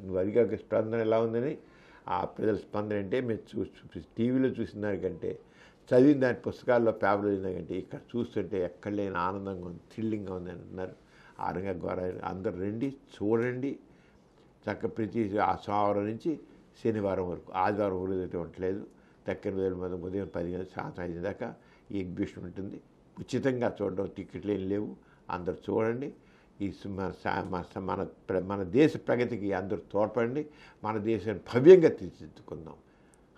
నువ్వు అడిగా స్పందన ఎలా ఉందని. ఆ ప్రజల స్పందన అంటే మీరు టీవీలో చూసిన దానికంటే, చదివిన దాని పుస్తకాల్లో పేపర్లో చదివిన కంటే ఇక్కడ చూస్తుంటే ఎక్కడ లేని ఆనందంగా ఉంది, థ్రిల్లింగ్గా ఉంది అంటున్నారు. ఆ రంగా గౌరవ అందరూ రండి, చూడండి. ప్రతి ఆ సోమవారం నుంచి శనివారం వరకు, ఆదివారం ఊరు అయితే ఉండలేదు. తక్కిన రోజుల మీద ఉదయం 10 గంటల సాయంత్రం 5 దాకా ఈ ఎగ్జిబిషన్ ఉంటుంది. ఉచితంగా చూడడం, టికెట్లు ఏం లేవు. అందరూ చూడండి. ఈ మన దేశ ప్రగతికి అందరూ తోడ్పడండి. మన దేశాన్ని భవ్యంగా తీర్చిదిద్దుకుందాం.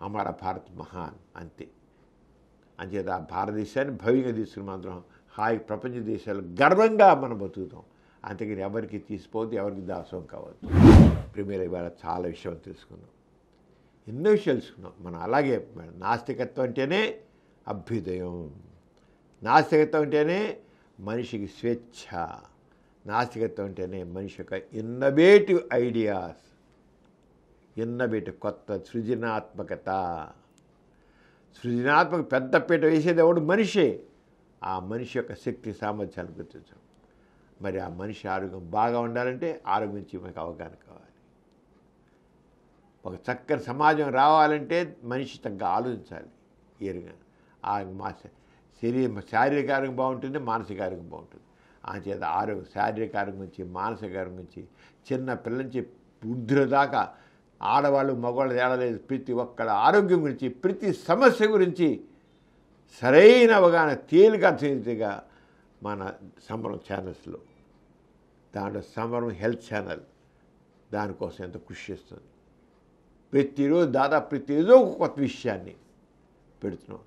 అమర భారత్ మహాన్, అంతే. అంచేత ఆ భారతదేశాన్ని భవ్యంగా తీసుకుని మాత్రం హాయి ప్రపంచ దేశాలు గర్వంగా మనం బతుకుతాం. అంతేగాని ఎవరికి తీసిపోవద్దు, ఎవరికి దాసం కావద్దు. ప్రిమియర్ ఇవాళ చాలా విషయం తెలుసుకున్నాం, ఎన్నో విషయాలు తెలుసుకున్నాం. మనం అలాగే నాస్తికత్వం అంటేనే అభ్యుదయం, నాస్తికత్వం అంటేనే మనిషికి స్వేచ్ఛ, నాస్తికత్వం అంటేనే మనిషి యొక్క ఇన్నోవేటివ్ ఐడియాస్, ఇన్నోవేటివ్ కొత్త సృజనాత్మకత. సృజనాత్మక పెద్దపీట వేసేది ఎవడు, మనిషే. ఆ మనిషి యొక్క శక్తి సామర్థ్యాన్ని గుర్తించడం. మరి ఆ మనిషి ఆరోగ్యం బాగా ఉండాలంటే ఆరోగ్యం గురించి మనకు అవగాహన కావాలి. ఒక చక్కని సమాజం రావాలంటే మనిషి తగ్గ ఆలోచించాలి. ఏరుగా మా శరీరం శారీరక ఆరోగ్యం బాగుంటుంది, మానసిక ఆరోగ్యం బాగుంటుంది. చేత ఆరోగ్యం, శారీరక ఆరోగ్యం గురించి, మానసిక ఆరోగ్యం గురించి, చిన్న పిల్లల నుంచి వృద్ధుల దాకా, ఆడవాళ్ళు మగవాళ్ళు తేడలేదు, ప్రతి ఒక్కళ్ళ ఆరోగ్యం గురించి, ప్రతి సమస్య గురించి సరైన అవగాహన, తేలిక అర్థంగా మన సమరం ఛానల్స్లో. దాంట్లో సమరం హెల్త్ ఛానల్ దానికోసం ఎంతో కృషి చేస్తుంది. ప్రతిరోజు దాదాపు ప్రతిరోజు ఒక కొత్త విషయాన్ని పెడుతున్నాం.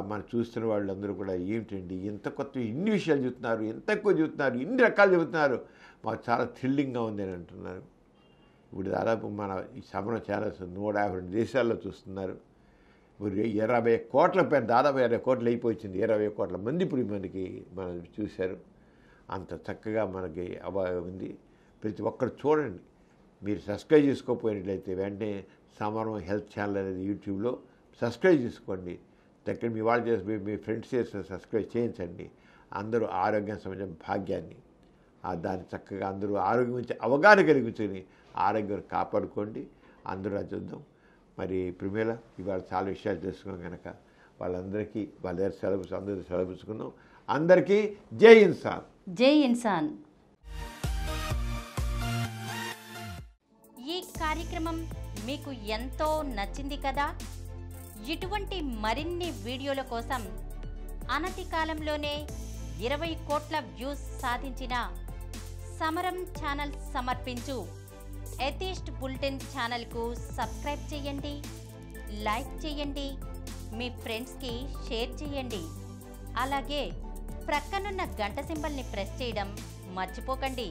మనం చూస్తున్న వాళ్ళందరూ కూడా ఏమిటండి ఇంత కొత్త ఇన్ని విషయాలు చెబుతున్నారు, ఎంత ఎక్కువ చెబుతున్నారు, ఇన్ని రకాలు చెబుతున్నారు, మాకు చాలా థ్రిల్లింగ్గా ఉంది అని అంటున్నారు. ఇప్పుడు దాదాపు మన ఈ సమరం ఛానల్స్ 152 దేశాల్లో చూస్తున్నారు. ఇప్పుడు 20 కోట్ల పైన దాదాపు 20 కోట్లు అయిపోయింది. 20 కోట్ల మంది ఇప్పుడు మనకి మనం చూశారు. అంత చక్కగా మనకి ఉంది. ప్రతి ఒక్కరు చూడండి. మీరు సబ్స్క్రైబ్ చేసుకోకపోయినట్లయితే వెంటనే సమరం హెల్త్ ఛానల్ అనేది యూట్యూబ్లో సబ్స్క్రైబ్ చేసుకోండి. దగ్గర మీ వాళ్ళు చేసి మీ ఫ్రెండ్స్ చేసి సబ్స్క్రైబ్ చేయించండి. అందరూ ఆరోగ్యం సంబంధించిన భాగ్యాన్ని దాన్ని చక్కగా అందరూ ఆరోగ్యం గురించి అవగాహన కలిగించుని ఆరోగ్యం కాపాడుకోండి. అందరూ అది చూద్దాం. మరి ప్రిమేల ఇవాళ చాలా విషయాలు తెలుసుకున్నాం కనుక వాళ్ళందరికీ వాళ్ళ దగ్గర అందరూ సెలవుకుందాం. అందరికీ జై ఇన్సాన్. జై ఇన్సాన్. ఈ కార్యక్రమం మీకు ఎంతో నచ్చింది కదా. ఇటువంటి మరిన్ని వీడియోల కోసం అనతి కాలంలోనే 20 కోట్ల వ్యూస్ సాధించిన సమరం ఛానల్ సమర్పించు ఎథిస్ట్ బులెటిన్ ఛానల్కు సబ్స్క్రైబ్ చేయండి, లైక్ చేయండి, మీ ఫ్రెండ్స్కి షేర్ చేయండి. అలాగే ప్రక్కనున్న గంట సింబల్ని ప్రెస్ చేయడం మర్చిపోకండి.